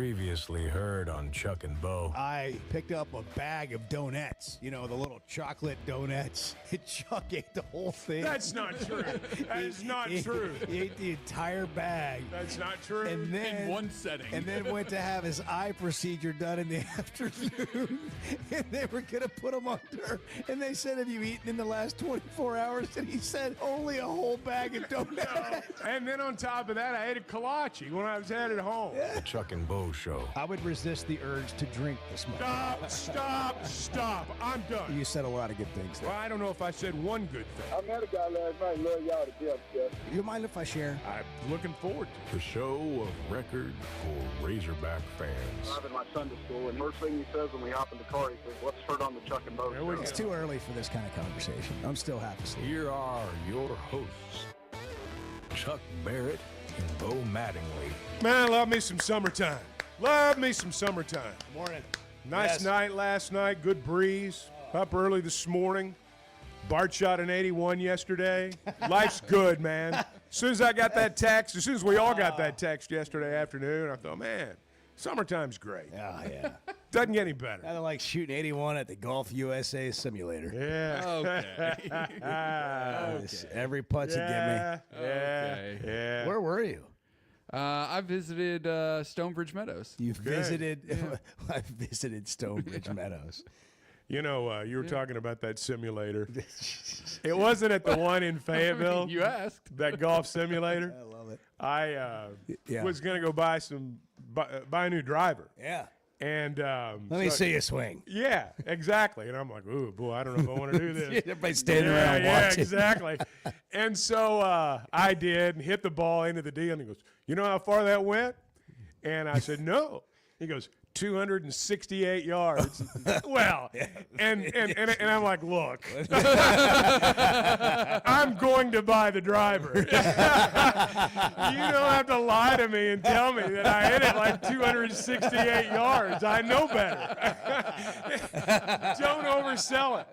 Previously heard on Chuck and Bo. I picked up a bag of donuts, the little chocolate donuts. Chuck ate the whole thing. That's not true. That is not true. He ate the entire bag. That's not true. And then, in one setting. And then went to have his eye procedure done in the afternoon. And they were going to put him under. And they said, have you eaten in the last 24 hours? And he said, only a whole bag of donuts. And then on top of that, I ate a kolache when I was headed home. The Chuck and Bo Show. I would resist the urge to drink this morning. Stop. I'm done. You said a lot of good things there. Well, I don't know if I said one good thing. I met a guy last night. Love y'all to death, Jeff. You mind if I share? I'm looking forward to The show of record for Razorback fans. I'm in my Sunday school, and first thing he says when we hop in the car, he says, let's start on the Chuck and Bo There we show. It's too early for this kind of conversation. I'm still half asleep. Here are your hosts, Chuck Barrett and Bo Mattingly. it. Man, love me some summertime. Love me some summertime. Morning. Nice Yes. night last night. Good breeze. Up early this morning. Bart shot an 81 yesterday. Life's good, man. As soon as I got that text, as soon as we all got that text yesterday afternoon, I thought, man, summertime's great. Oh, yeah. Doesn't get any better. Kind of like shooting 81 at the Golf USA simulator. Yeah. Okay. Every putt's a gimme. Yeah. Where were you? I visited Stonebridge Meadows. You visited. I visited Stonebridge Meadows. You know, you were talking about that simulator. It wasn't at the one in Fayetteville. You asked. That golf simulator. I love it. I Yeah. was going to go buy a new driver. Yeah. And Let me see you swing. Yeah, exactly. And I'm like, ooh, boy, I don't know if I want to do this. Everybody's standing around watching. Exactly. And so I did and hit the ball into the deal. And he goes, you know how far that went? And I said, no. He goes, 268 yards. Well, and I'm like, look, I'm going to buy the driver. You don't have to lie to me and tell me that I hit it like 268 yards. I know better. Don't oversell it.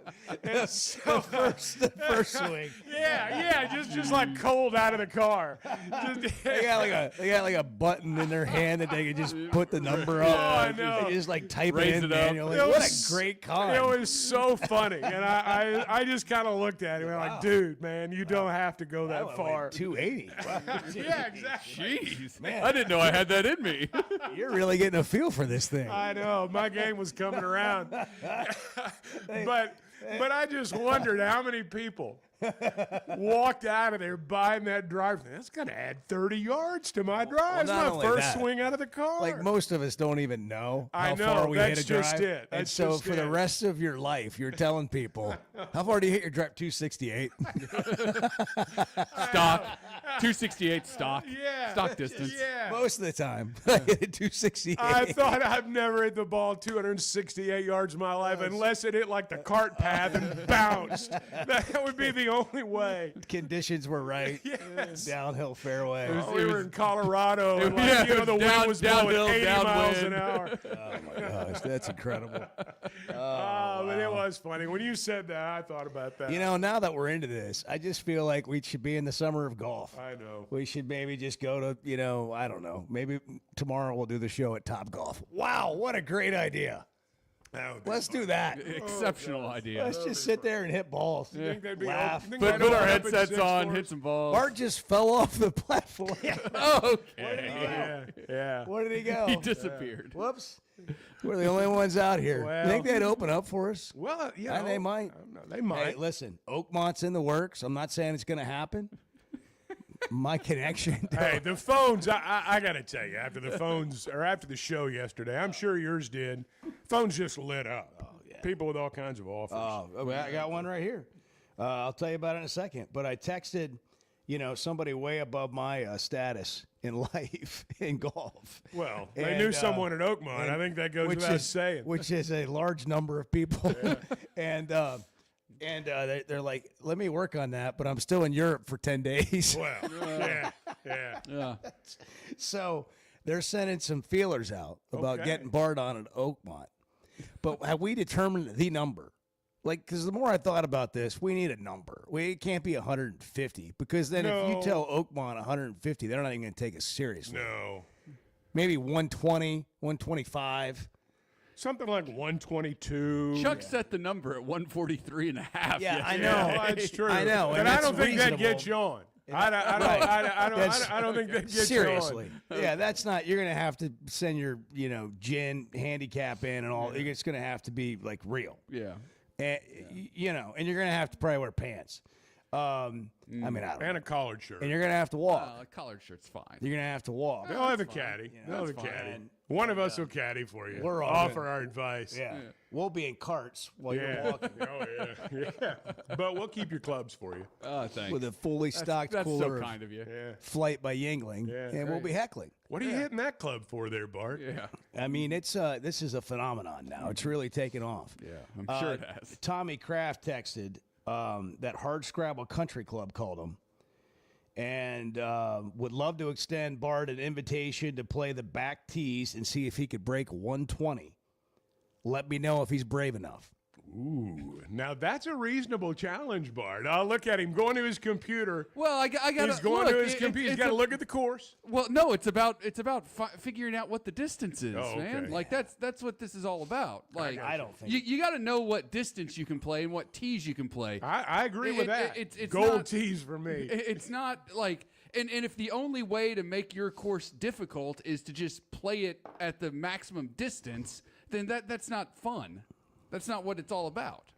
And so, the first swing. yeah, just like cold out of the car. They got like a button in their hand that they can just put the number up. Oh, I know. They just like type Raise it in it up. manually. It What was- a great car. It was so funny, and I just kind of looked at him and like, dude, man, you don't have to go that far. 280. Wow. Yeah, exactly. Jeez. Man. I didn't know I had that in me. You're really getting a feel for this thing. I know my game was coming around, but I just wondered how many people walked out of there buying that driver. That's going to add 30 yards to my drive. It's not my only first that, swing out of the car. Like most of us don't even know I how know, far we that's hit a drive. just it. And That's so just for the it. rest of your life, you're telling people, how far do you hit your drive? 268. Stock. 268 stock. yeah, Stock distance. Yeah. Most of the time, I hit it 268. I thought I've never hit the ball 268 yards in my life unless it hit like the cart path and bounced. That would be the only way. Conditions were right. Yes. Downhill fairway. We were in Colorado, and like, Yeah, you know, the wind down- was blowing downhill, 80 miles an downwind. hour. Oh my gosh, that's incredible. But it was funny. When you said that, I thought about that. You know, now that we're into this, I just feel like we should be in the summer of golf. I know. We should maybe just go to, I don't know. Maybe tomorrow we'll do the show at Top Golf. Wow, what a great idea. That would be Let's do that. Exceptional idea. Let's just sit there and hit balls. Think that'd be Laugh. think Put that'd our open up at headsets 6 on, for hit us? some balls. Bart just fell off the platform. Okay. Yeah. Where did he go? He disappeared. Whoops. We're the only ones out here. Well- You think they'd open up for us? Well, you know, They might. I don't know. They might. Hey, listen, Oakmont's in the works. I'm not saying it's going to happen. My connection. Hey, the phones, I got to tell you, after the show yesterday, I'm sure yours did, phones just lit up. Oh, yeah. People with all kinds of offers. Oh, I got one right here. I'll tell you about it in a second. But I texted, somebody way above my status in life in golf. Well, they And, knew someone at Oakmont. I think that goes without saying. Which is a large number of people. and they're like, let me work on that, but I'm still in Europe for 10 days. Well, yeah. Yeah. So they're sending some feelers out about Okay. getting Bart on at Oakmont. But have we determined the number? Like, because the more I thought about this, we need a number. It can't be 150, because then if you No. tell Oakmont 150, they're not even going to take us seriously. No. maybe 120, 125. Something like 122. Chuck set the number at 143 and a half. Yeah, I know. Yeah, that's true. I know, But and I that's don't think that reasonable. gets you on. I don't think that gets Seriously. you on. Yeah, that's not. You're gonna have to send your gin handicap in and all. It's gonna have to be like real. Yeah. And, and you're gonna have to probably wear pants. I mean, I don't And know. a collared shirt. And you're gonna have to walk. A collared shirt's fine. You're gonna have to walk. They'll have a caddy. They'll have a that's fine. caddy. And- One of us will caddy for you. We're all Offer good. our advice. Yeah. We'll be in carts while you're Yeah. walking Oh, yeah. But we'll keep your clubs for you. Thanks. with a fully stocked That's cooler so of kind of you. Yeah. Flight by Yingling, Yeah. and we'll be heckling. What are you hitting that club for there, Bart? Yeah. I mean, it's this is a phenomenon now. It's really taken off. Yeah. I'm sure it has. Tommy Kraft texted that Hard Scrabble Country Club called him, and would love to extend Bart an invitation to play the back tees and see if he could break 120. Let me know if he's brave enough. Ooh, now that's a reasonable challenge, Bart. I'll look at him going to his computer. Well, I got He's going to his computer. He's got to look at the course. Well, no, it's about figuring out what the distance is, Oh, man. okay. Like that's what this is all about. Like I don't think you got to know what distance you can play and what tees you can play. I agree with that. It's Gold not- tees for me. It's not like and if the only way to make your course difficult is to just play it at the maximum distance, then that's not fun. That's not what it's all about.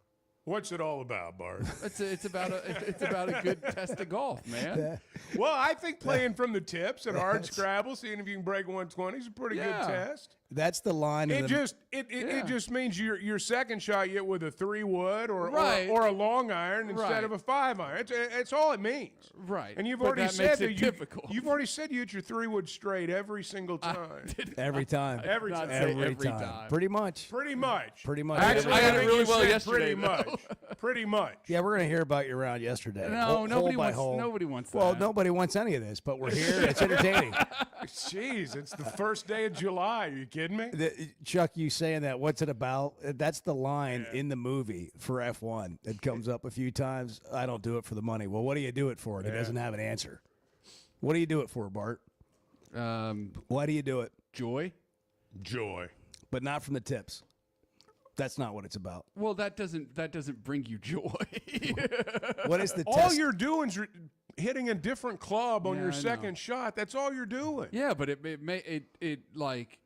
What's it all about, Bart? It's about a good test of golf, man. Well, I think playing from the tips at Hard Scrabble, seeing if you can break 120 is a pretty good Yeah. test. That's the line. It of the, just it just means your second shot you hit with a 3-wood Right. or a long iron instead Right. of a 5-iron. It's all it means. Right. And you've But already that said makes that it you, difficult. you've already said you hit your 3-wood straight every single time. every time. Every Not time. say Every every time. time. Pretty much. Pretty much. Pretty much. Actually, I had it think really you well said yesterday, Pretty though. much. Pretty much. Yeah, we're gonna hear about your round yesterday. No, Hole nobody by wants hole. nobody wants that. Well, nobody wants any of this, but we're here. It's entertaining. Jeez, it's the first day of July. Are you kidding me? Chuck, you saying that? What's it about? That's the line in the movie for F1 that comes up a few times. I don't do it for the money. Well, what do you do it for? And he doesn't have an answer. What do you do it for, Bart? Why do you do it? Joy. Joy. But not from the tips. That's not what it's about. Well, that doesn't bring you joy. What is the All test? you're doing is hitting a different club on Yeah, your I know. second shot. That's all you're doing. Yeah, but it like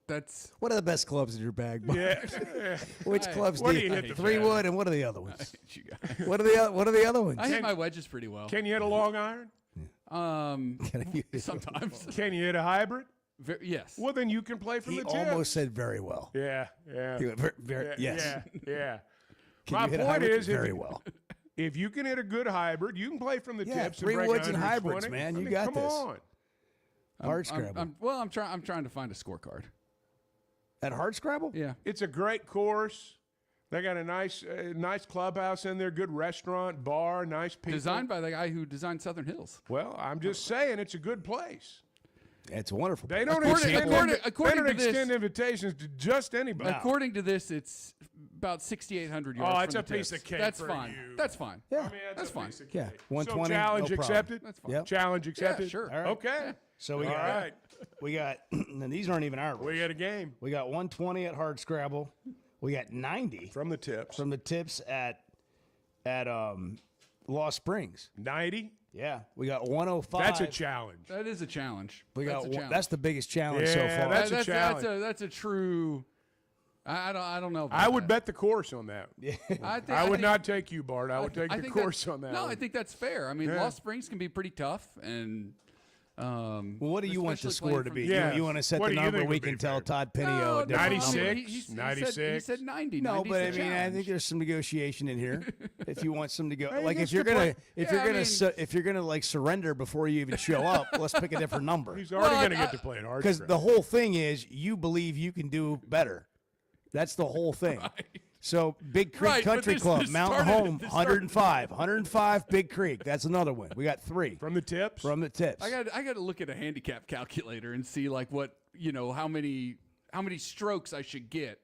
that's What are the best clubs in your bag, Bart? Yeah. Which clubs What do do you you hit the 3-wood, and what are the other ones? you guys. What are the other ones? I hit my wedges pretty well. Can you hit a long iron? Sometimes. Can you hit a hybrid? Yes. Well, then you can play from He the tip. almost said very well. Yeah, yeah. He went very, yes. Yeah. Can My you hit a point hybrid? is, very well. if you can hit a good hybrid, you can play from the Yeah, tips. 3 and break woods and 120. hybrids, man. I You mean, got come this. on. Hard Scrabble. I'm trying to find a scorecard. At Hard Scrabble? Yeah. It's a great course. They got a nice clubhouse in there, good restaurant, bar, nice people. Designed by the guy who designed Southern Hills. Well, I'm just saying it's a good place. It's wonderful. They don't According- extend, according- they according don't to this- extend invitations to just anybody. According to this, it's about 6,800 yards. Oh, it's from a the piece tips. of cake That's for fine. you. That's fine. Yeah. I mean, That's a fine. piece of Yeah, cake. 120, So challenge no problem. accepted? That's fine. Yep. Challenge accepted? sure. All right. Okay. So we All got, right. and these aren't even our rules. We got a game We got 120 at Hard Scrabble. We got 90 from the tips. from the tips at Lost Springs. 90? Yeah, we got 105. That's a challenge. That is a challenge. We got that's a challenge. that's the biggest challenge so Yeah, far. that's a challenge. That's a true. I don't know. About I would that. bet the course on that. I would think- not take you, Bart. I would I take the think course that- on that. No, one. I think that's fair. I mean, Yeah. Lost Springs can be pretty tough, and Well, what do you want the especially score playing to from- be? Yeah. You want to set What the do you number? think We would be can tell fair? Todd Pinio No, a different 96? number. He said 96? 90. No, 90 's but the I mean, I challenge. think there's some negotiation in here. If you want some to go, Hey, like gets if you're to gonna, play- if Yeah, you're I gonna, mean- if you're gonna like surrender before you even show up, let's pick a different number. He's already Well, going to get to play it hard. Because the whole thing is you believe you can do better. That's the whole thing. So Big Creek Right, but Country this- Club, this Mountain started- Home, this started- 105 Big Creek. That's another one. We got 3 From the tips? from the tips. I got to look at a handicap calculator and see like what how many strokes I should get,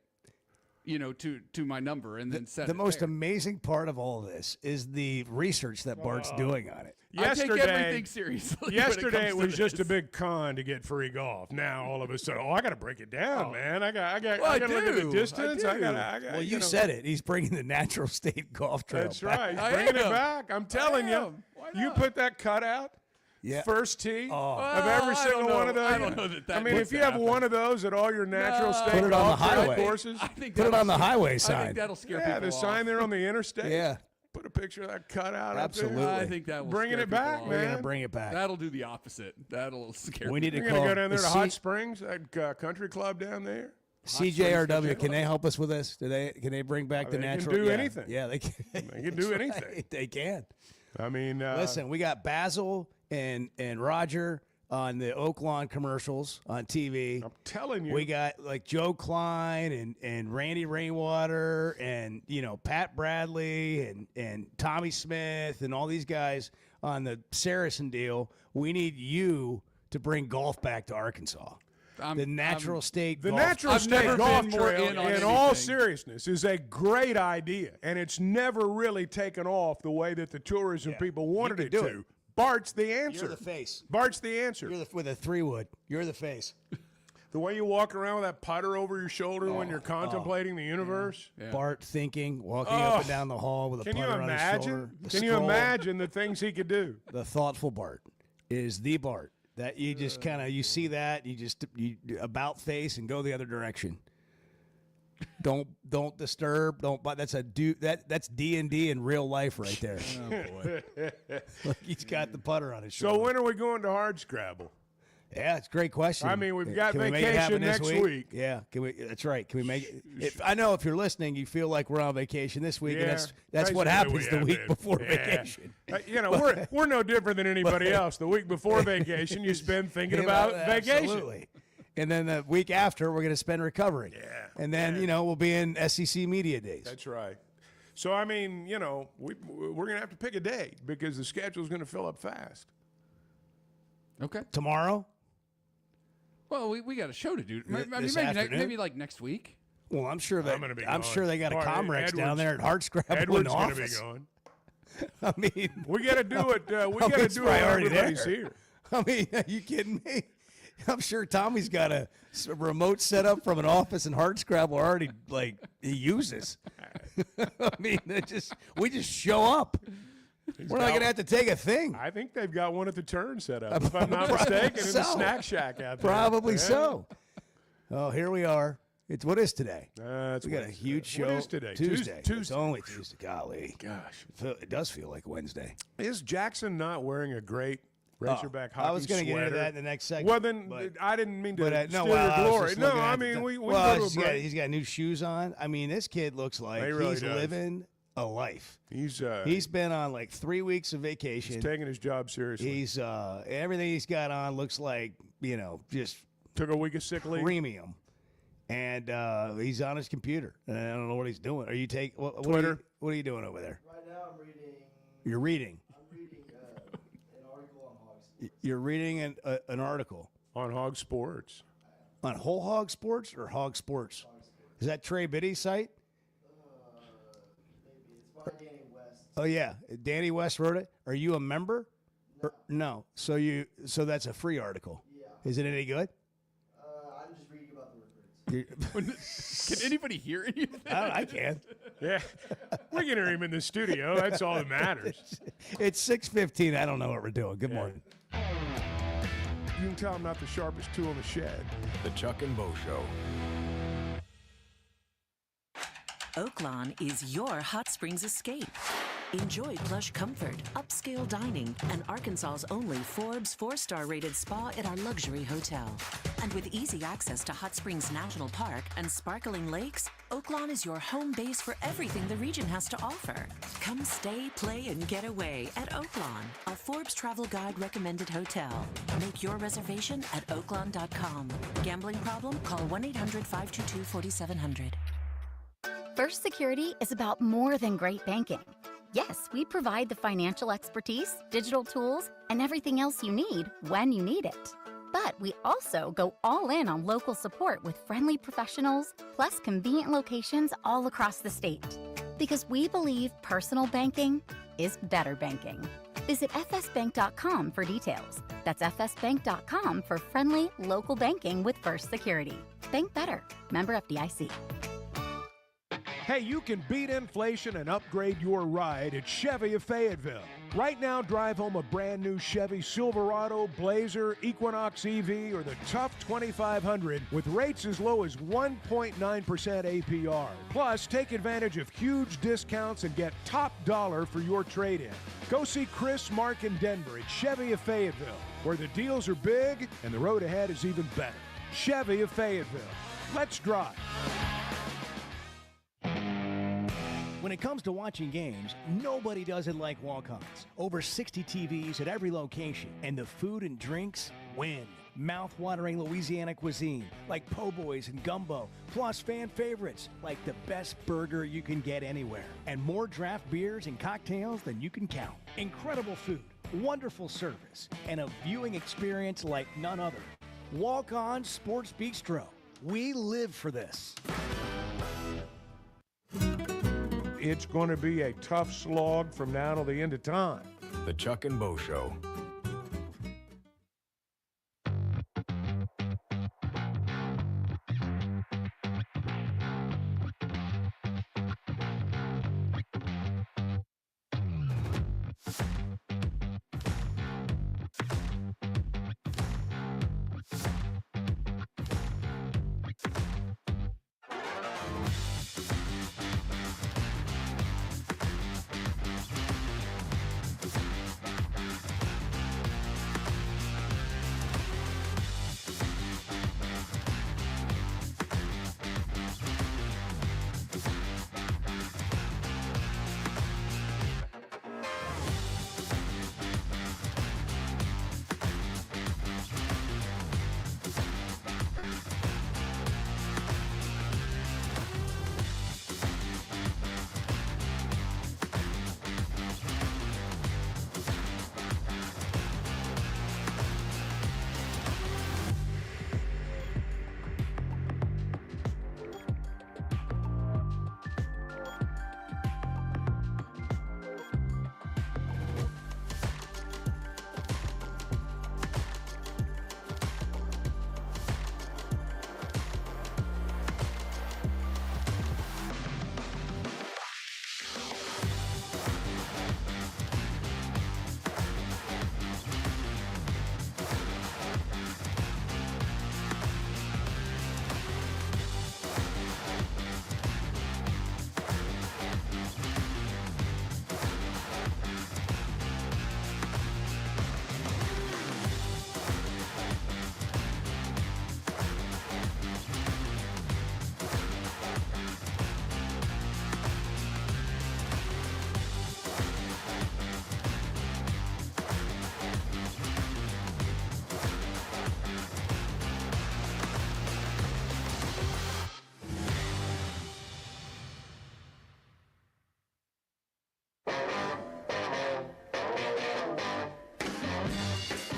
to my number, and then set The it most there. amazing part of all of this is the research that Bart's doing on it. I take everything seriously. when Yesterday it comes was to just a this. big con to get free golf. Now all of a sudden, I got to break it down, man. I got Well, I I got to look at do. the distance. I do. Well, you know. said it. He's bringing the natural state golf trail That's back. right. He's I bringing it am. back. I'm telling you. am. Why You not? put that cutout. Yeah. First tee Oh. of every Well, I single don't one of know. those. I don't know that I mean, needs if you to have happen. one of those at all your natural No. state Put it on golf the trail highway. courses, I think Put it on the that'll- highway I sign. think that'll scare yeah, people the off. sign there on the interstate. Yeah. Put a picture of that cutout Absolutely. up there. I think that will Bringing scare it back, people We're off. man. going to bring it back. That'll do the opposite. That'll scare. We need to You're call going to go down there the to Hot C- Springs, that country club down there. CJRW. Can they help us with this? Can they bring back the They can natural? do yeah. anything. Yeah, they can. They can do That's anything. right. They can. I mean, Listen, we got Basil and Roger on the Oak Lawn commercials on TV. I'm telling you. We got like Joe Klein and Randy Rainwater and Pat Bradley and Tommy Smith and all these guys on the Saracen deal. We need you to bring golf back to Arkansas. The natural state. The golf natural I've state never golf been more trail, in on all anything. seriousness, is a great idea, and it's never really taken off the way that the tourism people wanted can it do to. it. Bart's the answer. You're the face. Bart's the answer. You're with a 3-wood. You're the face. The way you walk around with that putter over your shoulder when you're contemplating the universe. Yeah. Bart thinking, walking up and down the hall with a Can you putter on his shoulder. imagine? The Can you stroll. imagine the things he could do? The thoughtful Bart is the Bart that you just kind of you see that you about face and go the other direction. Don't disturb. Don't. But that's that's D&D in real life right there. Oh boy, look, he's got the putter on his shoulder. So when are we going to Hardscrabble? Yeah, it's a great question. I mean, we've got Can we make it happen vacation this next week. Yeah, can we? That's right. Can we make it? I know if you're listening, you feel like we're on vacation this week, and that's what happens the week before vacation. We're no different than anybody else. The week before vacation, you spend thinking about vacation. Absolutely. And then the week after, we're going to spend recovering. Yeah. And then we'll be in SEC media days. That's right. So I mean, we're going to have to pick a date because the schedule's going to fill up fast. Okay. Tomorrow. Well, we got a show to do. This afternoon? Maybe like next week. Well, I'm sure that I'm gonna be I'm gone. sure they got a Or Comrex down Edwards- there at Hardscrabble in Edward's the going to be office. gone. I mean, We got to do it. We got to it's do it. When priority everybody's there. here. I mean, are you kidding me? I'm sure Tommy's got a remote set up from an office in Hardscrabble already, like he uses. I mean, we just show up. We're not got- going to have to take a thing. I think they've got one at the turn set up, if I'm not mistaken, in the so. snack shack out there. Probably Yeah. so. Oh, here we are. What is today? It's We got a Wednesday. huge show. What is today? Tuesday. It's Tuesday. only Tuesday. Golly. Gosh. It does feel like Wednesday. Is Jackson not wearing a great Razorback hockey I was going to get into sweater? that in the next segment. Well, then but- I didn't mean to But steal no, your I was glory. just No, looking I at mean, the- we well, go to a break. he's got new shoes on. I mean, this kid looks like He really he's does. living a life. He's Been on like 3 weeks of vacation. taking his job seriously. He's everything he's got on looks like just Took a week of sick leave. premium, and he's on his computer. And I don't know what he's doing. Are you Twitter. What are you doing over there? Right now, I'm reading. You're reading. I'm reading an article on hogs. You're reading an article On Hog Sports. on Whole Hog Sports or Hog Sports. Is that Trey Biddy's site? Maybe it's by Danny West. Oh yeah, Danny West wrote it. Are you a member? No. So that's a free article. Yeah. Is it any good? I'm just reading about the recruits. Can anybody hear anything? I can. Yeah. We can hear him in the studio. That's all that matters. It's 6:15. I don't know what we're doing. Good morning. You can tell I'm not the sharpest tool in the shed. The Chuck and Bo Show. Oaklawn is your hot springs escape. Enjoy plush comfort, upscale dining, and Arkansas's only Forbes 4-star rated spa at our luxury hotel. And with easy access to Hot Springs National Park and sparkling lakes, Oaklawn is your home base for everything the region has to offer. Come stay, play, and get away at Oaklawn, a Forbes Travel Guide recommended hotel. Make your reservation at oaklawn.com. Gambling problem? Call 1-800-522-4700. First Security is about more than great banking. Yes, we provide the financial expertise, digital tools, and everything else you need when you need it. But we also go all in on local support with friendly professionals, plus convenient locations all across the state. Because we believe personal banking is better banking. Visit fsbank.com for details. That's fsbank.com for friendly, local banking with First Security. Bank better. Member FDIC. Hey, you can beat inflation and upgrade your ride at Chevy of Fayetteville. Right now, drive home a brand new Chevy Silverado, Blazer, Equinox EV, or the Tough 2500 with rates as low as 1.9% APR. Plus, take advantage of huge discounts and get top dollar for your trade-in. Go see Chris, Mark, and Denver at Chevy of Fayetteville, where the deals are big and the road ahead is even better. Chevy of Fayetteville. Let's drive. When it comes to watching games, nobody does it like Walk-Ons. Over 60 TVs at every location, and the food and drinks win. Mouth-watering Louisiana cuisine like po' boys and gumbo, plus fan favorites like the best burger you can get anywhere, and more draft beers and cocktails than you can count. Incredible food, wonderful service, and a viewing experience like none other. Walk-On Sports Bistro. We live for this. It's going to be a tough slog from now till the end of time. The Chuck and Bo Show.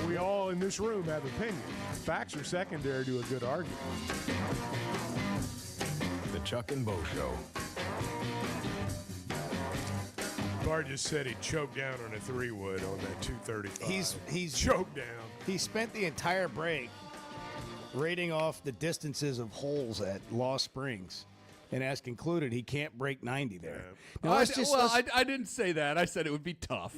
We all in this room have opinions. Facts are secondary to a good argument. The Chuck and Bo Show. Bart just said he choked down on a 3-wood on that 235. He's choked down. He spent the entire break rating off the distances of holes at Lost Springs, and as concluded, he can't break 90 there. Yeah. Now, I didn't say that. I said it would be tough.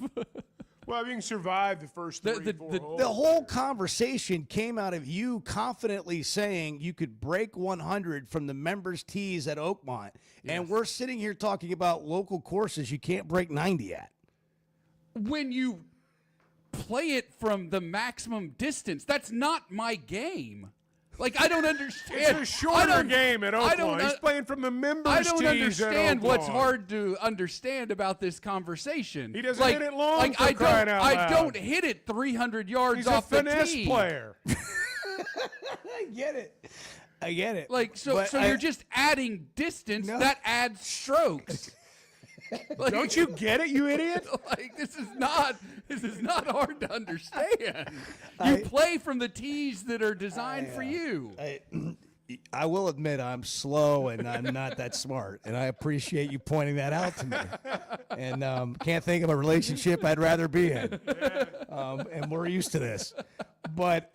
Well, if you can survive the first four holes. the whole conversation came out of you confidently saying you could break 100 from the members' tees at Oakmont, and we're sitting here talking about local courses you can't break 90 at. When you play it from the maximum distance, that's not my game. Like, I don't understand. It's a shorter game at Oakmont. He's playing from the members' I tees don't at understand Oakmont. what's hard to understand about this conversation. He doesn't hit it long for crying out loud. I don't hit it 300 yards He's off a the finesse tee. player. I get it. Like, so you're just adding distance. No. That adds strokes. Like, Don't you get it, you idiot? Like, this is not hard to understand. You play from the tees that are designed for you. I will admit I'm slow and I'm not that smart, and I appreciate you pointing that out to me. And can't think of a relationship I'd rather be in. And we're used to this. But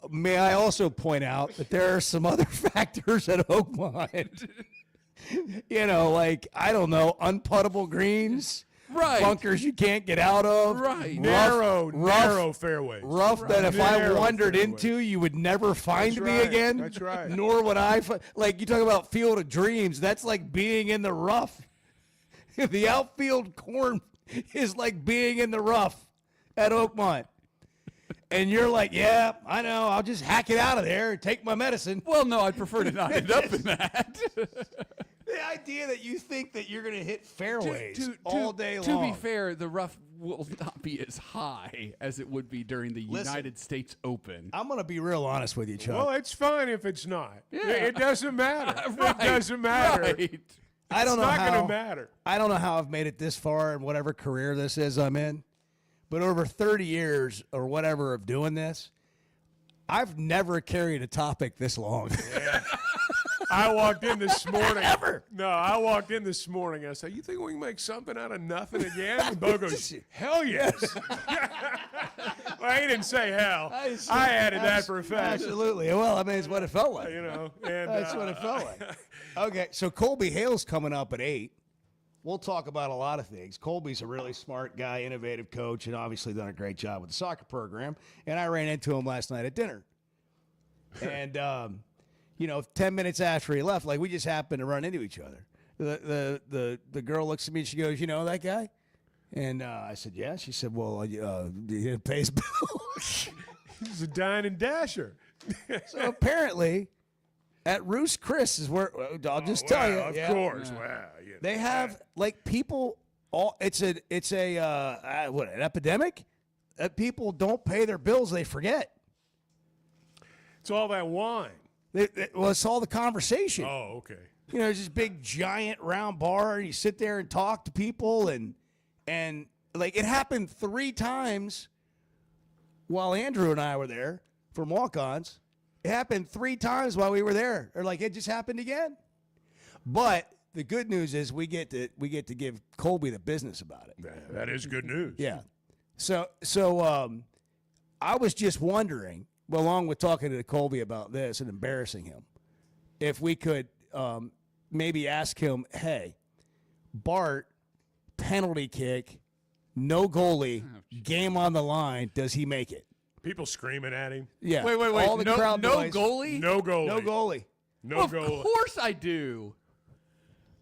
may I also point out that there are some other factors at Oakmont. Like, I don't know, unputtable greens. Right. Bunkers you can't get out of. Right. Narrow fairways. Rough that if I Narrow wandered fairways. into, you would never find That's me right. again. That's right. Nor would I. Like, you talk about Field of Dreams. That's like being in the rough. The outfield corn is like being in the rough at Oakmont. And you're like, yeah, I know. I'll just hack it out of there and take my medicine. Well, no, I'd prefer to not end up in that. The idea that you think that you're going to hit fairways all day long. To be fair, the rough will not be as high as it would be during the United States Open. I'm going to be real honest with you, Chuck. Well, it's fine if it's not. Yeah. It doesn't matter. Right, It doesn't matter. Right. I don't know It's not how. going to matter. I don't know how I've made it this far in whatever career this is I'm in, but over 30 years or whatever of doing this, I've never carried a topic this long. I walked in this morning. No, I walked in this morning. I said, "You think we can make something out of nothing again?" And Bo goes, "Hell yes." Well, he didn't say hell. I added that for a fact. Absolutely. Well, I mean, it's what it felt like. And That's what it felt like. Okay, so Colby Hale's coming up at 8. We'll talk about a lot of things. Colby's a really smart guy, innovative coach, and obviously done a great job with the soccer program. And I ran into him last night at dinner. And 10 minutes after he left, like, we just happened to run into each other. The girl looks at me and she goes, "You know that guy?" And I said, "Yeah." She said, "Well, he didn't pay his bill." he's a dine and dasher. So apparently, at Roost Chris is where I'll just tell you. Of yeah, course. Wow. they have like people. It's an epidemic that people don't pay their bills. They forget. It's all that wine. It's all the conversation. Oh, okay. There's this big giant round bar, and you sit there and talk to people, and like it happened 3 times while Andrew and I were there from walk-ons. It happened 3 times while we were there, or like it just happened again. But the good news is we get to give Colby the business about it. That is good news. Yeah. So I was just wondering, along with talking to Colby about this and embarrassing him, if we could maybe ask him, "Hey, Bart, penalty kick, no goalie, game on the line, does he make it?" People screaming at him. Yeah. Wait. All the no crowd noise. goalie? No goalie. No goalie. No Of goalie. course I do.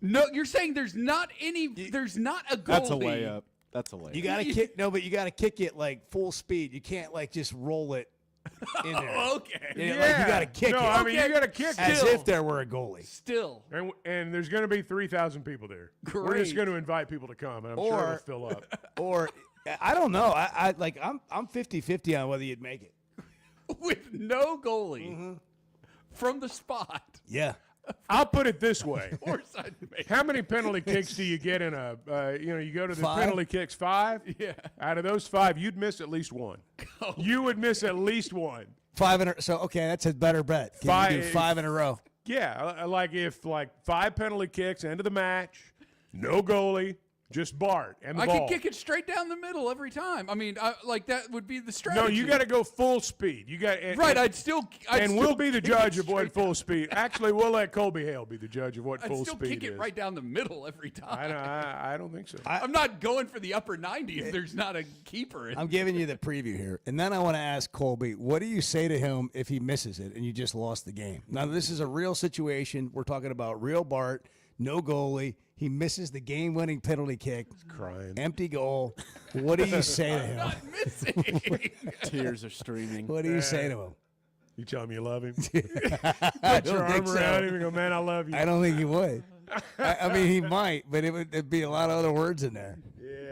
No, you're saying there's not a goalie. That's a layup. That's a layup. You got to kick. No, but you got to kick it like full speed. You can't like just roll it in there. Okay. Yeah, like you got to kick no, it. I mean, you got to kick as it. if there were a goalie. Still. And there's going to be 3,000 people there. We're Great. just going to invite people to come, and I'm sure it'll fill up. Or I don't know. I'm 50-50 on whether you'd make it. With no goalie from the spot. Yeah. I'll put it this way. Of course I'd make it. How many penalty kicks do you get in a, you go to the 5? penalty kicks, 5? Yeah. Out of those 5, you'd miss at least 1. You would miss at least 1. 5 in a so okay, that's a better bet. Can you do 5 in a row? Yeah, like if 5 penalty kicks, end of the match, no goalie, just Bart and the I ball. could kick it straight down the middle every time. I mean, that would be the No, strategy. you got to go full speed. You got Right, and we'll be the kick it judge of what straight full speed. Actually, we'll let Colby Hale be the judge of what I'd full still speed kick it is. right down the middle every time. I don't think so. I'm not going for the upper 90 if there's not a keeper. I'm giving you the preview here. And then I want to ask Colby, what do you say to him if he misses it and you just lost the game? Now, this is a real situation. We're talking about real Bart, no goalie. He misses the game-winning penalty kick. Crying. Empty goal. What do you say to him? Not missing. Tears are streaming. What do you say to him? You tell him you love him. I Put your don't think arm around so. him and go, "Man, I love you." I don't think he would. I mean, he might, but it'd be a lot of other words in there.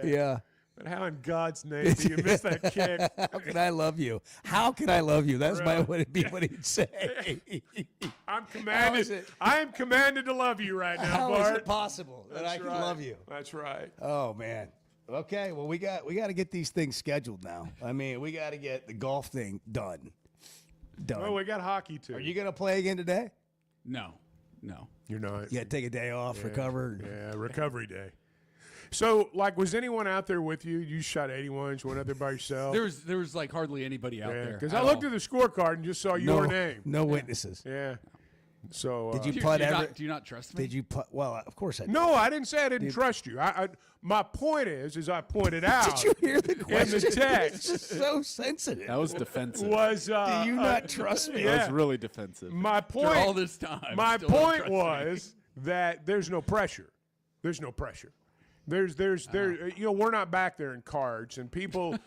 Yeah. But how in God's name do you miss that kick? How can I love you? How can I love you? That's what he'd say. I'm is commanded. it? I am commanded to love you right now, How is Bart. it possible that I can love you? That's right. Oh man. Okay, well we got to get these things scheduled now. I mean, we got to get the golf thing done. done. Oh, we got hockey too. Are you going to play again today? No. You're not. You got to take a day off, recover. Yeah, recovery day. So, like, was anyone out there with you? You shot 81s, went out there by yourself? There was like hardly anybody out there. Because I looked at the scorecard and just saw your name. No witnesses. Yeah. So Did you Do putt ever? do you not trust me? Did you putt? Well, of course I did. No, I didn't say I didn't trust you. My point is I pointed out. Did you hear the question? In the text. It's just so sensitive. That was defensive. Was Do you not trust me? yeah. That was really defensive. My point. all this time. My still don't point trust me. was that there's no pressure. There's no pressure. There's you know, we're not back there in cards, and people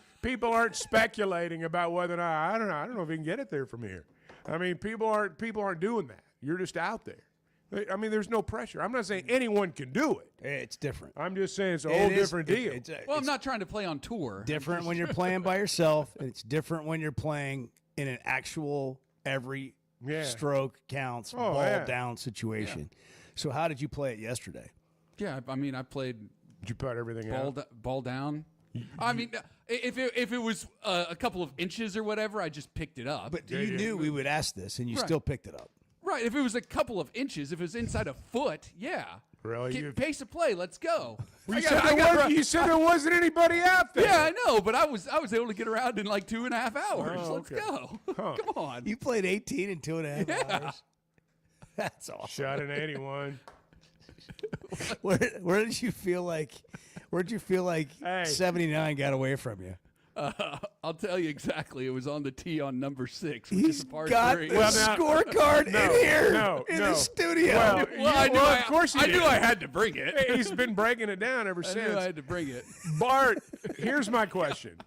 aren't speculating about whether or not I don't know if we can get it there from here. I mean, people aren't doing that. You're just out there. I mean, there's no pressure. I'm not saying anyone can do it. It's different. I'm just saying it's a whole different deal. Well, I'm not trying to play on tour. Different when you're playing by yourself, and it's different when you're playing in an actual every stroke counts, ball down situation. So how did you play it yesterday? Yeah, I mean, I played Did you put everything out? ball down. I mean, if it was a couple of inches or whatever, I just picked it up. But you knew we would ask this, and you still picked it up. Right. If it was a couple of inches, if it was inside a foot, yeah. Really? Pace of play. Let's go. You said there wasn't anybody out there. Yeah, I know, but I was able to get around in like 2.5 hours. Oh, Let's okay. go. Huh. Come on. You played 18 in 2.5 hours. That's awesome. Shot an 81. Where did you feel like? Where'd you feel like 79 got away from you? I'll tell you exactly. It was on the tee on number 6, which He's is a par got 3. the scorecard in here in the studio. Well, of course I knew I had to bring it. He's been breaking it down ever I since. knew I had to bring it. Bart, here's my question.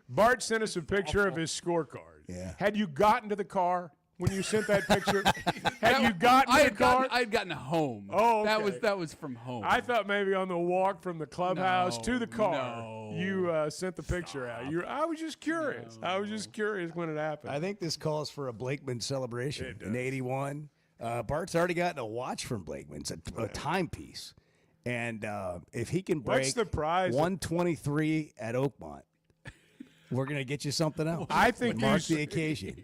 Bart sent us a picture of his scorecard. Yeah. Had you gotten to the car when you sent that picture? Had you gotten to the car? I had gotten home. Oh, okay. That was from home. I thought maybe on the walk from the clubhouse to the car, no. you sent the picture out. I was just curious. I was just curious when it happened. I think this calls for a Blakeman celebration in 81. Bart's already gotten a watch from Blakeman. It's a timepiece. And if he can break What's the prize? 123 at Oakmont, we're going to get you something else. I think mark the occasion.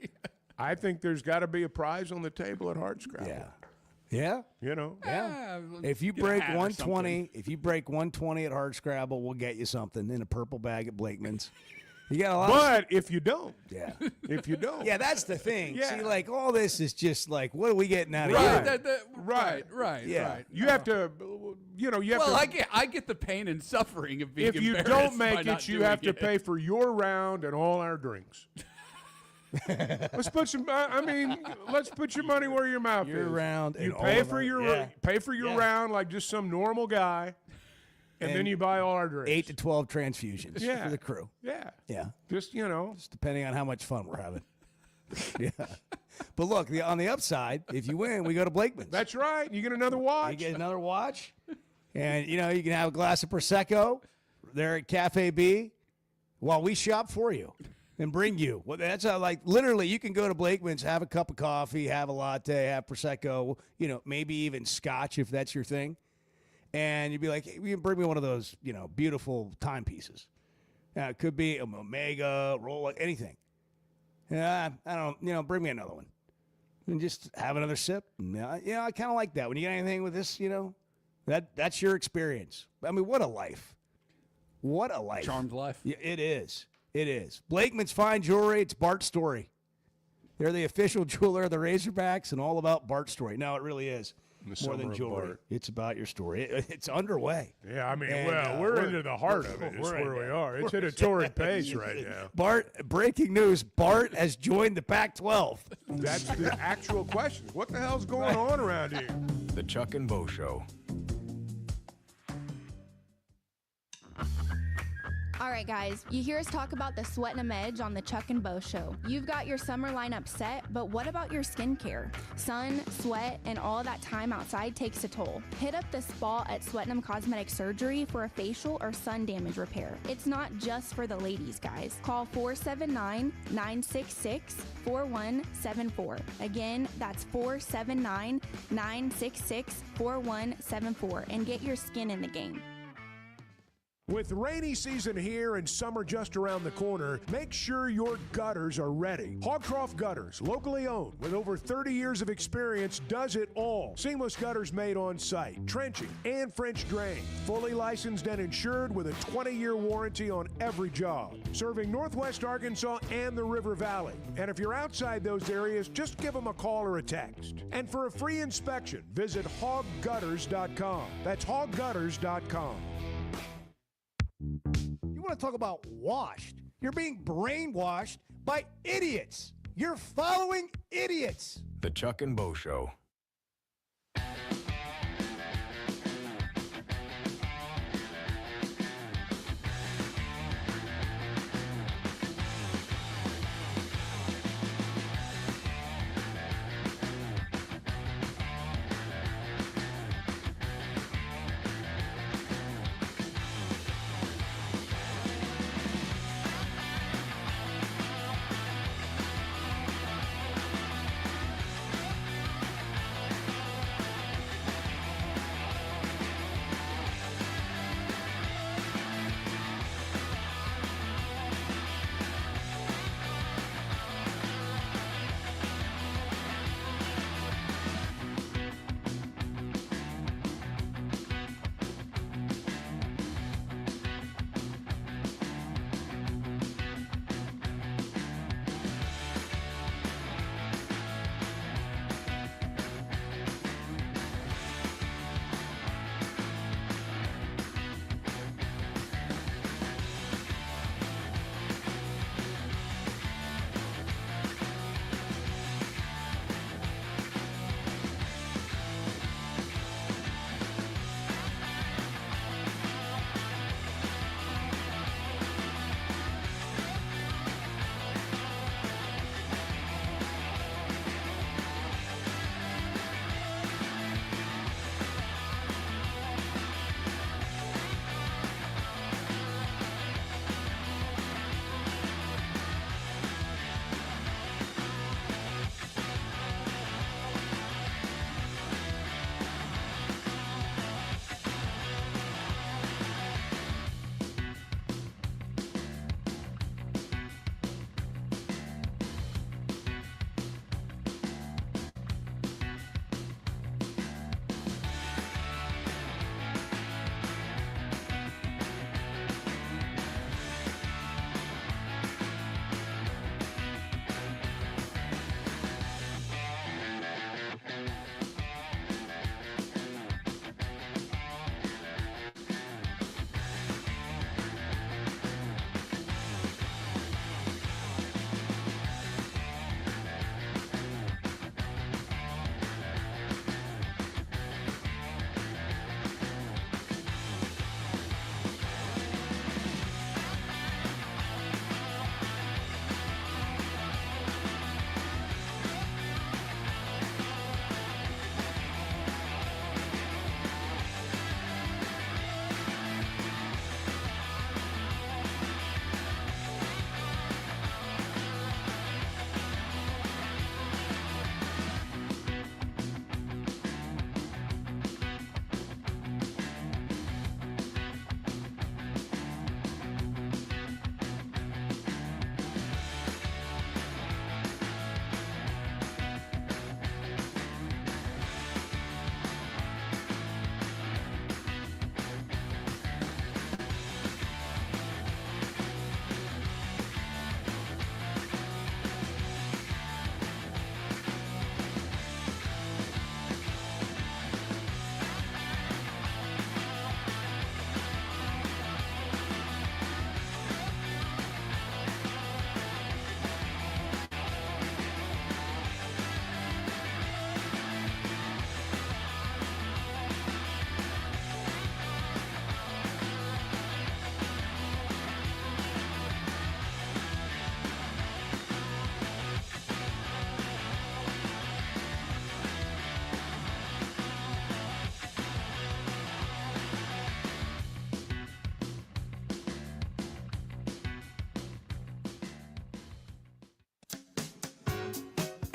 I think there's got to be a prize on the table at Hardscrabble. Yeah. Yeah. You know. Yeah. If you break 120, if you break 120 at Hardscrabble, we'll get you something in a purple bag at Blakeman's. You got a lot. But if you don't, if you don't, that's the thing. Yeah. See, like all this is just like, what are we getting out of Right. here? Right. Yeah. Right. you have to, you have Well, to. I get the pain and suffering of being If you embarrassed don't by make not it, you doing have to it. pay for your round and all our drinks. Let's put some. Let's put your money where your mouth Your is. round You and all pay of for our- your yeah. round like just some normal guy, and then you buy all our drinks. 8 to 12 transfusions Yeah. for the crew. Yeah. Yeah. Just Just depending on how much fun we're having. Yeah. But look, on the upside, if you win, we go to Blakeman's. That's right. You get another watch. You get another watch, and you can have a glass of Prosecco there at Cafe B while we shop for you and bring you. Well, that's how, like, literally, you can go to Blakeman's, have a cup of coffee, have a latte, have Prosecco, maybe even scotch if that's your thing, and you'd be like, hey, you can bring me one of those, beautiful timepieces. It could be an Omega, Rolex, anything. I don't, bring me another one. And just have another sip. I kind of like that. When you get anything with this, that's your experience. I mean, what a life. What a life. Charmed life. Yeah, it is. It is. Blakeman's Fine Jewelry. It's Bart's story. They're the official jeweler of the Razorbacks and all about Bart's story. No, it really is. More summer than of jewelry. Bart. It's about your story. It's underway. Yeah, I mean, And, we're into the heart of it. It's where we are. It's at a torrid pace right now. Bart, breaking news, Bart has joined the Pac-12. That's the actual question. What the hell's going on around here? The Chuck and Bo Show. All right, guys, you hear us talk about the Sweat and Edge on the Chuck and Bo Show. You've got your summer lineup set, but what about your skincare? Sun, sweat, and all that time outside takes a toll. Hit up the spa at Sweatinum Cosmetic Surgery for a facial or sun damage repair. It's not just for the ladies, guys. Call 479-966-4174. Again, that's 479-966-4174 and get your skin in the game. With rainy season here and summer just around the corner, make sure your gutters are ready. Hogcroft Gutters, locally owned with over 30 years of experience, does it all. Seamless gutters made on site, trenching and French drain. Fully licensed and insured with a 20-year warranty on every job. Serving Northwest Arkansas and the River Valley. And if you're outside those areas, just give them a call or a text. And for a free inspection, visit hoggutters.com. That's hoggutters.com. You want to talk about washed? You're being brainwashed by idiots. You're following idiots. The Chuck and Bo Show.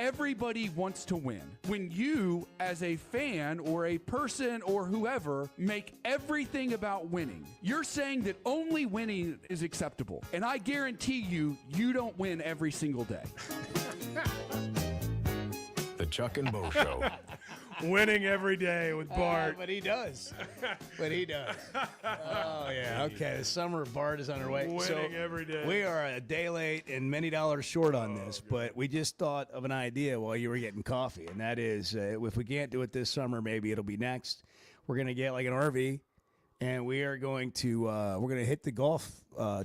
everybody wants to win. When you, as a fan or a person or whoever, make everything about winning, you're saying that only winning is acceptable. And I guarantee you, you don't win every single day. The Chuck and Bo Show. Winning every day with Bart. But he does. But he does. Oh, yeah. Okay, the summer of Bart is underway. Winning every day. We are a day late and many dollars short on this, but we just thought of an idea while you were getting coffee, and that is if we can't do it this summer, maybe it'll be next. We're going to get like an RV, and we are going to hit the golf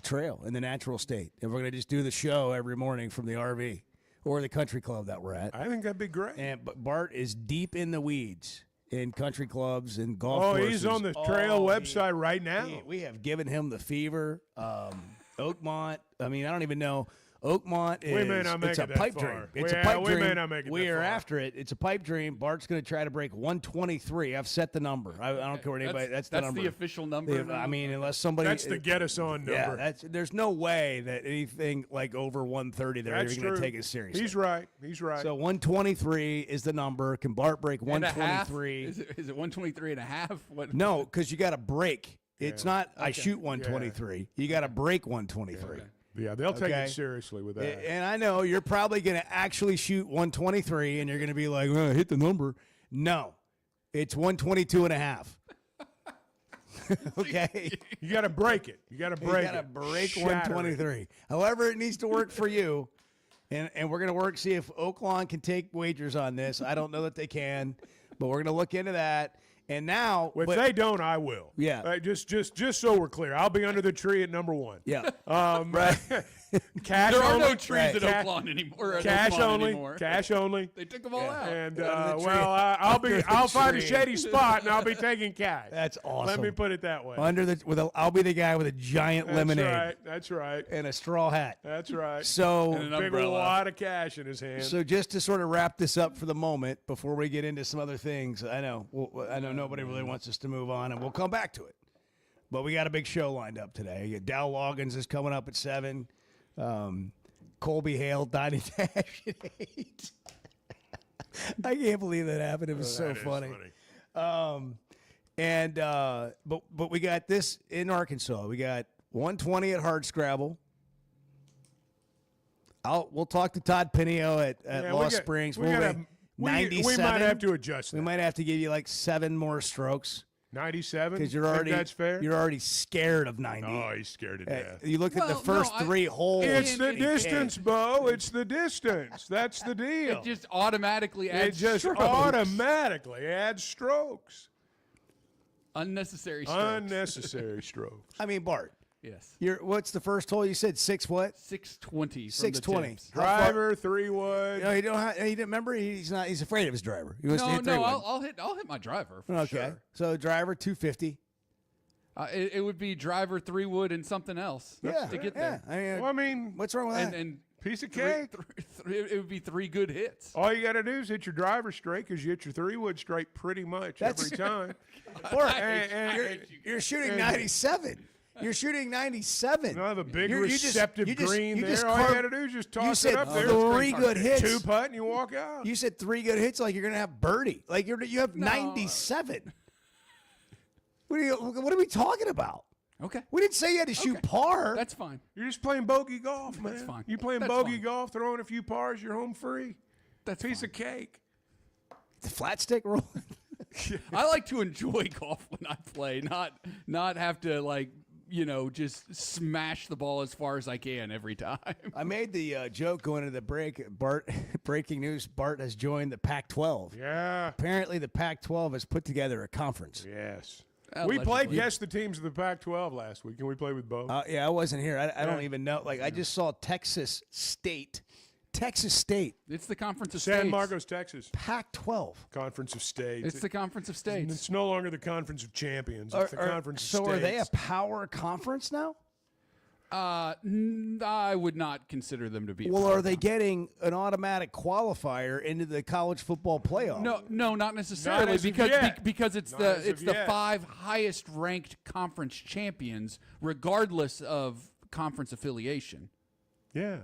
trail in the natural state, and we're going to just do the show every morning from the RV. Or the country club that we're at. I think that'd be great. But Bart is deep in the weeds in country clubs and golf Oh, courses. he's on the trail website right now. We have given him the fever. Oakmont, I mean, I don't even know. Oakmont is We may not make it's a it that pipe far. dream. It's Yeah, a pipe we dream. may not make it We that are far. after it. It's a pipe dream. Bart's going to try to break 123. I've set the number. I don't care what anybody. That's the number. the official number. I mean, unless somebody. That's the get us on number. Yeah, there's no way that anything like over 130 they're That's even going to true. take it seriously. He's right. He's right. So 123 is the number. Can Bart break And a half? 123? Is it 123 and a half? What? No, because you got to break. It's not I shoot 123. You got to break 123. Yeah, they'll take Okay. it seriously with that. And I know you're probably going to actually shoot 123 and you're going to be like, well, hit the number. No, it's 122 and a half. Okay? You got to break it. You got to break You got to it. break Shatter it. 123. However, it needs to work for you. And we're going to work, see if Oaklawn can take wagers on this. I don't know that they can, but we're going to look into that. And now, If they don't, I will. Yeah. Just so we're clear, I'll be under the tree at number one. yeah. Right. Cash There are only. no trees at Ca- Oaklawn anymore. at Cash Oaklawn only. Anymore. Cash only. They took them all out. And Under the tree. I'll find a tree. shady spot and I'll be taking cash. That's awesome. Let me put it that way. I'll be the guy with a giant That's lemonade right. That's right. and a straw hat. That's right. So, And an Big umbrella. wad of cash in his hand. so just to sort of wrap this up for the moment before we get into some other things, I know nobody really wants us to move on, and we'll come back to it. But we got a big show lined up today. Dow Loggins is coming up at 7. Colby Hale, Donnie Dash at 8. I can't believe that happened. It was so That is funny. But we got this in Arkansas. We got 120 at Hardscrabble. We'll talk to Todd Pinio at Yeah, Lost Springs. we 97. might have to adjust that. We might have to give you like 7 more strokes 97? because that's fair. You're already scared of 90. Oh, he's scared to death. You look at the Well, first no, 3 holes. It's the and you distance, can't- Bo. It's the distance. That's the deal. It just automatically It adds just strokes. automatically adds strokes. Unnecessary strokes. Unnecessary strokes. I mean, Bart, Yes. what's the first hole? You said 6 what? 620 from 620. the tips. How far- Driver, 3-wood. No, you didn't remember. He's afraid of his driver. He wants to No, hit 3-wood. I'll hit my driver for Okay, sure. so driver 250. It would be driver 3-wood and something else to get there. I mean, Well, I mean, what's wrong with that? And piece of three- cake. it would be 3 good hits. All you got to do is hit your driver straight because you hit your 3-wood straight pretty much every time. Bart, And- you're shooting 97. You're shooting 97. I have a big You just- receptive you just- green you there. just All you carved- got to do is just you toss said it up there. 3 good hits. 2-putt and you walk out. You said 3 good hits like you're going to have birdie. Like you have 97. What are we talking about? Okay. We didn't say you had to shoot par. That's fine. You're just playing bogey golf, man. That's fine. You playing That's bogey fine. golf, throwing a few pars, you're home free. That's Piece fine. of cake. The flat stick rolling. I like to enjoy golf when I play, not have to just smash the ball as far as I can every time. I made the joke going into the break. Bart, breaking news, Bart has joined the Pac-12. Yeah. Apparently the Pac-12 has put together a conference. Yes. Allegedly. We played guess the teams of the Pac-12 last week. Can we play with Bo? Yeah, I wasn't here. I don't even know. Like, I just saw Texas State. It's the Conference of San States. Marcos, Texas. Pac-12. Conference of States. It's the Conference of States. It's no longer the Conference of Champions. It's the Conference of So States. are they a power conference now? I would not consider them to be. a Well, power are they getting an automatic qualifier into the college football playoff? No, not necessarily, Not as of because yet. because it's Not as of the yet. 5 highest ranked conference champions, regardless of conference affiliation. Yeah.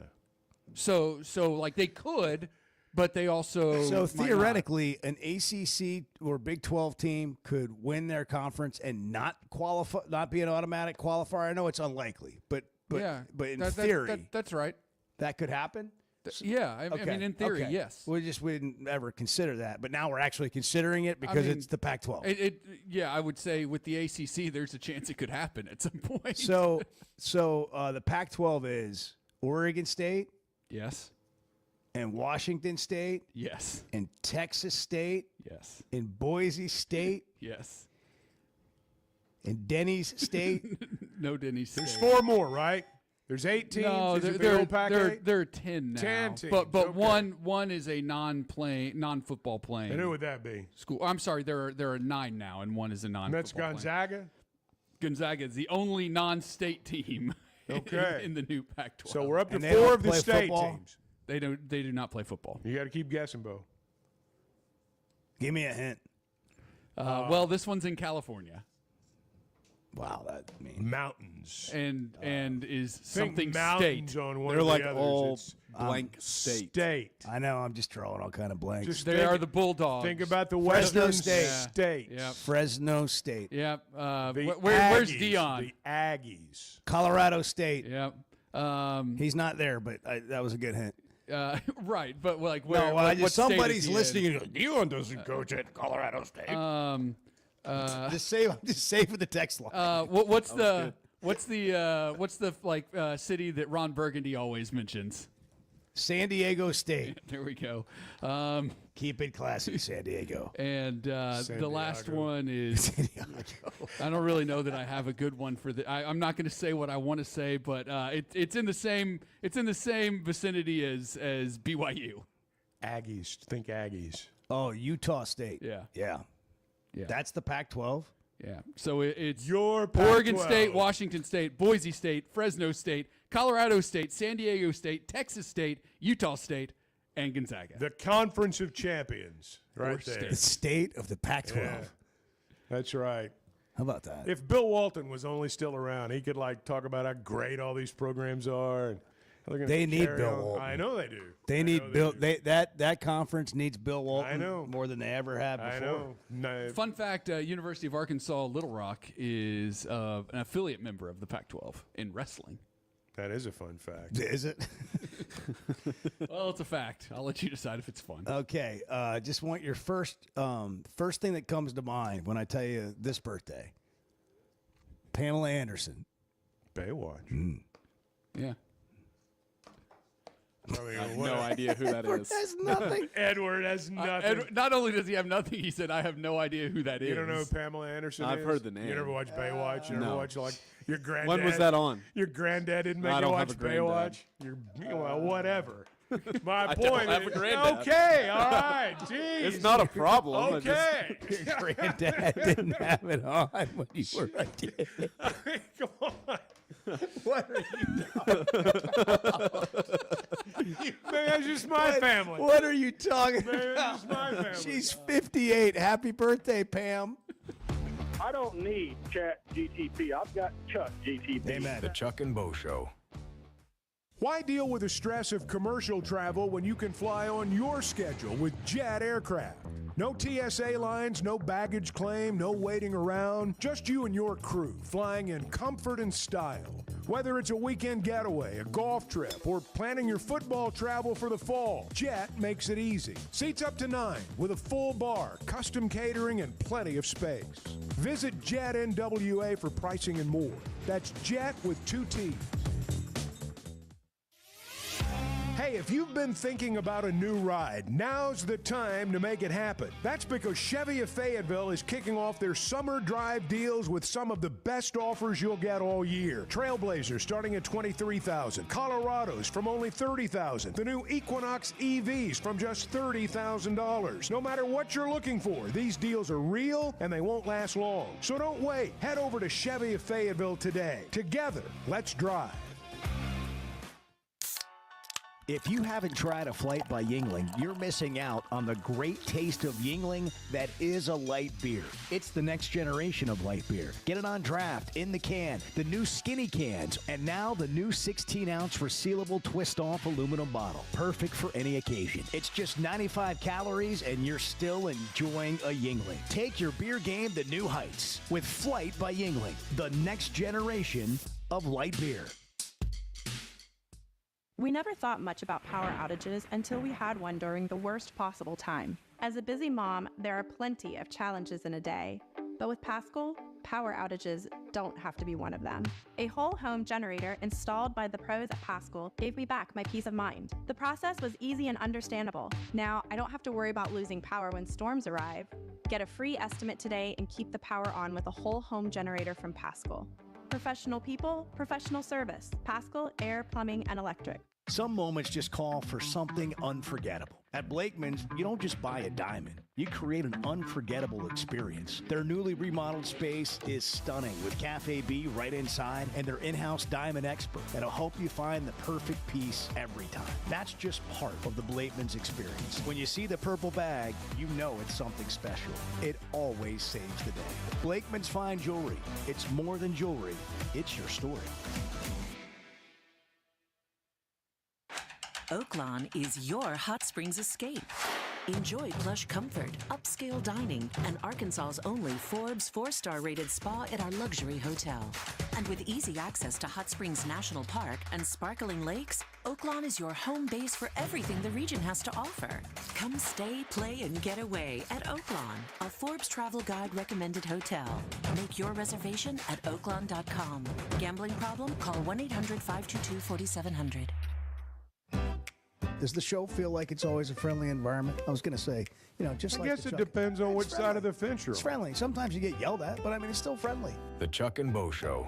So like they could, but they also So might not. theoretically, an ACC or Big 12 team could win their conference and not qualify, not be an automatic qualifier. I know it's unlikely, but in theory, that's right. that could happen. Yeah, I mean, in theory, okay. yes. We didn't ever consider that, but now we're actually considering it because it's the Pac-12. Yeah, I would say with the ACC, there's a chance it could happen at some point. So the Pac-12 is Oregon State, yes, and Washington State, yes, and Texas State, yes, and Boise State, yes. and Denny's State. No Denny's State. There's 4 more, right? There's 8 teams. No, Is it the there old Pac-8? are 10 now. 10 teams. But Okay. one is a non-football playing. And who would that be? School. I'm sorry, there are 9 now, and one is a non-football. That's Gonzaga. Gonzaga is the only non-state team. Okay. in the new Pac-12. So we're up to And they 4 don't of the play state football? teams. They do not play football. You got to keep guessing, Bo. Give me a hint. Well, this one's in California, Wow, that means Mountains. and is Think something mountains state. on one They're of like the others. all It's blank state. state. I know. I'm just drawing all kind of blanks. Just They think- are the Bulldogs. Think about the Fresno Western State. states. Yep. Fresno State, Yep. The Where's Aggies, Dion? The Aggies. Colorado State. Yep. He's not there, but that was a good hint. Right, but like where? No, what state somebody's is he in? listening. And goes, Dion doesn't coach at Colorado State. Just save for the text line. What's the city that Ron Burgundy always mentions? San Diego State. There we go. Keep it classy, San Diego. And the last Diego. one is I don't really know that I have a good one for the. I'm not going to say what I want to say, but it's in the same vicinity as BYU. Aggies. Think Aggies. Oh, Utah State. Yeah. Yeah. Yeah. That's the Pac-12. Yeah. So it's Your Oregon Pac-12. State, Washington State, Boise State, Fresno State, Colorado State, San Diego State, Texas State, Utah State, and Gonzaga. The Conference of Champions. Right Four there. The state of the Pac-12. Yeah. That's right. How about that? If Bill Walton was only still around, he could talk about how great all these programs are. And how they're gonna They need carry Bill on. Walton. I know they do. They I need know Bill. do. That conference needs Bill Walton. I know. More than they ever have before. I know. No, Fun fact, University of Arkansas Little Rock is an affiliate member of the Pac-12 in wrestling. that is a fun fact. Is it? Well, it's a fact. I'll let you decide if it's fun. Okay. Just want your first thing that comes to mind when I tell you this birthday. Pamela Anderson. Baywatch. Yeah. I I have no idea who that is. That's nothing. Edward has nothing. And not only does he have nothing, he said, I have no idea who that is. You don't know who Pamela Anderson I've is? heard the name. You never watch Baywatch? You never No. watch your granddad? When was that on? Your granddad didn't make I you don't watch have a granddad. Baywatch? Well, whatever. My don't point have is, a granddad. okay, all right, jeez. It's not a problem. I just- Okay. Your granddad didn't have it on when you were a kid. Come on. What are you Man, that's just my family. What are you talking Man, that's about? just my family. She's 58. Happy birthday, Pam. I don't need Chat GTP. I've got Chuck GTP. Amen. The Chuck and Bo Show. Why deal with the stress of commercial travel when you can fly on your schedule with Jet Aircraft? No TSA lines, no baggage claim, no waiting around. Just you and your crew flying in comfort and style. Whether it's a weekend getaway, a golf trip, or planning your football travel for the fall, Jet makes it easy. Seats up to 9 with a full bar, custom catering, and plenty of space. Visit Jet NWA for pricing and more. That's Jet with 2 T's. Hey, if you've been thinking about a new ride, now's the time to make it happen. That's because Chevy of Fayetteville is kicking off their summer drive deals with some of the best offers you'll get all year. Trailblazers starting at $23,000, Colorados from only $30,000, the new Equinox EVs from just $30,000. No matter what you're looking for, these deals are real and they won't last long. So don't wait. Head over to Chevy of Fayetteville today. Together, let's drive. If you haven't tried a flight by Yingling, you're missing out on the great taste of Yingling that is a light beer. It's the next generation of light beer. Get it on draft, in the can, the new skinny cans, and now the new 16-ounce resealable twist-off aluminum bottle. Perfect for any occasion. It's just 95 calories, and you're still enjoying a Yingling. Take your beer game to new heights with Flight by Yingling, the next generation of light beer. We never thought much about power outages until we had one during the worst possible time. As a busy mom, there are plenty of challenges in a day. But with Paschal, power outages don't have to be one of them. A whole home generator installed by the pros at Paschal gave me back my peace of mind. The process was easy and understandable. Now, I don't have to worry about losing power when storms arrive. Get a free estimate today and keep the power on with a whole home generator from Paschal. Professional people, professional service. Paschal Air, Plumbing, and Electric. Some moments just call for something unforgettable. At Blakeman's, you don't just buy a diamond. You create an unforgettable experience. Their newly remodeled space is stunning with Cafe B right inside and their in-house diamond expert that'll help you find the perfect piece every time. That's just part of the Blakeman's experience. When you see the purple bag, you know it's something special. It always saves the day. Blakeman's Fine Jewelry. It's more than jewelry. It's your story. Oaklawn is your hot springs escape. Enjoy plush comfort, upscale dining, and Arkansas's only Forbes 4-star rated spa at our luxury hotel. And with easy access to Hot Springs National Park and sparkling lakes, Oaklawn is your home base for everything the region has to offer. Come stay, play, and get away at Oaklawn, a Forbes Travel Guide recommended hotel. Make your reservation at oaklawn.com. Gambling problem? Call 1-800-522-4700. Does the show feel like it's always a friendly environment? I was going to say, just like I guess the it Chuck. depends on which It's side of the fence you're It's on. friendly. Sometimes you get yelled at, but I mean, it's still friendly. The Chuck and Bo Show.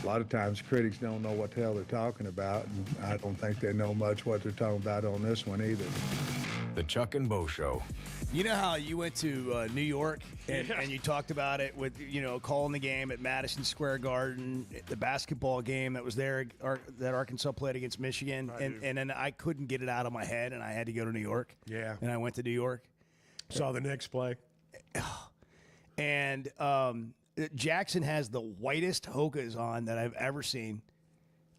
A lot of times critics don't know what the hell they're talking about, and I don't think they know much what they're talking about on this one either. The Chuck and Bo Show. You know how you went to New York and you talked about it with, calling the game at Madison Square Garden, the basketball game that was there that Arkansas played against Michigan, and then I couldn't get it out of my head, and I had to go to New York. Yeah. And I went to New York. Saw the next play. And Jackson has the whitest Hokas on that I've ever seen.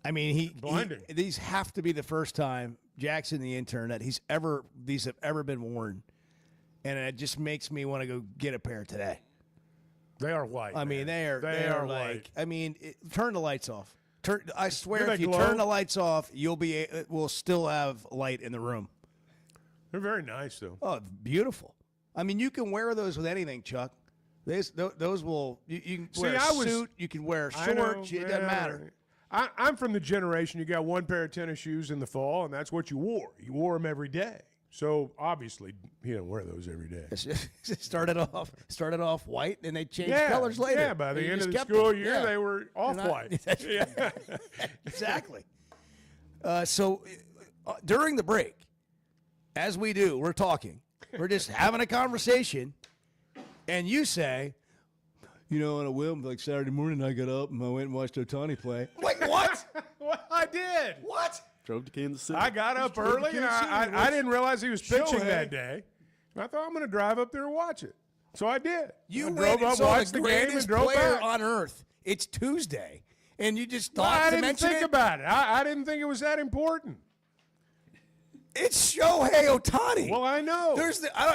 I mean, Blinding. These have to be the first time Jackson the intern that these have ever been worn, and it just makes me want to go get a pair today. They are white. I mean, they are white. like. I mean, turn the lights off. I swear, Do if they you glow? turn the lights off, we'll still have light in the room. They're very nice, though. Oh, beautiful. I mean, you can wear those with anything, Chuck. Those will you can wear a suit, you can wear shorts. It doesn't matter. I'm from the generation you got one pair of tennis shoes in the fall, and that's what you wore. You wore them every day. So obviously, you don't wear those every day. Started off white, and they changed colors later. Yeah, by the And you end of just the kept school them. year, Yeah. they were off-white. Yeah. Exactly. So during the break, as we do, we're talking. We're just having a conversation, and you say, on a whim, like Saturday morning, I got up and I went and watched Ohtani play. Like, what? Well, I did. What? Drove to Kansas City. I got up early, and I didn't realize he was pitching that day. And I thought, I'm going to drive up there and watch it. So I did. You I went drove and up, saw watched the the game, and greatest drove player back. on earth. It's Tuesday, and you just Well, thought I to didn't mention think it? about it. I didn't think it was that important. It's Shohei Ohtani. Well, I know.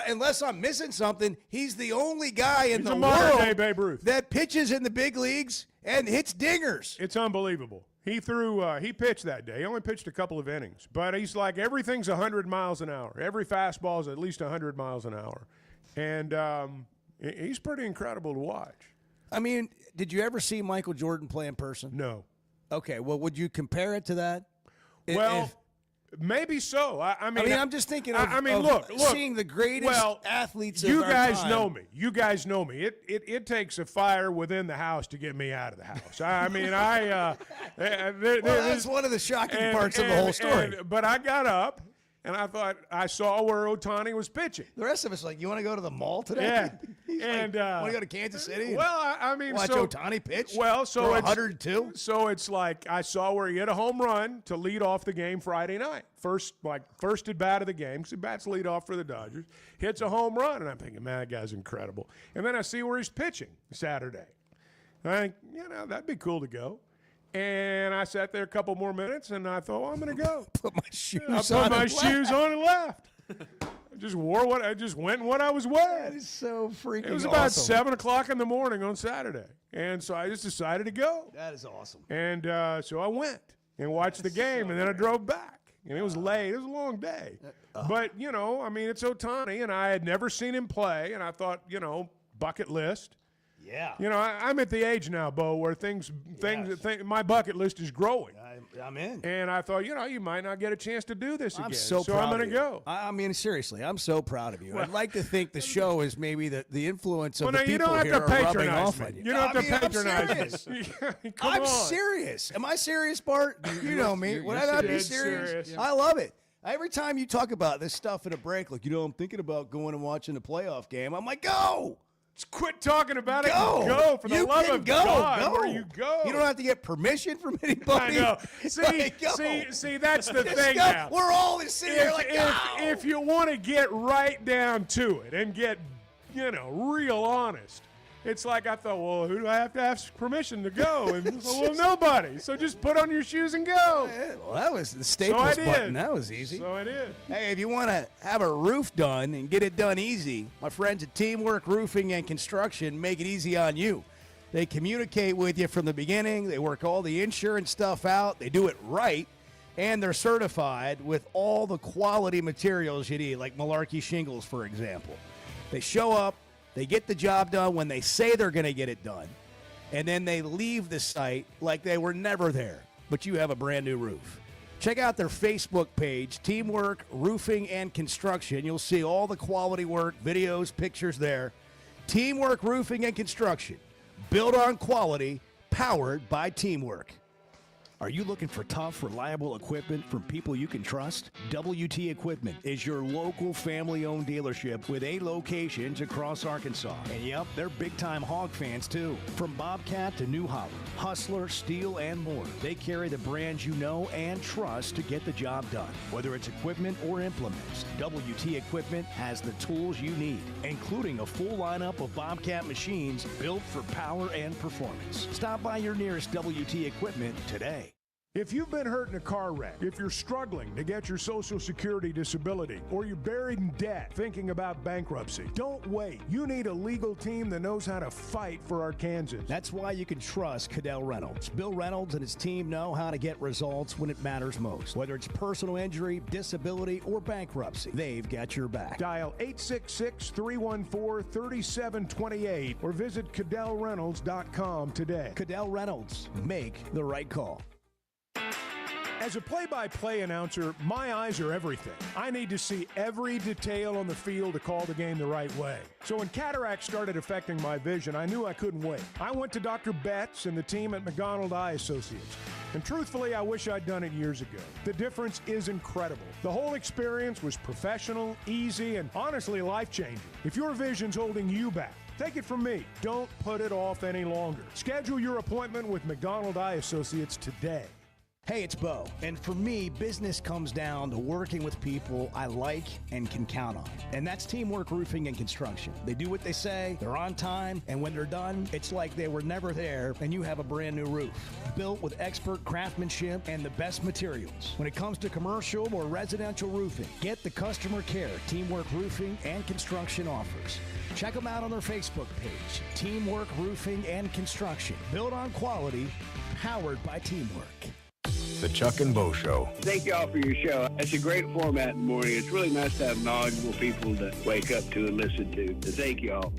Unless I'm missing something, he's the only guy in He's the a modern-day world Babe Ruth. that pitches in the big leagues and hits dingers. It's unbelievable. He pitched that day. He only pitched a couple of innings, but he's like everything's 100 miles an hour. Every fastball is at least 100 miles an hour, and he's pretty incredible to watch. I mean, did you ever see Michael Jordan play in person? No. Okay, well, would you compare it to that? Well, maybe so. I mean, I'm just thinking of, look, seeing the greatest athletes of you our guys time. know me. You guys know me. It takes a fire within the house to get me out of the house. I mean, that's one of the shocking parts of the whole story. But I got up, and I thought I saw where Ohtani was pitching. The rest of us like, you want to go to the mall today? Yeah. He's And want to go to Kansas City? Well, I mean, watch so Ohtani pitch. Well, so throw it's 102. So it's like I saw where he hit a home run to lead off the game Friday night. First at bat of the game, because he bats lead off for the Dodgers. Hits a home run, and I'm thinking, man, that guy's incredible. And then I see where he's pitching Saturday. I think, that'd be cool to go. And I sat there a couple more minutes, and I thought, well, I'm going to go. Put my shoes I on. put my and shoes left. on and left. I just went in what I was wearing. That is so freaking It was about awesome. 7 o'clock in the morning on Saturday. And so I just decided to go. That is awesome. And so I went and watched the game, and then I drove back. And it was late. It was a long day. But, I mean, it's Ohtani, and I had never seen him play. And I thought, bucket list. Yeah. I'm at the age now, Bo, where my bucket list is growing. I'm in. And I thought, you might not get a chance to do this again. I'm so proud I'm of going to you. go. I mean, seriously, I'm so proud of you. I'd like to think the show is maybe the influence of Well, the now, you people don't have here to are rubbing patronize off me. on you. You don't have to I'm patronize serious. me. Come I'm on. serious. Am I serious, Bart? You know me. Would I not be dead serious? serious. I love it. Every time you talk about this stuff in a break, like, I'm thinking about going and watching the playoff game. I'm like, go. Just quit talking about it. Go. And go for the You love can of go. God. Go. Where you go. You don't have to get permission from I anybody. know. See, Like, go. see, that's the Just thing go. now. We're all sitting here like, go. If you want to get right down to it and get, real honest, it's like I thought, well, who do I have to ask permission to go? And well, nobody. So just put on your shoes and go. Well, that was the So I Staples did. button. That was easy. So I did. Hey, if you want to have a roof done and get it done easy, my friends at Teamwork Roofing and Construction make it easy on you. They communicate with you from the beginning. They work all the insurance stuff out. They do it right. And they're certified with all the quality materials you need, like Malarkey shingles, for example. They show up. They get the job done when they say they're going to get it done. And then they leave the site like they were never there, but you have a brand new roof. Check out their Facebook page, Teamwork Roofing and Construction. You'll see all the quality work, videos, pictures there. Teamwork Roofing and Construction. Built on quality, powered by teamwork. Are you looking for tough, reliable equipment from people you can trust? WT Equipment is your local family-owned dealership with 8 locations across Arkansas. And yep, they're big-time hog fans too. From Bobcat to New Holland, Hustler, Steel, and more. They carry the brands you know and trust to get the job done. Whether it's equipment or implements, WT Equipment has the tools you need, including a full lineup of Bobcat machines built for power and performance. Stop by your nearest WT Equipment today. If you've been hurt in a car wreck, if you're struggling to get your Social Security disability, or you're buried in debt thinking about bankruptcy, don't wait. You need a legal team that knows how to fight for Arkansans. That's why you can trust Cadell Reynolds. Bill Reynolds and his team know how to get results when it matters most. Whether it's personal injury, disability, or bankruptcy, they've got your back. Dial 866-314-3728 or visit CadellReynolds.com today. Cadell Reynolds. Make the right call. As a play-by-play announcer, my eyes are everything. I need to see every detail on the field to call the game the right way. So when cataracts started affecting my vision, I knew I couldn't wait. I went to Dr. Betts and the team at McDonald Eye Associates. And truthfully, I wish I'd done it years ago. The difference is incredible. The whole experience was professional, easy, and honestly life-changing. If your vision's holding you back, take it from me. Don't put it off any longer. Schedule your appointment with McDonald Eye Associates today. Hey, it's Bo. And for me, business comes down to working with people I like and can count on. And that's Teamwork Roofing and Construction. They do what they say, they're on time, and when they're done, it's like they were never there and you have a brand new roof. Built with expert craftsmanship and the best materials. When it comes to commercial or residential roofing, get the customer care Teamwork Roofing and Construction offers. Check them out on their Facebook page, Teamwork Roofing and Construction. Built on quality, powered by teamwork. The Chuck and Bo Show. Thank you all for your show. It's a great format in the morning. It's really nice to have knowledgeable people to wake up to and listen to. So thank you all.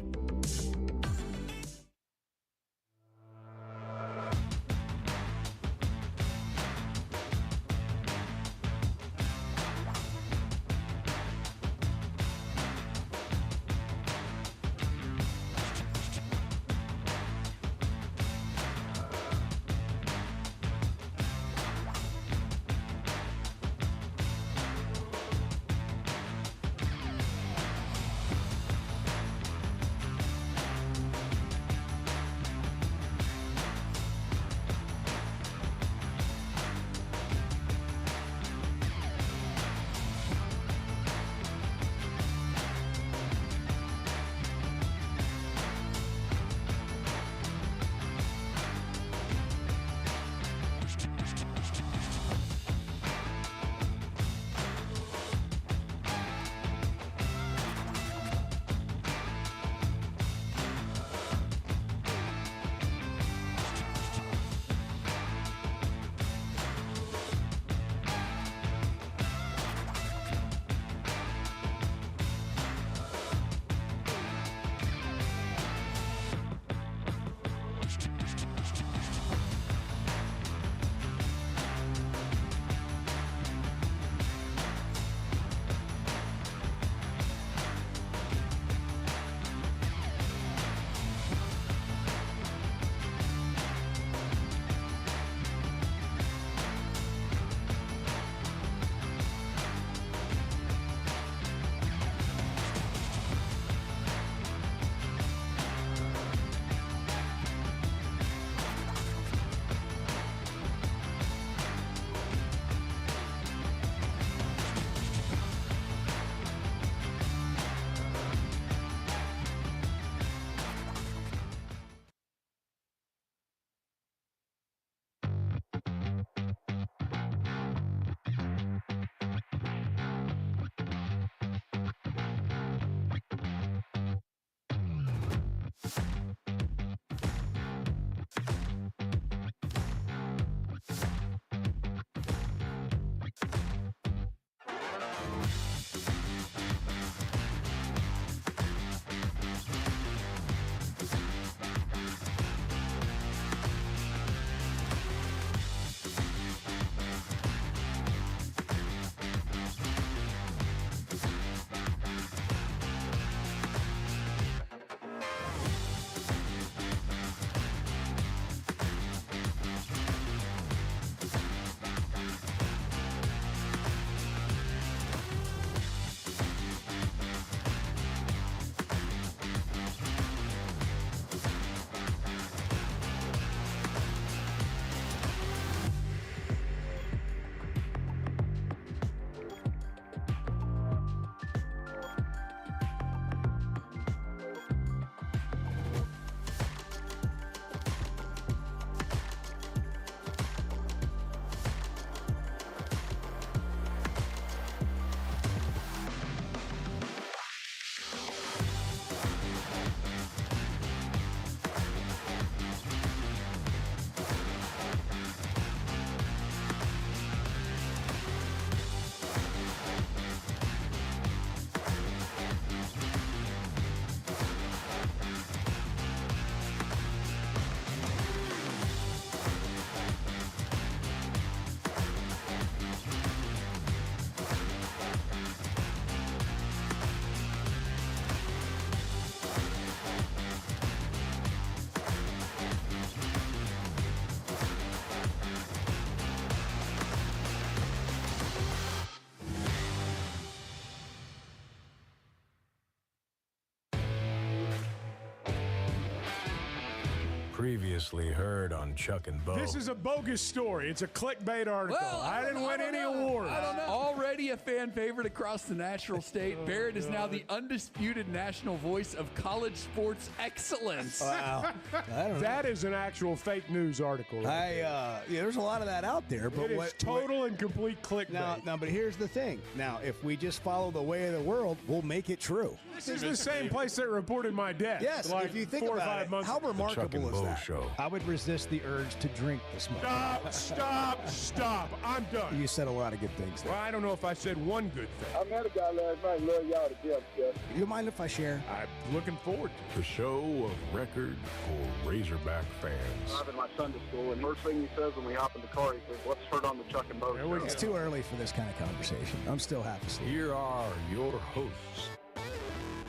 Previously heard on Chuck and Bo. This is a bogus story. It's a clickbait article. Well, I didn't win any awards. I don't know. Already a fan favorite across the natural state, Barrett is now the undisputed national voice of college sports excellence. Wow. That is an actual fake news article. There's a lot of that out there, but it is total and complete clickbait. Now, but here's the thing. Now, if we just follow the way of the world, we'll make it true. This is the same place that reported my death. Yes, like if you think 4 or about 5 it, months how ago. remarkable is Bo that? Show. I would resist the urge to drink this morning. Stop. I'm done. You said a lot of good things there. Well, I don't know if I said one good thing. I met a guy last night. Love y'all to death, Jeff. You mind if I share? I'm looking forward to it. The show of record for Razorback fans. Driving my son to school, and first thing he says when we hop in the car, he says, "Let's start on the Chuck and Bo show." It's too early for this kind of conversation. I'm still half asleep. Here are your hosts,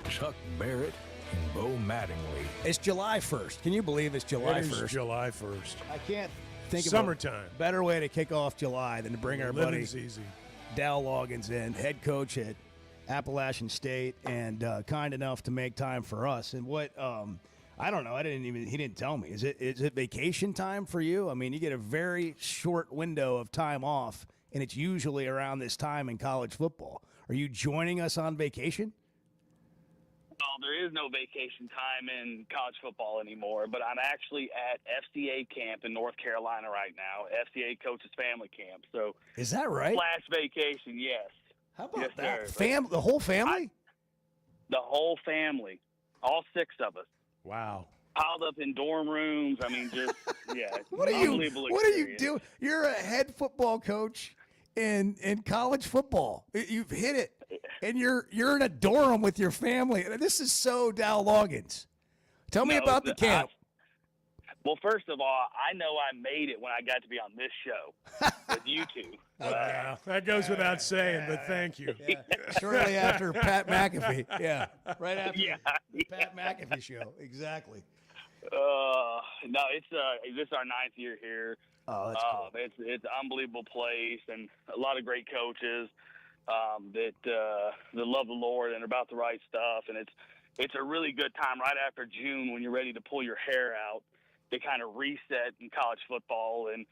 Chuck Barrett and Bo Mattingly. It's July 1st. Can you believe it's July It is 1st? July 1st. I can't think of Summertime. a better way to kick off July than to bring our buddy Living's easy. Dal Loggins in, head coach at Appalachian State, and kind enough to make time for us. And what I don't know. He didn't tell me. Is it vacation time for you? I mean, you get a very short window of time off, and it's usually around this time in college football. Are you joining us on vacation? Well, there is no vacation time in college football anymore, but I'm actually at FCA camp in North Carolina right now, FCA Coaches Family Camp. So Is that right? Last vacation, yes. How about yes, that? Sir. The whole family? The whole family, all 6 of us. Wow. Piled up in dorm rooms. I mean, just, yeah. What are unbelievable you experience. doing? You're a head football coach in college football. You've hit it. And you're in a dorm with your family. This is so Dal Loggins. Tell me about the camp. Well, first of all, I know I made it when I got to be on this show with you two. Yeah, that goes without saying, but thank you. Shortly after Pat McAfee. Yeah. Right after the Pat McAfee show. Exactly. No, this is our 9th year here. Oh, that's cool. It's an unbelievable place and a lot of great coaches that love the Lord and are about the right stuff. And it's a really good time right after June when you're ready to pull your hair out to kind of reset in college football and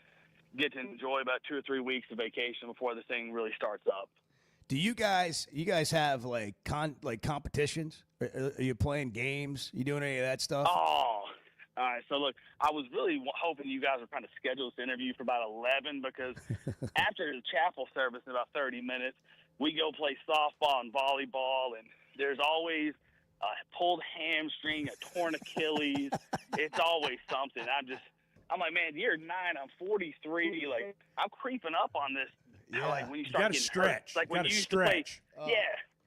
get to enjoy about 2 or 3 weeks of vacation before the thing really starts up. Do you guys have like competitions? Are you playing games? You doing any of that stuff? Oh, all right. So look, I was really hoping you guys were kind of scheduled this interview for about 11 because after the chapel service in about 30 minutes, we go play softball and volleyball, and there's always a pulled hamstring, a torn Achilles. It's always something. I'm like, man, you're 9, I'm 43. Like, I'm creeping up on this. Yeah. Like when you You start got to getting stretch. hurt. It's like You when got you to used to play. stretch. Yeah.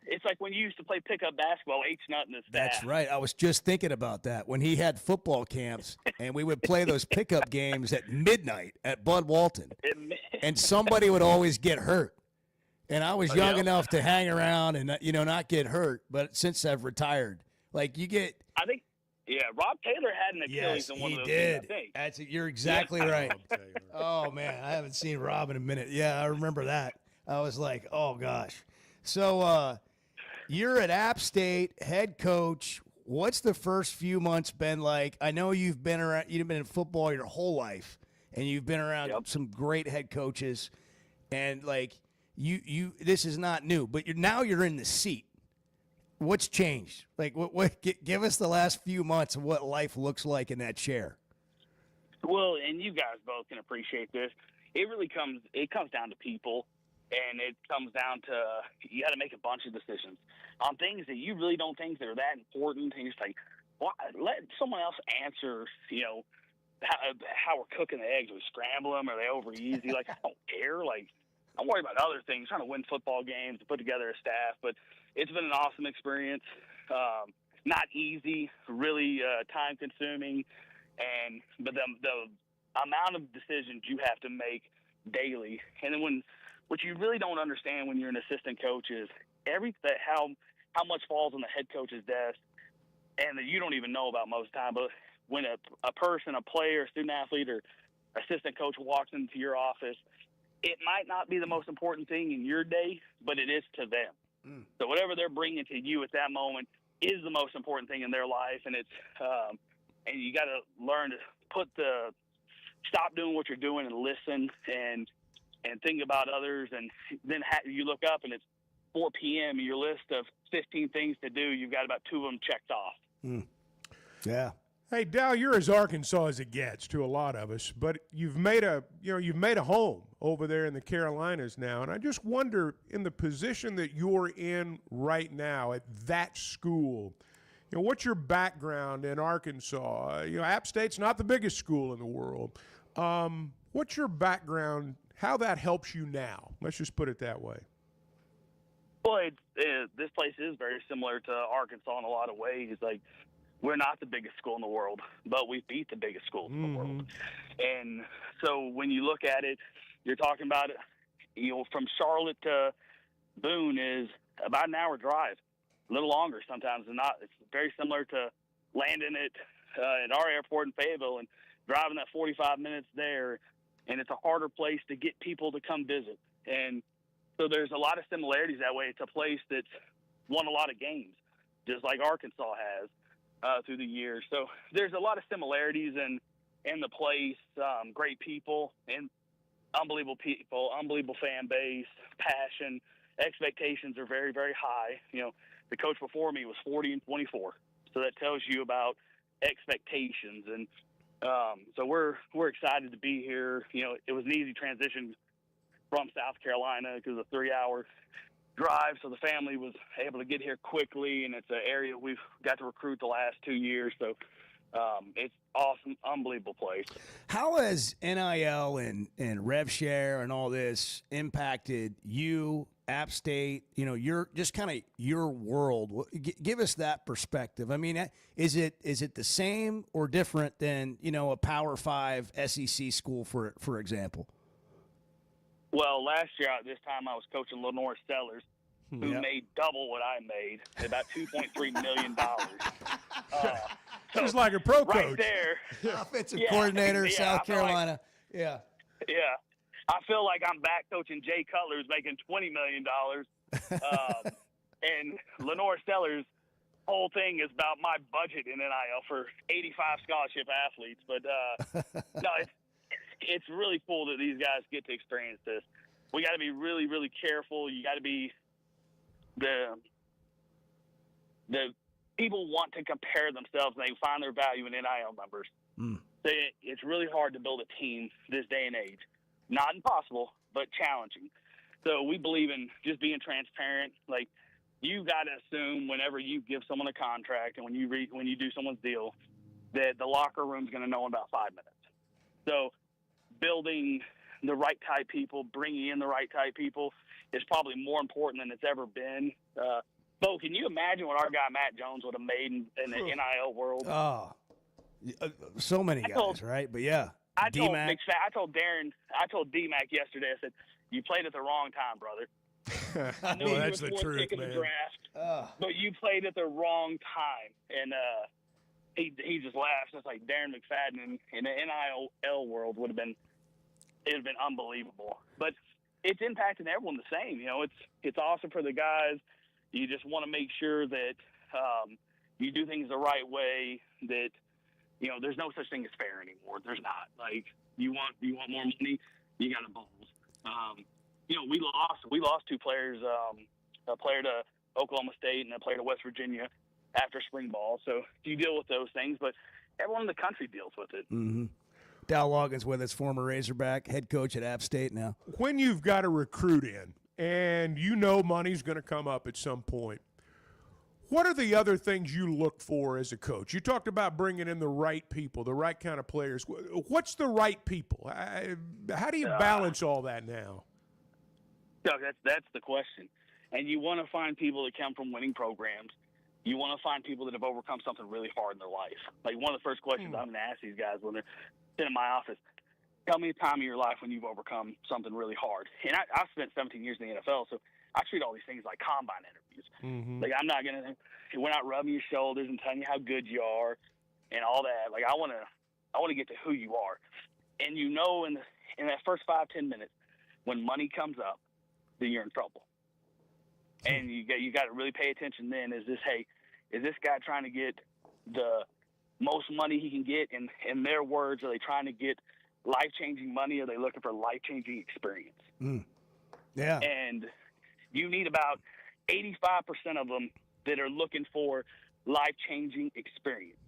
It's like when you used to play pickup basketball, H-Nut and his staff. That's right. I was just thinking about that when he had football camps and we would play those pickup games at midnight at Bud Walton. And somebody would always get hurt. And I was young enough to hang around and not get hurt, but since I've retired, like you get I think Rob Taylor had an Achilles in one of those did. things, I think. You're exactly right. Oh man, I haven't seen Rob in a minute. Yeah, I remember that. I was like, oh gosh. So you're at App State, head coach. What's the first few months been like? I know you've been in football your whole life, and you've been around some great head coaches, and like you this is not new, but you're in the seat. What's changed? Like give us the last few months of what life looks like in that chair. Well, and you guys both can appreciate this. It comes down to people, and it comes down to you got to make a bunch of decisions on things that you really don't think that are that important. And you're just like, well, let someone else answer. How we're cooking the eggs. We scramble them? Are they over easy? Like I don't care. Like I'm worried about other things, trying to win football games, to put together a staff. But it's been an awesome experience. Not easy, really time consuming, but the amount of decisions you have to make daily, and then what you really don't understand when you're an assistant coach is how much falls on the head coach's desk, and that you don't even know about most of the time. But when a person, a player, a student athlete, or assistant coach walks into your office, it might not be the most important thing in your day, but it is to them. So whatever they're bringing to you at that moment is the most important thing in their life, and it's and you got to learn to stop doing what you're doing and listen and think about others. And then you look up and it's 4 p.m. and your list of 15 things to do, you've got about 2 of them checked off. Yeah. Hey, Dal, you're as Arkansas as it gets to a lot of us, but you've made a home over there in the Carolinas now, and I just wonder, in the position that you're in right now at that school, what's your background in Arkansas? App State's not the biggest school in the world. What's your background? How that helps you now? Let's just put it that way. Well, this place is very similar to Arkansas in a lot of ways. Like, we're not the biggest school in the world, but we beat the biggest school in the world. And so when you look at it, you're talking about, from Charlotte to Boone is about an hour drive, a little longer sometimes than not. It's very similar to landing at our airport in Fayetteville and driving that 45 minutes there. And it's a harder place to get people to come visit. And so there's a lot of similarities that way. It's a place that's won a lot of games, just like Arkansas has. Through the years. So there's a lot of similarities in the place, great people and unbelievable people, unbelievable fan base, passion, expectations are very, very high. The coach before me was 40-24. So that tells you about expectations. And so we're excited to be here. It was an easy transition from South Carolina because of a 3-hour drive, so the family was able to get here quickly, and it's an area we've got to recruit the last 2 years. So it's awesome, unbelievable place. How has NIL and rev share and all this impacted you, App State? Your just kind of your world. Give us that perspective. I mean, is it the same or different than a Power 5 SEC school, for example? Well, last year at this time I was coaching Lenore Sellers, who made double what I made, about $2.3 million. Just like a pro right coach. There. Offensive coordinator, South Carolina. Yeah. I feel like I'm back coaching Jay Cutler, who's making $20 million. And Lenore Sellers' whole thing is about my budget in NIL for 85 scholarship athletes. But no, it's really cool that these guys get to experience this. We got to be really, really careful. You got to be the people want to compare themselves and they find their value in NIL numbers. It's really hard to build a team this day and age. Not impossible, but challenging. So we believe in just being transparent. Like, you got to assume whenever you give someone a contract and when you do someone's deal that the locker room's going to know in about 5 minutes. So building the right type people, bringing in the right type people is probably more important than it's ever been. Bo, can you imagine what our guy Matt Jones would have made in the NIL world? Oh, so many guys, right? But yeah, I told D-Mac yesterday, I said, you played at the wrong time, brother. I knew well, that's the truth, man. The draft, but you played at the wrong time. And he just laughs. It's like Darren McFadden in the NIL world would have been unbelievable. But it's impacting everyone the same. It's awesome for the guys. You just want to make sure that you do things the right way. That there's no such thing as fair anymore. There's not. Like, you want more money, you got to balls. We lost 2 players, a player to Oklahoma State and a player to West Virginia after spring ball. So you deal with those things, but everyone in the country deals with it. Mm-hmm. Dal Loggins with us, former Razorback, head coach at App State now. When you've got a recruit in and money's going to come up at some point, what are the other things you look for as a coach? You talked about bringing in the right people, the right kind of players. What's the right people? How do you balance all that now? Doug, that's the question. And you want to find people that come from winning programs. You want to find people that have overcome something really hard in their life. Like, one of the first questions I'm going to ask these guys when they're sitting in my office, tell me a time of your life when you've overcome something really hard. And I spent 17 years in the NFL, so I treat all these things like combine interviews. Mm-hmm. Like, we're not rubbing your shoulders and telling you how good you are and all that. Like, I want to get to who you are. And in that first 5-10 minutes, when money comes up, then you're in trouble. And you got to really pay attention then. Is this guy trying to get the most money he can get. In their words, are they trying to get life-changing money, or are they looking for life-changing experience? Yeah. And you need about 85% of them that are looking for life-changing experience,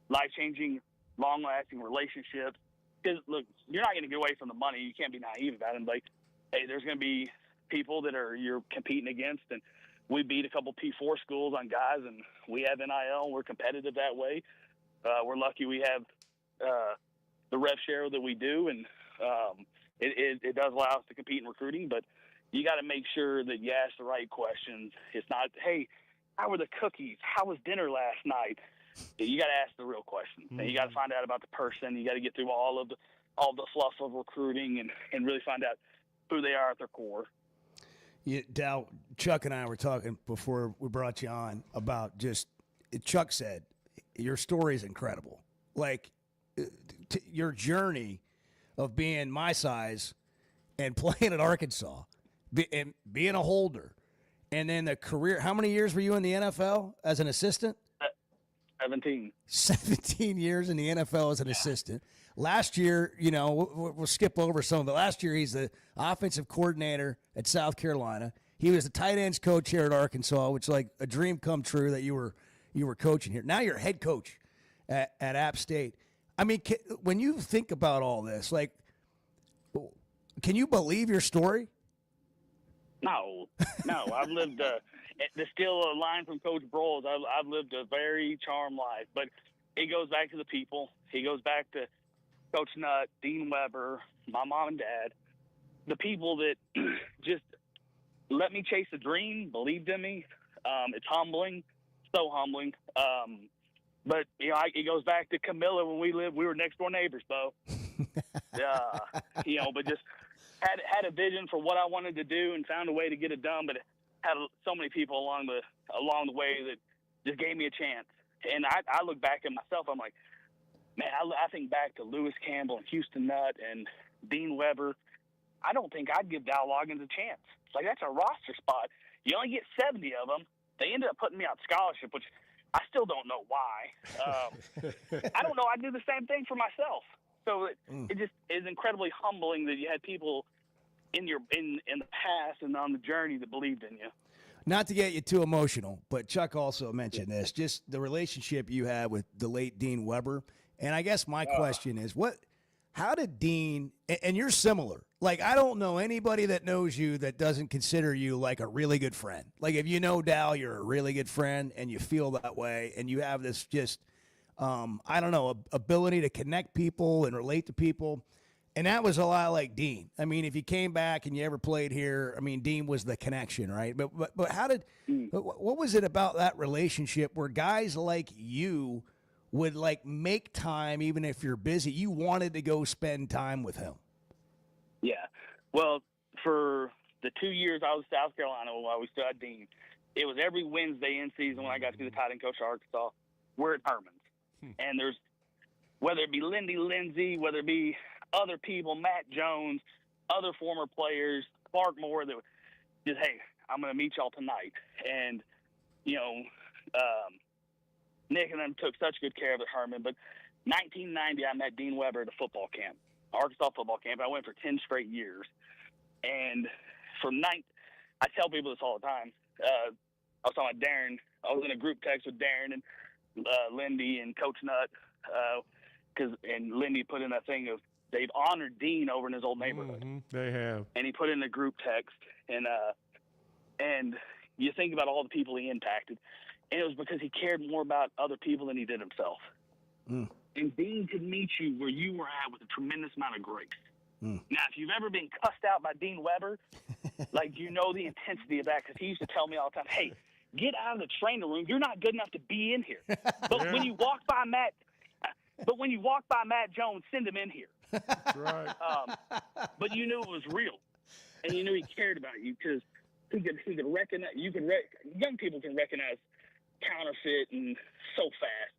life-changing, long-lasting relationships. Because, look, you're not going to get away from the money. You can't be naive about it. Like, hey, there's going to be people that you're competing against, and we beat a couple P4 schools on guys, and we have NIL, and we're competitive that way. We're lucky we have the rev share that we do, and it does allow us to compete in recruiting, but you got to make sure that you ask the right questions. It's not, hey, how were the cookies? How was dinner last night? You got to ask the real questions, and you got to find out about the person. You got to get through all the fluff of recruiting and really find out who they are at their core. Dow, Chuck and I were talking before we brought you on about Chuck said, your story is incredible. Like, your journey of being my size and playing at Arkansas and being a holder, and then the career. How many years were you in the NFL as an assistant? 17. 17 years in the NFL as an assistant. Last year, we'll skip over some of it. Last year, he's the offensive coordinator at South Carolina. He was the tight ends coach here at Arkansas, which is like a dream come true that you were coaching here. Now you're head coach at App State. I mean, when you think about all this, like, can you believe your story? No. I've lived there's still a line from Coach Broyles. I've lived a very charmed life, but it goes back to the people. It goes back to Coach Nutt, Dean Weber, my mom and dad, the people that just let me chase a dream, believed in me. It's humbling, so humbling. But it goes back to Camilla when we were next door neighbors, Bo. But just had a vision for what I wanted to do and found a way to get it done. But had so many people along the way that just gave me a chance. And I look back at myself, I'm like, man, I think back to Lewis Campbell and Houston Nutt and Dean Weber. I don't think I'd give Dow Loggins a chance. It's like, that's a roster spot. You only get 70 of them. They ended up putting me on scholarship, which I still don't know why. I don't know. I do the same thing for myself. So it just is incredibly humbling that you had people in the past and on the journey that believed in you. Not to get you too emotional, but Chuck also mentioned this, just the relationship you had with the late Dean Weber. And I guess my question is, how did Dean, and you're similar, like, I don't know anybody that knows you that doesn't consider you like a really good friend. Like, if you know Dow, you're a really good friend and you feel that way and you have this just, ability to connect people and relate to people. And that was a lot like Dean. I mean, if you came back and you ever played here, I mean, Dean was the connection, right? But what was it about that relationship where guys like you would like make time, even if you're busy, you wanted to go spend time with him? Yeah. Well, for the 2 years I was in South Carolina while we still had Dean, it was every Wednesday in season when I got to be the tight end coach of Arkansas. We're at Herman's. And there's, whether it be Lindsey, whether it be other people, Matt Jones, other former players, Clark Moore, that just, hey, I'm going to meet y'all tonight. And, Nick and them took such good care of it, Herman. But 1990, I met Dean Weber at a football camp, Arkansas football camp. I went for 10 straight years. And I tell people this all the time. I was talking about Darren. I was in a group text with Darren and Lindy and Coach Nutt, and Lindy put in that thing of they've honored Dean over in his old neighborhood. They have. And he put in the group text, and you think about all the people he impacted, and it was because he cared more about other people than he did himself. And Dean could meet you where you were at with a tremendous amount of grace. Now, if you've ever been cussed out by Dean Weber, like, you know the intensity of that, because he used to tell me all the time, hey, get out of the training room. You're not good enough to be in here. But when you walk by Matt Jones, send him in here. That's right. But you knew it was real, and you knew he cared about you because he could recognize. Young people can recognize counterfeit and so fast,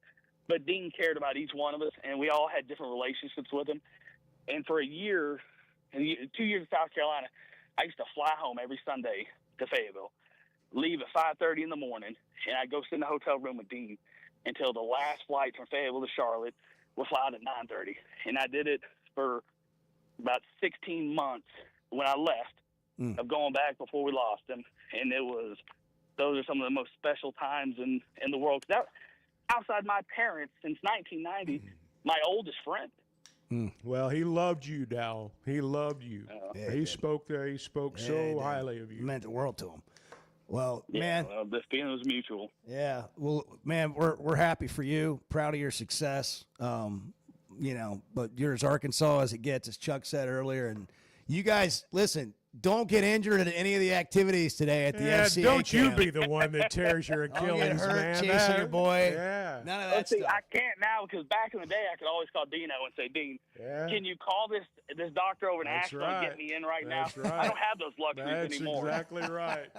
but Dean cared about each one of us, and we all had different relationships with him. And for a year, 2 years in South Carolina, I used to fly home every Sunday to Fayetteville, leave at 5:30 in the morning, and I'd go sit in the hotel room with Dean. until the last flight from Fayetteville to Charlotte would fly out at 9:30. And I did it for about 16 months when I left of going back before we lost him. And those are some of the most special times in the world. That, outside my parents since 1990, my oldest friend. Well, he loved you, Dow. He loved you. He spoke there. He spoke so highly of you. It meant the world to him. Well, Yeah, man. well, the feeling was mutual. Yeah. Well, man, we're happy for you. Proud of your success. But you're as Arkansas as it gets, as Chuck said earlier. And you guys, listen, don't get injured at any of the activities today at the FCA don't you camp. be the one that tears your Don't Achilles, get hurt man. chasing your boy. Yeah. None of Well, that see, stuff. I can't now because back in the day I could always call Dino and say, Dean, can you call this doctor over in That's Asheville and right. get me in right That's now? right. I don't have those luxuries That's anymore. exactly right.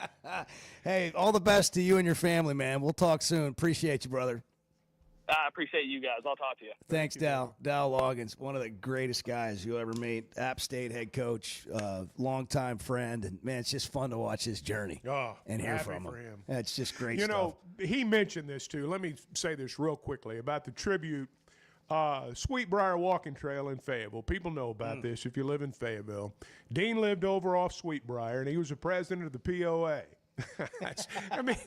Hey, all the best to you and your family, man. We'll talk soon. Appreciate you, brother. I appreciate you guys. I'll talk to you. Thanks, Dow. Dow Loggins, one of the greatest guys you'll ever meet. App State head coach, longtime friend, and man, it's just fun to watch his journey and hear happy from for him. It's just great You stuff. know, he mentioned this too. Let me say this real quickly about the tribute. Sweetbriar Walking Trail in Fayetteville. People know about this if you live in Fayetteville. Dean lived over off Sweetbriar, and he was the president of the POA. I mean,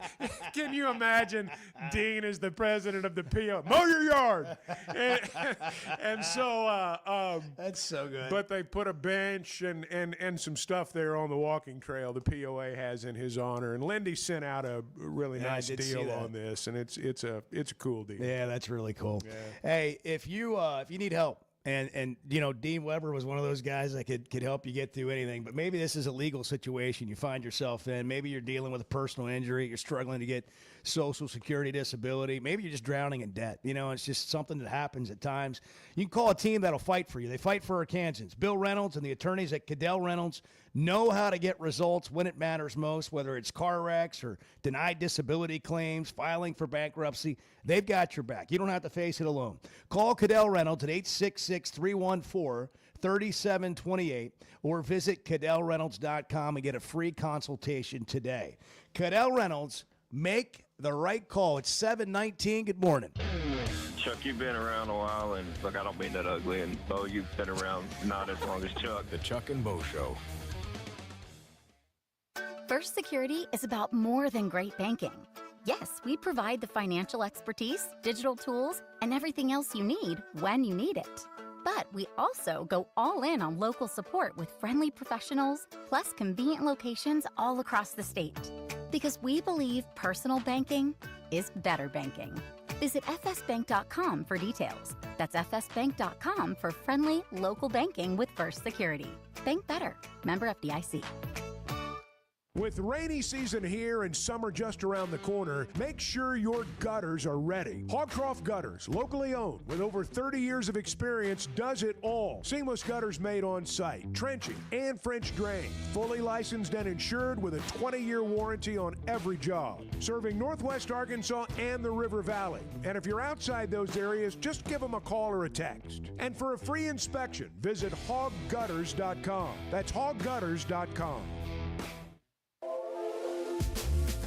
can you imagine Dean as the president of the PO? Mow your yard. And so that's so good. But they put a bench and some stuff there on the walking trail the POA has in his honor. And Lindy sent out a really Yeah, I nice did see deal that. on this, and it's a cool deal. Yeah, that's really cool. Hey, if you need help, and Dean Weber was one of those guys that could help you get through anything, but maybe this is a legal situation you find yourself in. Maybe you're dealing with a personal injury, you're struggling to get Social Security disability, maybe you're just drowning in debt. It's just something that happens at times. You can call a team that'll fight for you. They fight for Arkansans. Bill Reynolds and the attorneys at Cadell Reynolds know how to get results when it matters most, whether it's car wrecks or denied disability claims, filing for bankruptcy. They've got your back. You don't have to face it alone. Call Cadell Reynolds at 866-314-3728 or visit CadellReynolds.com and get a free consultation today. Cadell Reynolds, make the right call. It's 7:19. Good morning. Chuck, you've been around a while, and look, I don't mean that ugly, and Bo, you've been around not as long as Chuck. The Chuck and Bo Show. First Security is about more than great banking. Yes, we provide the financial expertise, digital tools, and everything else you need when you need it. But we also go all in on local support with friendly professionals, plus convenient locations all across the state. Because we believe personal banking is better banking. Visit fsbank.com for details. That's fsbank.com for friendly local banking with First Security. Bank better. Member FDIC. With rainy season here and summer just around the corner, make sure your gutters are ready. Hogcroft Gutters, locally owned, with over 30 years of experience, does it all. Seamless gutters made on site, trenching, and French drain. Fully licensed and insured with a 20-year warranty on every job. Serving Northwest Arkansas and the River Valley. And if you're outside those areas, just give them a call or a text. And for a free inspection, visit hoggutters.com. That's hoggutters.com.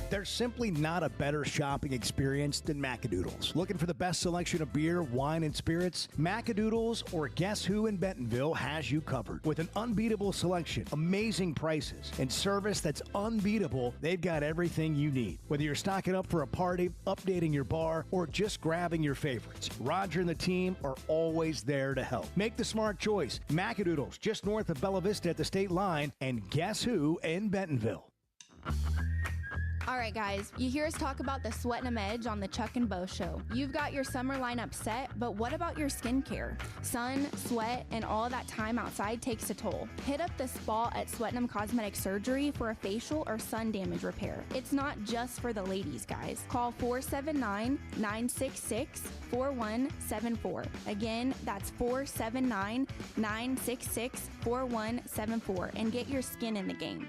There's simply not a better shopping experience than Macadoodles. Looking for the best selection of beer, wine, and spirits? Macadoodles or Guess Who in Bentonville has you covered. With an unbeatable selection, amazing prices, and service that's unbeatable, they've got everything you need. Whether you're stocking up for a party, updating your bar, or just grabbing your favorites, Roger and the team are always there to help. Make the smart choice. Macadoodles, just north of Bella Vista at the state line, and Guess Who in Bentonville. All right, guys, you hear us talk about the Sweat and Edge on the Chuck and Bo Show. You've got your summer lineup set, but what about your skincare? Sun, sweat, and all that time outside takes a toll. Hit up the spa at Sweatnam Cosmetic Surgery for a facial or sun damage repair. It's not just for the ladies, guys. Call 479-966-4174. Again, that's 479-966-4174 and get your skin in the game.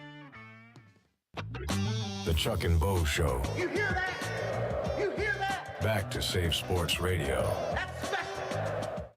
The Chuck and Bo Show. You hear that? You hear that? Back to Safe Sports Radio. That's special.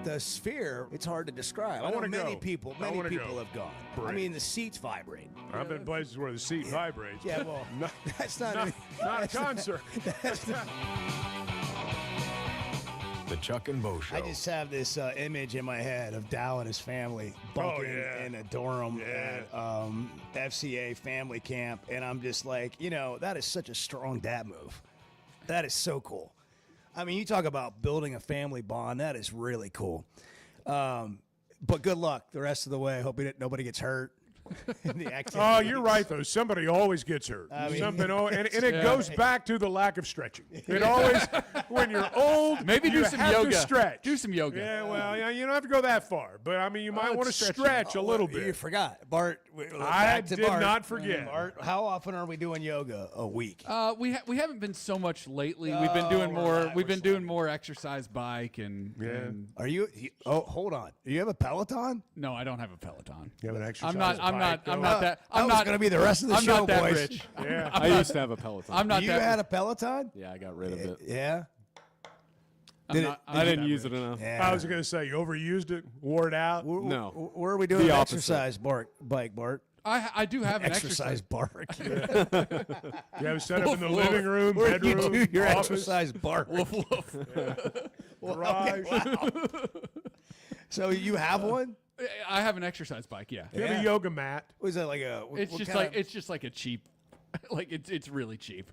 the Sphere, it's hard to describe. I know wanna many go. people, I many wanna people go. have gone. I Great. mean, the seats vibrate. I've been places where the seat vibrates. Yeah, well, No, that's not not, any- not a that's not- concert. The Chuck and Bo Show. I just have this image in my head of Dow and his family bunking in a dorm at FCA family camp, and I'm just like, that is such a strong dad move. That is so cool. I mean, you talk about building a family bond. That is really cool. But good luck the rest of the way. Hope nobody gets hurt. in the activities. Oh, you're right, though. Somebody always gets hurt. I mean- and it goes back to the lack of stretching. It always, when you're old, Maybe you do some have yoga. to stretch. Do some yoga. Yeah, well, you don't have to go that far, but I mean, you might want to stretching. stretch a little You bit. forgot, Bart. I back to did Bart. not forget. Bart, how often are we doing yoga a week? We haven't been so much lately. We've been doing more. We've been doing more exercise bike and Are you? Oh, hold on. Do you have a Peloton? No, I don't have a Peloton. You have an exercise I'm not bike, that. I'm was not gonna be the rest of the I'm show, not that boys. rich. Yeah. I used to have a Peloton. I'm not You that. had a Peloton? Yeah, I got rid of it. Yeah. I'm not- I'm I not didn't that use rich. it enough. I was going to say, you overused it, wore it out. No. Where are we doing The an opposite. exercise bike, Bart? I do have an Exercise bark. You have it set up in the Woof, living room, Where do you bedroom, do your office, exercise bark? Woof, woof. garage. So you have one? I have an exercise bike. Yeah. You have a yoga mat. Was that like a? It's what just kind like it's just like a cheap, like it's really cheap.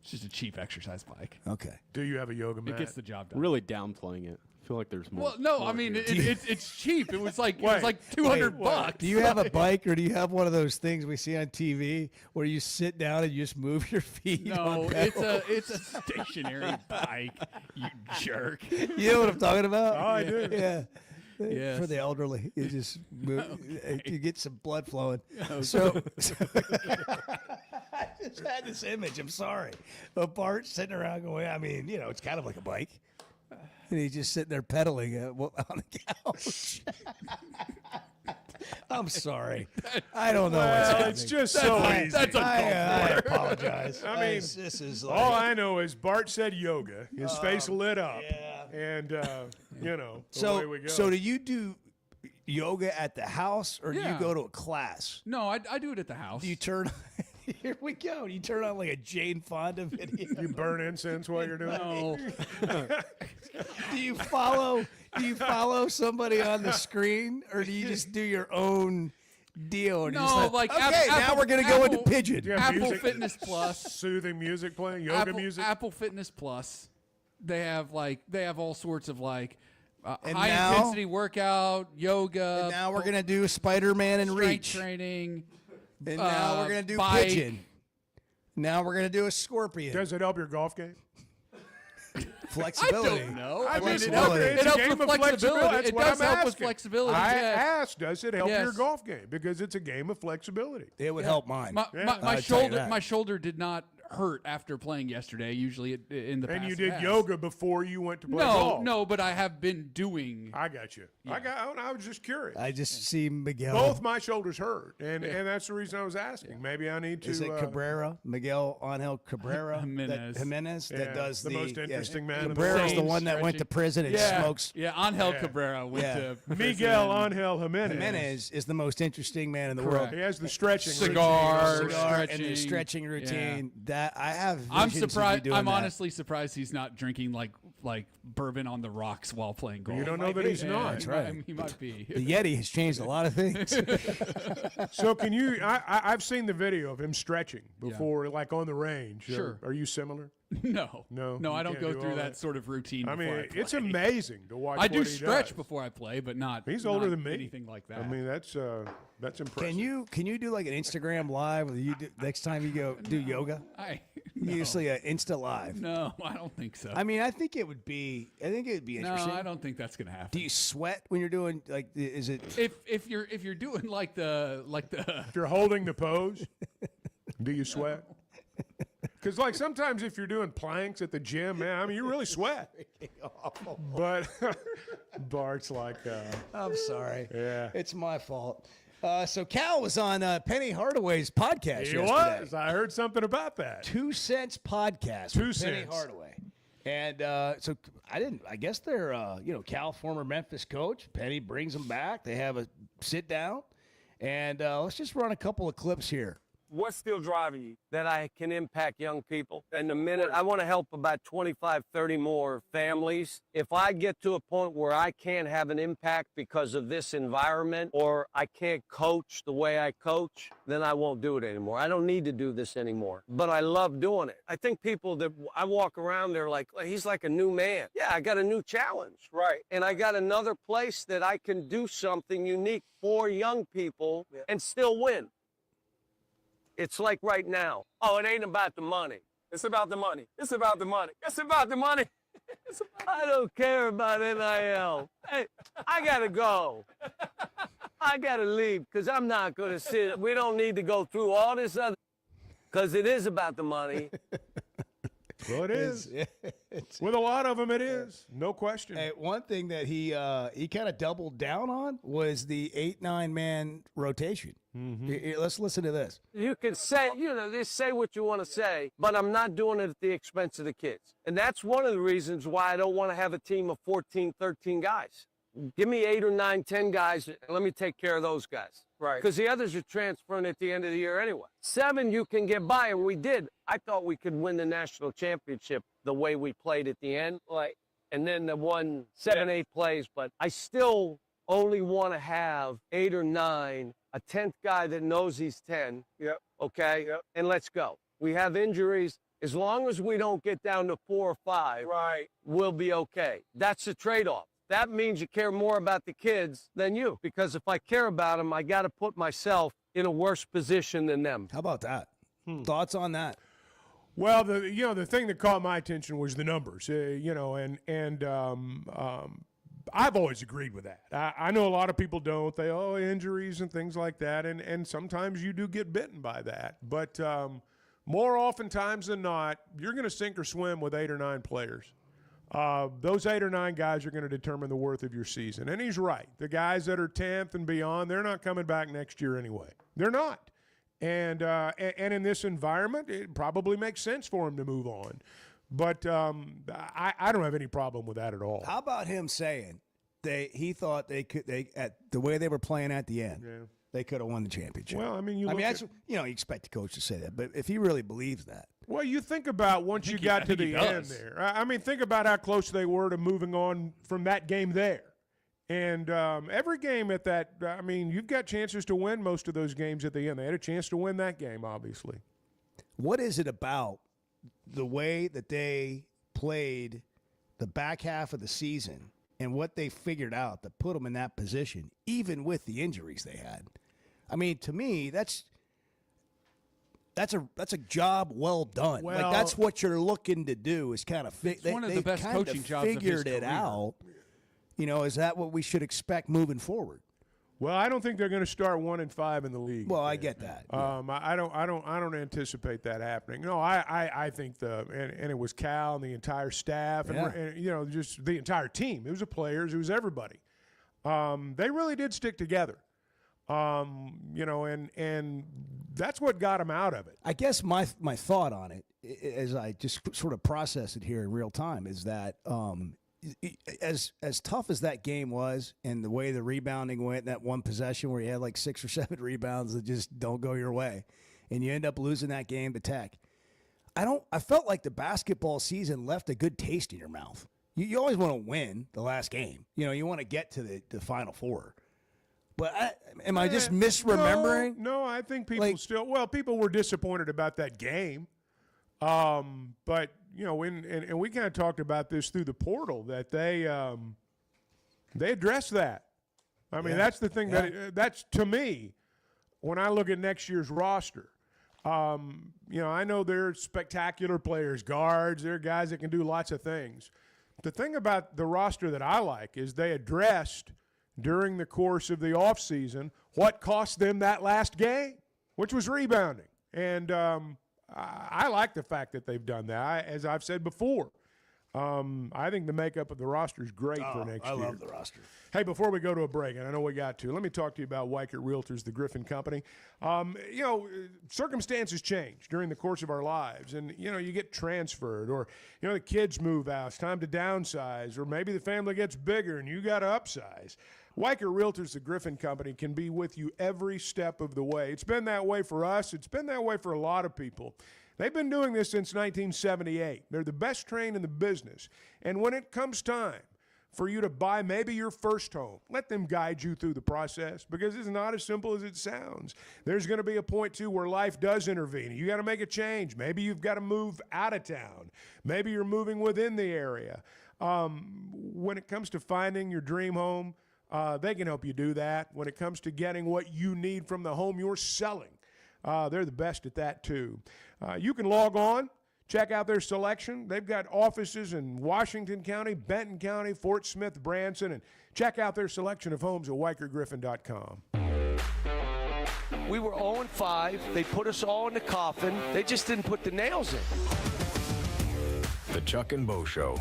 It's just a cheap exercise bike. Okay. Do you have a yoga mat? It gets the job done. Really downplaying it. I feel like there's more. Well, no, more I mean here. it's cheap. It was like Wait, 200 wait. bucks. Do you have a bike or do you have one of those things we see on TV where you sit down and you just move your feet? No, on it's pedals? a stationary bike. You jerk. You know what I'm talking about? Oh, I do. Yeah. Yes. For the elderly, you just move, you get some blood flowing. Okay. So I just had this image. I'm sorry, of Bart sitting around going. I mean, it's kind of like a bike, and he's just sitting there pedaling on the couch. I'm sorry. I don't know what's Well, happening. it's just so easy. That's I uncalled for. apologize. I mean, this is like, All I know is Bart said yoga. His face lit up. And, away we go. So do you do yoga at the house or do you Yeah. go to a class? No, I do it at the house. Do you turn? Here we go. You turn on like a Jane Fonda video. You burn incense while you're doing it? No. Do you follow? Do you follow somebody on the screen, or do you just do your own deal? And No, just like okay, now Apple- we're gonna go into Apple- pigeon. Do you have Apple music? Fitness Plus. Soothing music playing, yoga music. Apple Fitness Plus. They have all sorts of And high now- intensity workout, yoga. And now we're gonna do Spider-Man and strength Reach. training. And now we're gonna do bike. pigeon. Now we're gonna do a scorpion. Does it help your golf game? Flexibility. I don't know. I I mean, just it helps, wonder. it It's a helps game with of flexibility. flexibility. That's It what does I'm help with asking. flexibility. I yes. asked, does it help your Yes. golf game? Because it's a game of flexibility. It would help mine. My, Yeah. my, I'll my tell you shoulder, that. my shoulder did not hurt after playing yesterday. Usually, in the past, And you it did has. yoga before you went to play No, golf. no, but I have been doing. I got you. I was just curious. I just see Miguel. Both my shoulders hurt, and that's the reason I was asking. Maybe I need to. Is it Cabrera? Miguel Angel Cabrera? Jimenez. Jimenez that Yeah, does the most interesting man in the Cabrera's world. the one that went to prison and Yeah, smokes. yeah. Angel Yeah. Cabrera went Yeah. to Miguel prison. Angel Jimenez. Jimenez is the most interesting man in the Correct. world. He has the stretching Cigar, routine. Cigar and the stretching. stretching routine. That I have. I'm visions of you surprised. doing I'm that. honestly surprised he's not drinking like bourbon on the rocks while playing golf. You don't know that he's not. That's right. I mean, he might be. The Yeti has changed a lot of things. So can you? I've seen the video of him stretching before, like on the range. Sure. Are you similar? No, No, no. you I don't can't go do through all that that. sort of routine. I before mean, play. it's amazing to watch. I do what he stretch does. before I play, but not. He's older not than me. Anything like that. I mean, that's impressive. Can you do like an Instagram live? Where you do, next time you go do yoga? Usually an Insta live. No, I don't think so. I mean, I think it would be. I think it would be no, interesting. I don't think that's gonna happen. Do you sweat when you're doing like? Is it? If you're doing like the If you're holding the pose, do you sweat? Because like sometimes if you're doing planks at the gym, man, I mean you really sweat. But Bart's like, I'm sorry. Yeah. It's my fault. So Cal was on Penny Hardaway's podcast he yesterday. was. I heard something about that. 2 Cents podcast. 2 with Penny cents. Hardaway. And so I guess they're, Cal, former Memphis coach. Penny brings them back. They have a sit down. And let's just run a couple of clips here. What's still driving you? That I can impact young people. In a minute, I want to help about 25, 30 more families. If I get to a point where I can't have an impact because of this environment, or I can't coach the way I coach, then I won't do it anymore. I don't need to do this anymore. But I love doing it. I think people that I walk around, they're like, he's like a new man. Yeah, I got a new challenge. Right. And I got another place that I can do something unique for young people and still win. It's like right now. Oh, it ain't about the money. It's about the money. It's about the money. It's about the money. I don't care about NIL. Hey, I got to go. I got to leave because I'm not going to sit. We don't need to go through all this other, because it is about the money. Well, it is. With a lot of them, it is. No question. Hey, one thing that he kind of doubled down on was the 8-9 man rotation. Let's listen to this. You can say, just say what you want to say, but I'm not doing it at the expense of the kids. And that's one of the reasons why I don't want to have a team of 14, 13 guys. Give me 8 or 9, 10 guys, and let me take care of those guys. Right. Because the others are transferring at the end of the year anyway. 7, you can get by, and we did. I thought we could win the national championship the way we played at the end. And then the 7, 8 plays, but I still only want to have 8 or 9, a 10th guy that knows he's 10. Yep. Okay? Yep. And let's go. We have injuries. As long as we don't get down to 4 or 5, right, we'll be okay. That's the trade-off. That means you care more about the kids than you. Because if I care about them, I got to put myself in a worse position than them. How about that? Thoughts on that? Well, the thing that caught my attention was the numbers, I've always agreed with that. I know a lot of people don't. They, injuries and things like that, and sometimes you do get bitten by that. But more oftentimes than not, you're going to sink or swim with 8 or 9 players. Those 8 or 9 guys are going to determine the worth of your season. And he's right. The guys that are 10th and beyond, they're not coming back next year anyway. They're not. And in this environment, it probably makes sense for him to move on. But I don't have any problem with that at all. How about him saying he thought at the way they were playing at the end, they could have won the championship? Well, you expect the coach to say that, but if he really believes that. Well, you think about once you got to the end there. Think about how close they were to moving on from that game there. And every game at that, you've got chances to win most of those games at the end. They had a chance to win that game, obviously. What is it about the way that they played the back half of the season and what they figured out that put them in that position, even with the injuries they had? To me, that's a job well done. Well, that's what you're looking to do is kind of one of the best coaching jobs of his figured it career. out. Is that what we should expect moving forward? Well, I don't think they're going to start 1-5 in the league. Well, I get that. I don't anticipate that happening. No, I think and it was Cal and the entire staff and just the entire team. It was the players, it was everybody. They really did stick together. And that's what got them out of it. I guess my thought on it, as I just sort of process it here in real time, is that as tough as that game was and the way the rebounding went, that one possession where you had like 6 or 7 rebounds that just don't go your way, and you end up losing that game to Tech. I felt like the basketball season left a good taste in your mouth. You always want to win the last game. You want to get to the Final Four. But am I just misremembering? No, I think people people were disappointed about that game. But and we kind of talked about this through the portal that they addressed that. That's the thing that's to me when I look at next year's roster. I know they're spectacular players, guards. They're guys that can do lots of things. The thing about the roster that I like is they addressed during the course of the offseason what cost them that last game, which was rebounding. And I like the fact that they've done that. As I've said before, I think the makeup of the roster is great for next year. I love the roster. Hey, before we go to a break, and I know we got to, let me talk to you about Weichert Realtors, the Griffin Company. Circumstances change during the course of our lives, and, you get transferred, or, the kids move out, it's time to downsize, or maybe the family gets bigger and you got to upsize. Weichert Realtors, the Griffin Company, can be with you every step of the way. It's been that way for us. It's been that way for a lot of people. They've been doing this since 1978. They're the best trained in the business. And when it comes time for you to buy maybe your first home, let them guide you through the process, because it's not as simple as it sounds. There's going to be a point, too, where life does intervene. You got to make a change. Maybe you've got to move out of town. Maybe you're moving within the area. When it comes to finding your dream home, they can help you do that. When it comes to getting what you need from the home you're selling, they're the best at that, too. You can log on, check out their selection. They've got offices in Washington County, Benton County, Fort Smith, Branson, and check out their selection of homes at WeichertGriffin.com. We were 0-5. They put us all in the coffin. They just didn't put the nails in. The Chuck and Bo Show.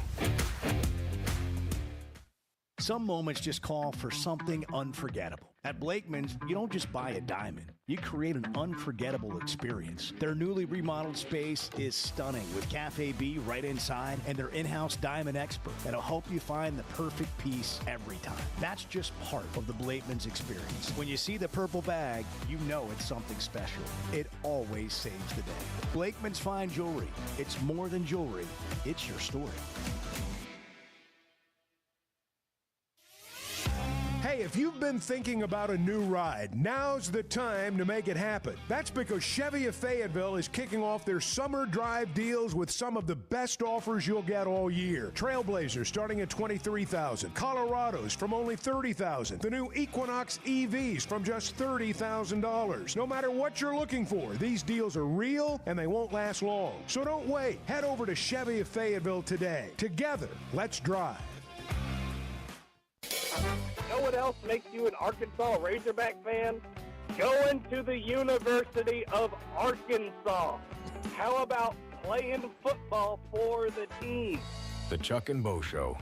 Some moments just call for something unforgettable. At Blakeman's, you don't just buy a diamond. You create an unforgettable experience. Their newly remodeled space is stunning, with Cafe B right inside and their in-house diamond expert that'll help you find the perfect piece every time. That's just part of the Blakeman's experience. When you see the purple bag, you know it's something special. It always saves the day. Blakeman's Fine Jewelry. It's more than jewelry. It's your story. Hey, if you've been thinking about a new ride, now's the time to make it happen. That's because Chevy of Fayetteville is kicking off their summer drive deals with some of the best offers you'll get all year. Trailblazers starting at $23,000, Colorados from only $30,000, the new Equinox EVs from just $30,000. No matter what you're looking for, these deals are real and they won't last long. So don't wait. Head over to Chevy of Fayetteville today. Together, let's drive. You know what else makes you an Arkansas Razorback fan? Going to the University of Arkansas. How about playing football for the team? The Chuck and Bo Show.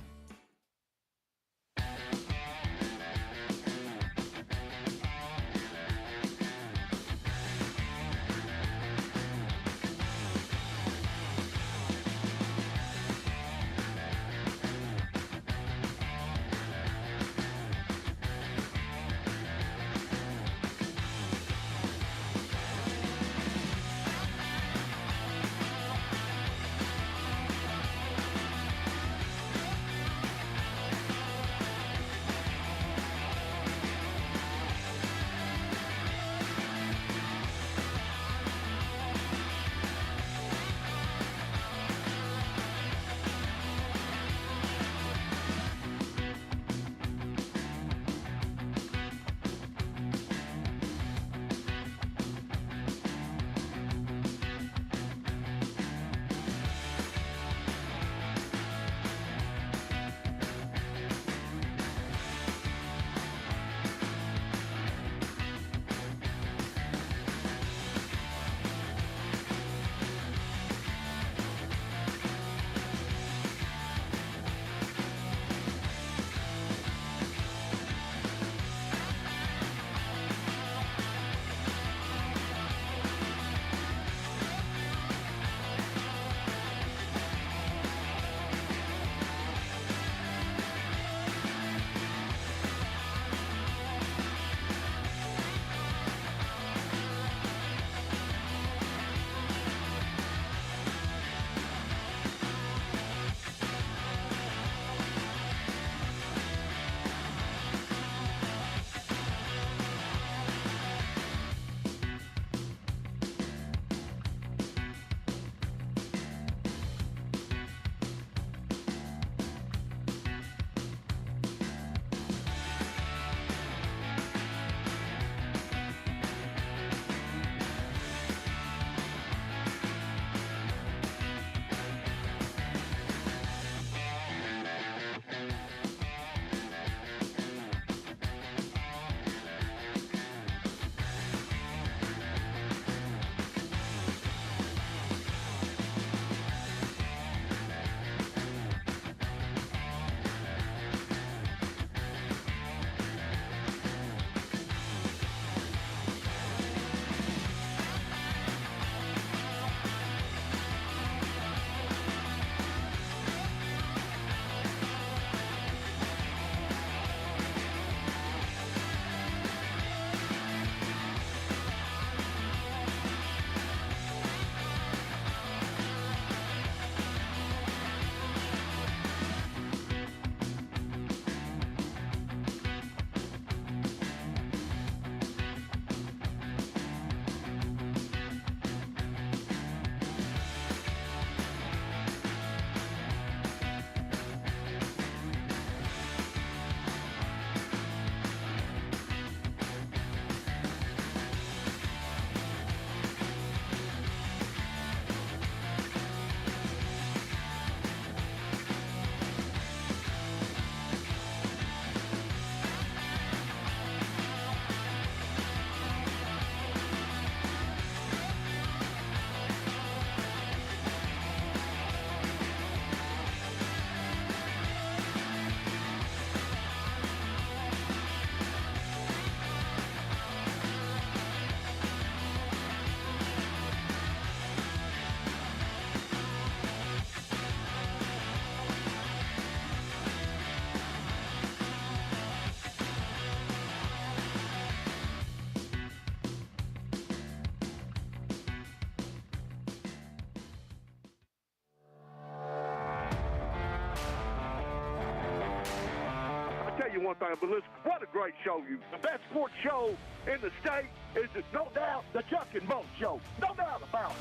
tell you one thing, but listen, what a great show you. The best sports show in the state is, no doubt, the Chuck and Bo Show. No doubt about it.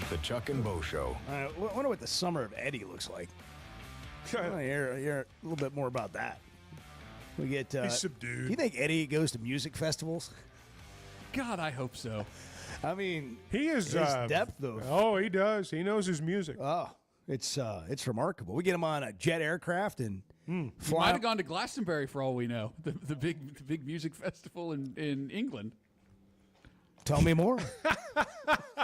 The Chuck and Bo Show. I wonder what the summer of Eddie looks like. I want to hear a little bit more about that. We get. He's subdued. Do you think Eddie goes to music festivals? God, I hope so. I mean, he is his depth of. Oh, he does. He knows his music. Oh, it's remarkable. We get him on a jet aircraft and He might have gone to Glastonbury for all we know. The big music festival in England. Tell me more.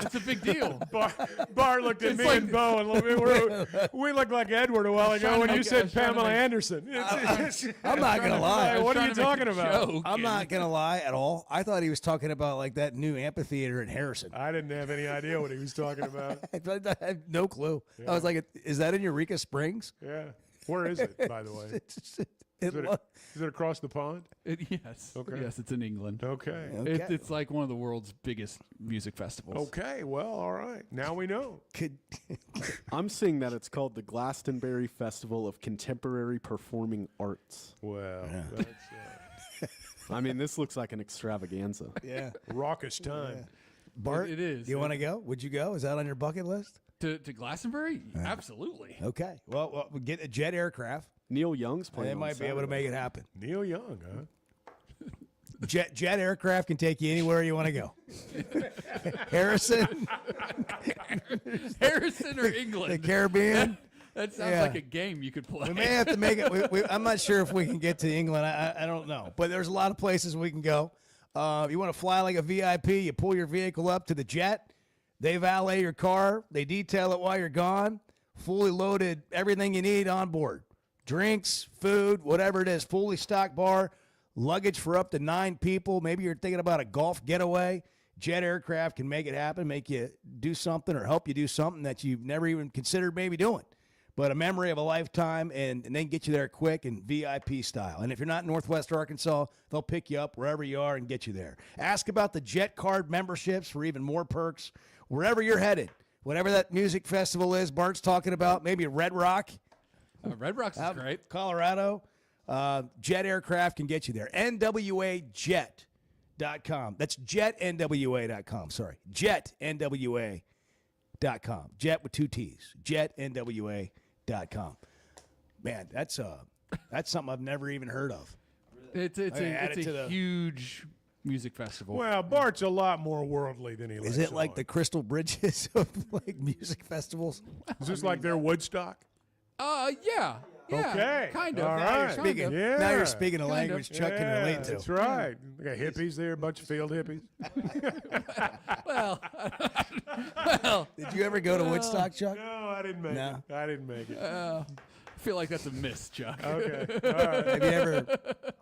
It's a big deal. Bart looked at me and Bo, and we looked like Edward a while ago when you said Pamela Anderson. I'm not going to lie. What are you talking about? I'm not going to lie at all. I thought he was talking about like that new amphitheater in Harrison. I didn't have any idea what he was talking about. I have no clue. I was like, is that in Eureka Springs? Yeah. Where is it, by the way? Is it across the pond? Yes. Okay. Yes, it's in England. Okay. It's like one of the world's biggest music festivals. Okay. Well, all right. Now we know. I'm seeing that it's called the Glastonbury Festival of Contemporary Performing Arts. Well, that's, I mean, this looks like an extravaganza. Yeah. Raucous time. Bart, It is. Do you want to go? Would you go? Is that on your bucket list? To Glastonbury? Absolutely. Okay. Well, we'll get a jet aircraft. Neil Young's playing. They might be able to make it happen. Neil Young, huh? Jet aircraft can take you anywhere you want to go. Harrison or England? The Caribbean. That sounds like a game you could play. We may have to make it. I'm not sure if we can get to England. I don't know. But there's a lot of places we can go. If you want to fly like a VIP, you pull your vehicle up to the jet. They valet your car. They detail it while you're gone. Fully loaded, everything you need on board. Drinks, food, whatever it is. Fully stocked bar. Luggage for up to 9 people. Maybe you're thinking about a golf getaway. Jet aircraft can make it happen, make you do something or help you do something that you've never even considered maybe doing. But a memory of a lifetime, and then get you there quick and VIP style. And if you're not in Northwest Arkansas, they'll pick you up wherever you are and get you there. Ask about the Jet Card memberships for even more perks. Wherever you're headed, whatever that music festival is Bart's talking about, maybe Red Rock. Red Rock's is great. Colorado. Jet aircraft can get you there. NWAjet.com. That's JetNWA.com. Sorry. JetNWA.com. Jet with 2 T's. JetNWA.com. Man, that's something I've never even heard of. It's a huge music festival. Well, Bart's a lot more worldly than he likes. Is it like the Crystal Bridges of like music festivals? Is this like their Woodstock? Yeah. Okay. Kind of. All right. Now you're speaking a Kind language of. Chuck can relate to. That's right. We got hippies there, a bunch of field hippies. Well, did you ever go to Woodstock, Chuck? No, I didn't make it. I didn't make it. I feel like that's a miss, Chuck. Okay. All right.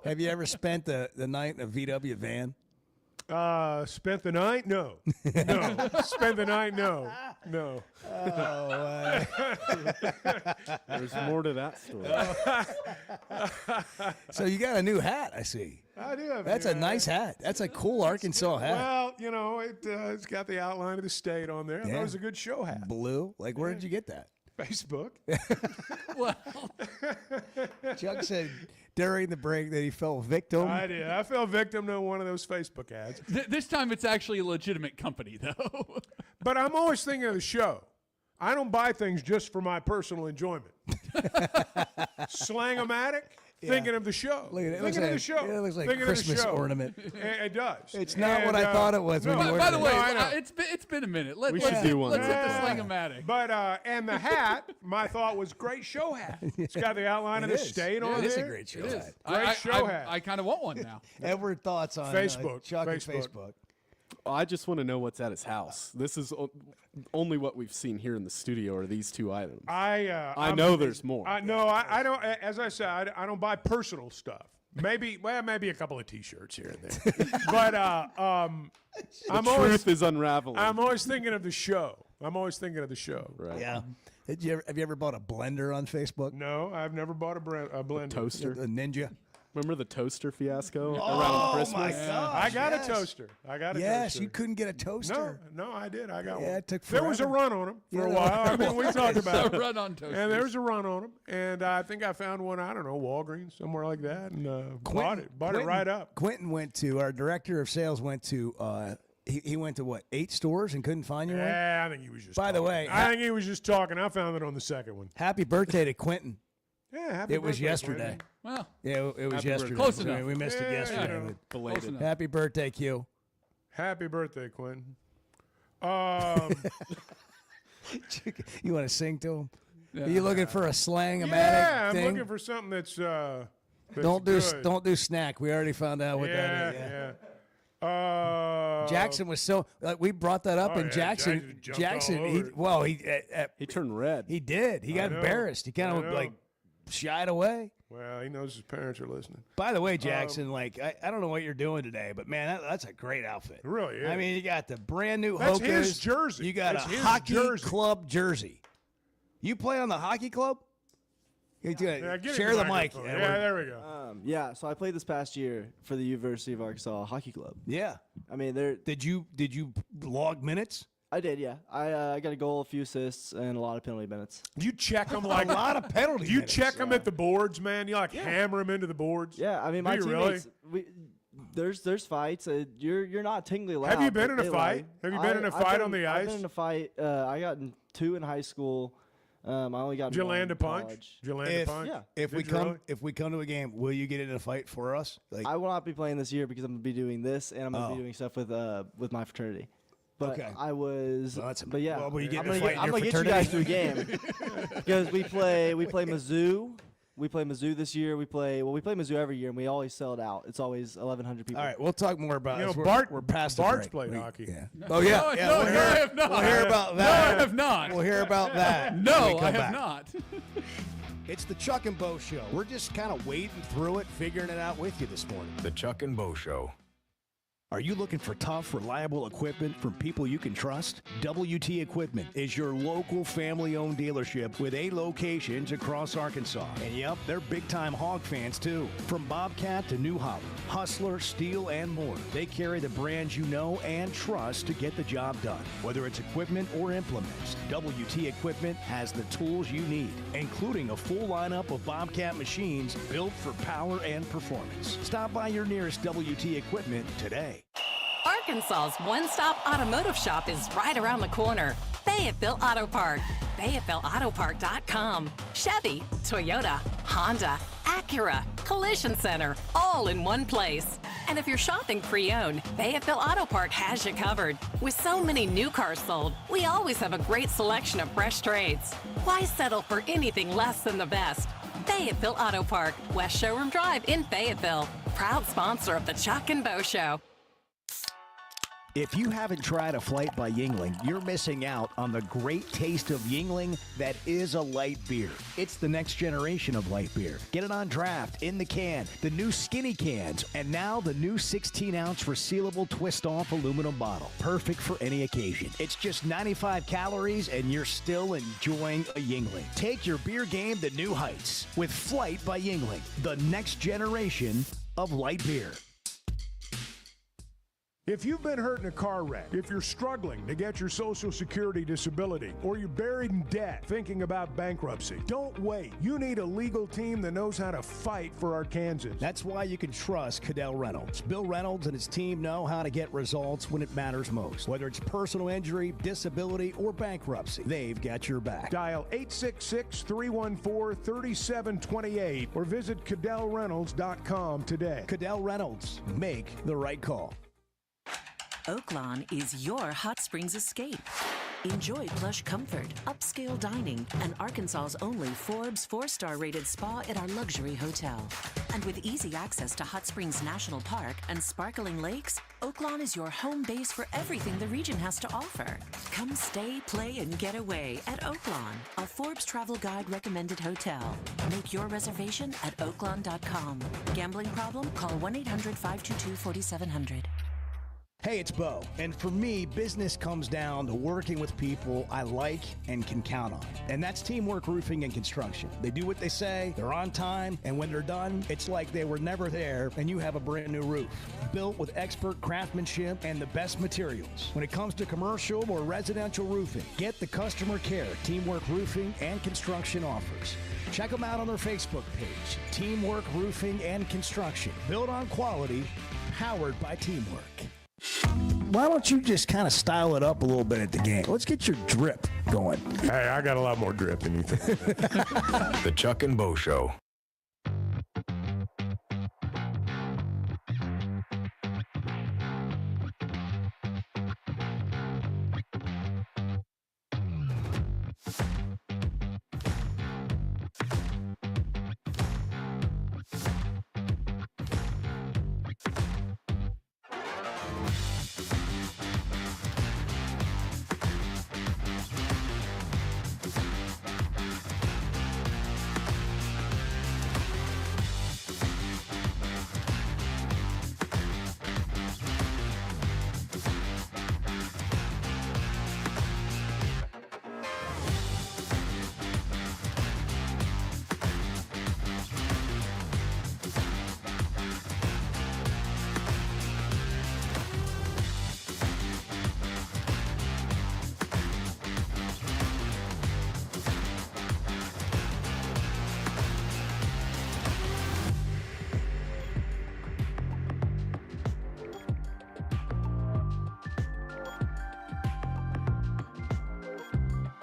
Have you ever spent the night in a VW van? Spent the night? No. No. Spent the night? No. No. Oh, There's more to that story. So you got a new hat, I see. I do have That's a nice hat. That's a cool Arkansas hat. Well, you know, it's got the outline of the state on there. I thought it was a good show hat. Blue? Like, where did you get that? Facebook. Well, Chuck said during the break that he fell victim. I did. I fell victim to one of those Facebook ads. This time it's actually a legitimate company, though. But I'm always thinking of the show. I don't buy things just for my personal enjoyment. Slang-o-matic, thinking of the show. Look at it. Thinking of the show. It looks like a Thinking of the Christmas show. ornament. It does. It's not what I thought it was when you ordered By the way, it. it's been a minute. We should do one. Let's hit the slang-o-matic. But and the hat, my thought was great show hat. It's got the outline of the state on It there. is a great show hat. Great show hat. I kind of want one now. Edward, thoughts on Facebook. Chuck and Facebook? I just want to know what's at his house. This is only what we've seen here in the studio are these 2 items. I know there's more. I don't. As I said, I don't buy personal stuff. Maybe a couple of T-shirts here and there. But the truth is unraveling. I'm always thinking of the show. Right. Yeah. Have you ever bought a blender on Facebook? No, I've never bought a blender. Toaster. A Ninja. Remember the toaster fiasco Oh, around Christmas? my gosh, I got yes. a toaster. I got a Yes, toaster. you couldn't get a toaster. No, I did. I got Yeah, one. it took There was a forever. run on them for a Yeah, while. I mean, we talked about A it. run on toasters. And there was a run on them. And I think I found one, I don't know, Walgreens, somewhere like that, and bought it right up. Quentin went to, our director of sales went to, he went to what, 8 stores and couldn't find you one? Yeah, I think he was just By the way, I think he was just talking. I found it on the second one. happy birthday to Quentin. Yeah, happy It was birthday, yesterday. Quentin. Well, Yeah, it was Happy yesterday. birthday. Close Sorry, enough. we missed it Yeah, yesterday. you know. but Belated. enough. Happy birthday, Q. Happy birthday, Quentin. You want to sing to him? Yeah. Are you looking for a slang-o-matic Yeah, I'm thing? looking for something that's don't do snack. We already found out what that is. Yeah. Jackson was so we brought that up, Oh, and yeah, Jackson, Jackson jumped all over it. he turned red. He did. He got know. embarrassed. He kind I of know. like shied away. Well, he knows his parents are listening. By the way, Jackson, I don't know what you're doing today, but man, that's a great outfit. It really is. I mean, you got the brand new That's Hokas. his jersey. You got That's a his hockey jersey. club jersey. You play on the hockey club? Yeah, get Share him the the mic. microphone. Yeah, there we go. Yeah, so I played this past year for the University of Arkansas Hockey Club. Yeah. I mean, Did you log minutes? I did, yeah. I got a goal, a few assists, and a lot of penalty minutes. You check them like a lot of penalty. You minutes. check them at the boards, man. You hammer them into the boards. Yeah, I mean, my Do you really? teammates. There's fights. You're not technically allowed. Have you been but in a they fight? lie. Have you been in a fight on the I've ice? been in a fight. I got in 2 in high school. I only got. Did you in one land a in punch? college. Did you land a punch? Yeah. If we Did you come really? if we come to a game, will you get in a fight for us? I will not be playing this year because I'm gonna be doing this, and I'm gonna be doing stuff with my fraternity. But Okay. I was. Well, but yeah, well, will you get I'm in a gonna fight get, I'm in your gonna get you guys fraternity? to a game because we play Mizzou. We play Mizzou this year. We play Mizzou every year, and we always sell it out. It's always 1,100 people. All right, we'll talk more about You this. know, We're past the Bart's break. played hockey. Yeah. Oh yeah. No, yeah. no, we'll no, hear, I have not. We'll hear about No, that. I have not. We'll hear about that. when we No, come I have back. not. It's the Chuck and Bo Show. We're just kind of wading through it, figuring it out with you this morning. The Chuck and Bo Show. Are you looking for tough, reliable equipment from people you can trust? WT Equipment is your local family-owned dealership with 8 locations across Arkansas. And yep, they're big-time hog fans too. From Bobcat to New Holland, Hustler, Steel, and more. They carry the brands you know and trust to get the job done. Whether it's equipment or implements, WT Equipment has the tools you need, including a full lineup of Bobcat machines built for power and performance. Stop by your nearest WT Equipment today. Arkansas's one-stop automotive shop is right around the corner. Fayetteville Auto Park. FayettevilleAutoPark.com. Chevy, Toyota, Honda, Acura, Collision Center, all in one place. And if you're shopping pre-owned, Fayetteville Auto Park has you covered. With so many new cars sold, we always have a great selection of fresh trades. Why settle for anything less than the best? Fayetteville Auto Park, West Showroom Drive in Fayetteville. Proud sponsor of the Chuck and Bo Show. If you haven't tried a flight by Yingling, you're missing out on the great taste of Yingling that is a light beer. It's the next generation of light beer. Get it on draft, in the can, the new skinny cans, and now the new 16-ounce resealable twist-off aluminum bottle. Perfect for any occasion. It's just 95 calories and you're still enjoying a Yingling. Take your beer game to new heights with Flight by Yingling, the next generation of light beer. If you've been hurt in a car wreck, if you're struggling to get your Social Security disability, or you're buried in debt thinking about bankruptcy, don't wait. You need a legal team that knows how to fight for Arkansans. That's why you can trust Cadell Reynolds. Bill Reynolds and his team know how to get results when it matters most. Whether it's personal injury, disability, or bankruptcy, they've got your back. Dial 866-314-3728 or visit CadellReynolds.com today. Cadell Reynolds. Make the right call. Oaklawn is your hot springs escape. Enjoy plush comfort, upscale dining, and Arkansas's only Forbes 4-star rated spa at our luxury hotel. And with easy access to Hot Springs National Park and sparkling lakes, Oaklawn is your home base for everything the region has to offer. Come stay, play, and get away at Oaklawn, a Forbes Travel Guide recommended hotel. Make your reservation at oaklawn.com. Gambling problem? Call 1-800-522-4700. Hey, it's Bo. And for me, business comes down to working with people I like and can count on. And that's Teamwork Roofing and Construction. They do what they say, they're on time, and when they're done, it's like they were never there and you have a brand new roof. Built with expert craftsmanship and the best materials. When it comes to commercial or residential roofing, get the customer care Teamwork Roofing and Construction offers. Check them out on their Facebook page, Teamwork Roofing and Construction. Built on quality, powered by teamwork. Why don't you just kind of style it up a little bit at the game? Let's get your drip going. Hey, I got a lot more drip than you think. The Chuck and Bo Show.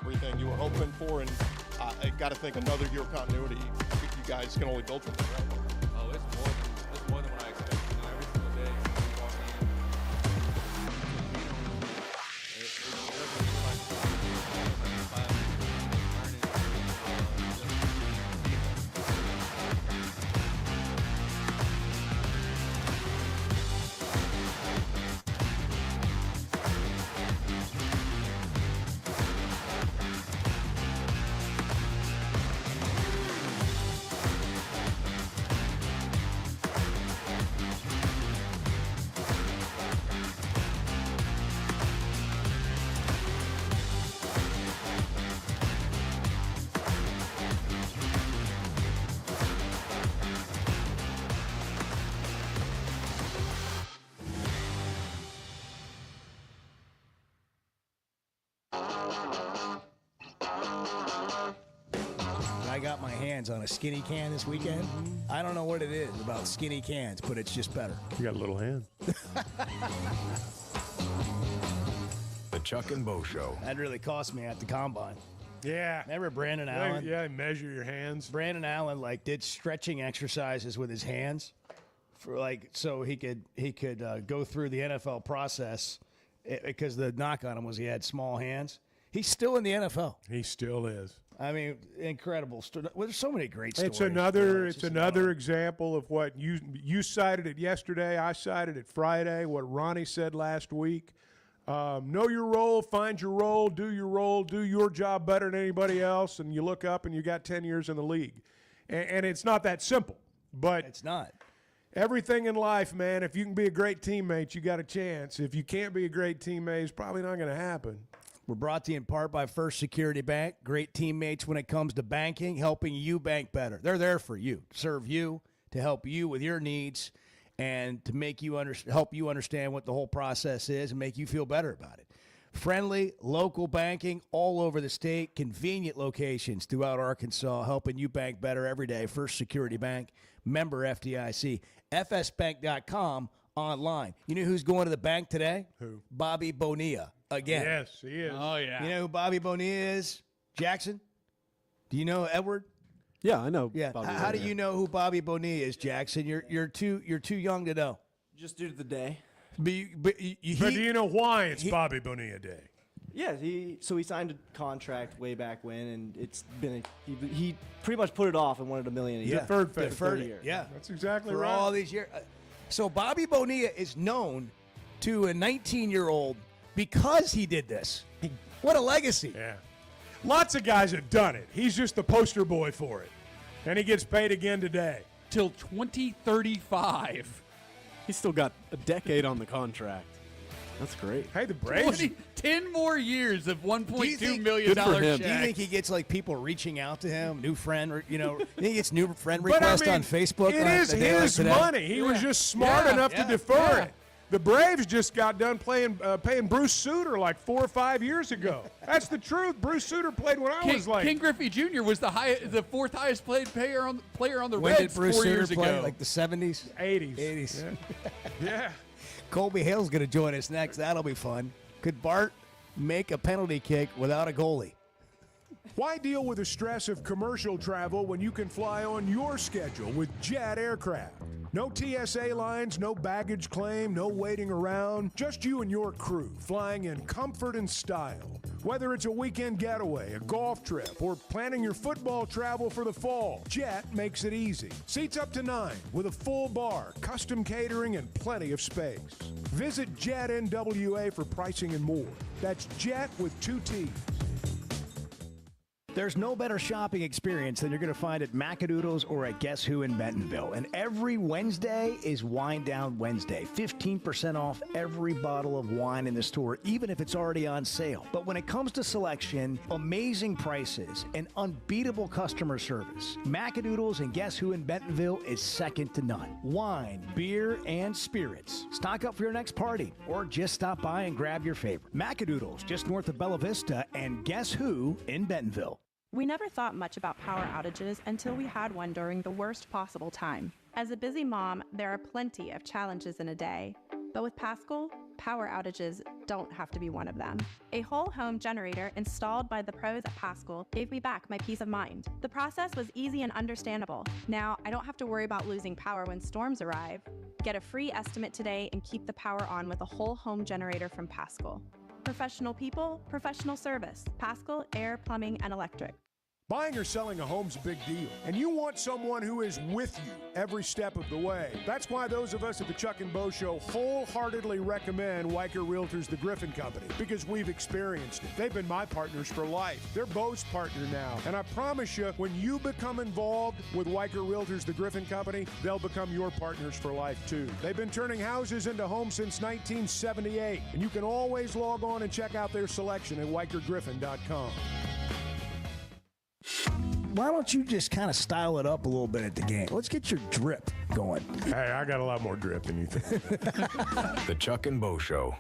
Everything you were hoping for, and I got to think another year of continuity. You guys can only build from there. Right? Oh, it's more than what I expected. You know, every single day you walk in, it doesn't feel like I got my hands on a skinny can this weekend. I don't know what it is about skinny cans, but it's just better. You got a little hand. The Chuck and Bo Show. That really cost me at the combine. Yeah. Remember Brandon Allen? Yeah, measure your hands. Brandon Allen did stretching exercises with his hands for so he could go through the NFL process because the knock on him was he had small hands. He's still in the NFL. He still is. I mean, incredible. There's so many great stories. It's another example of what you cited it yesterday. I cited it Friday. What Ronnie said last week. Know your role, find your role, do your job better than anybody else, and you look up and you got 10 years in the league. And it's not that simple, but it's not. Everything in life, man, if you can be a great teammate, you got a chance. If you can't be a great teammate, it's probably not going to happen. We're brought to you in part by First Security Bank. Great teammates when it comes to banking, helping you bank better. They're there for you, serve you, to help you with your needs, and to make you help you understand what the whole process is and make you feel better about it. Friendly, local banking all over the state, convenient locations throughout Arkansas, helping you bank better every day. First Security Bank, member FDIC, fsbank.com online. You know who's going to the bank today? Who? Bobby Bonilla. Again. Yes, he is. Oh, yeah. You know who Bobby Bonilla is? Jackson? Do you know Edward? Yeah, I know. Yeah. Bobby How do Bonilla. you know who Bobby Bonilla is, Jackson? You're too young to know. Just due to the day. But do you know why it's Bobby Bonilla Day? Yeah, he signed a contract way back when, and it's been he pretty much put it off and wanted $1 million a year. Deferred it. Yeah, that's exactly for right. all these years. So Bobby Bonilla is known to a 19-year-old because he did this. What a legacy! Yeah, lots of guys have done it. He's just the poster boy for it, and he gets paid again today till 2035. He's still got a decade on the contract. That's great. Hey, the Braves. 10 more years of $1.2 million Good for him. Do you think he gets like people reaching out to him, new friend, or you know, he gets new friend But I request mean, on Facebook? It on is a day like his today? money. He was just smart enough to defer it. The Braves just got done paying Bruce Sutter like 4 or 5 years ago. That's the truth. Bruce Sutter played when I was like. King Griffey Jr. was the fourth highest paid player on the When Reds did Bruce 4 Sutter years play? ago. Like the 70s? 80s. 80s. Yeah. Colby Hale's going to join us next. That'll be fun. Could Bart make a penalty kick without a goalie? Why deal with the stress of commercial travel when you can fly on your schedule with Jet Aircraft? No TSA lines, no baggage claim, no waiting around. Just you and your crew flying in comfort and style. Whether it's a weekend getaway, a golf trip, or planning your football travel for the fall, Jet makes it easy. Seats up to 9 with a full bar, custom catering, and plenty of space. Visit Jet NWA for pricing and more. That's Jet with 2 T's. There's no better shopping experience than you're going to find at Macadoodles or at Guess Who in Bentonville. And every Wednesday is Wine Down Wednesday. 15% off every bottle of wine in the store, even if it's already on sale. But when it comes to selection, amazing prices, and unbeatable customer service, Macadoodles and Guess Who in Bentonville is second to none. Wine, beer, and spirits. Stock up for your next party or just stop by and grab your favorite. Macadoodles, just north of Bella Vista, and Guess Who in Bentonville. We never thought much about power outages until we had one during the worst possible time. As a busy mom, there are plenty of challenges in a day. But with Paschal, power outages don't have to be one of them. A whole home generator installed by the pros at Paschal gave me back my peace of mind. The process was easy and understandable. Now, I don't have to worry about losing power when storms arrive. Get a free estimate today and keep the power on with a whole home generator from Paschal. Professional people, professional service. Paschal Air, Plumbing, and Electric. Buying or selling a home's a big deal, and you want someone who is with you every step of the way. That's why those of us at the Chuck and Bo Show wholeheartedly recommend Weicker Realtors, the Griffin Company, because we've experienced it. They've been my partners for life. They're Bo's partner now, and I promise you, when you become involved with Weicker Realtors, the Griffin Company, they'll become your partners for life too. They've been turning houses into homes since 1978, and you can always log on and check out their selection at WeicherGriffin.com. Why don't you just kind of style it up a little bit at the game? Let's get your drip going. Hey, I got a lot more drip than you think. The Chuck and Bo Show.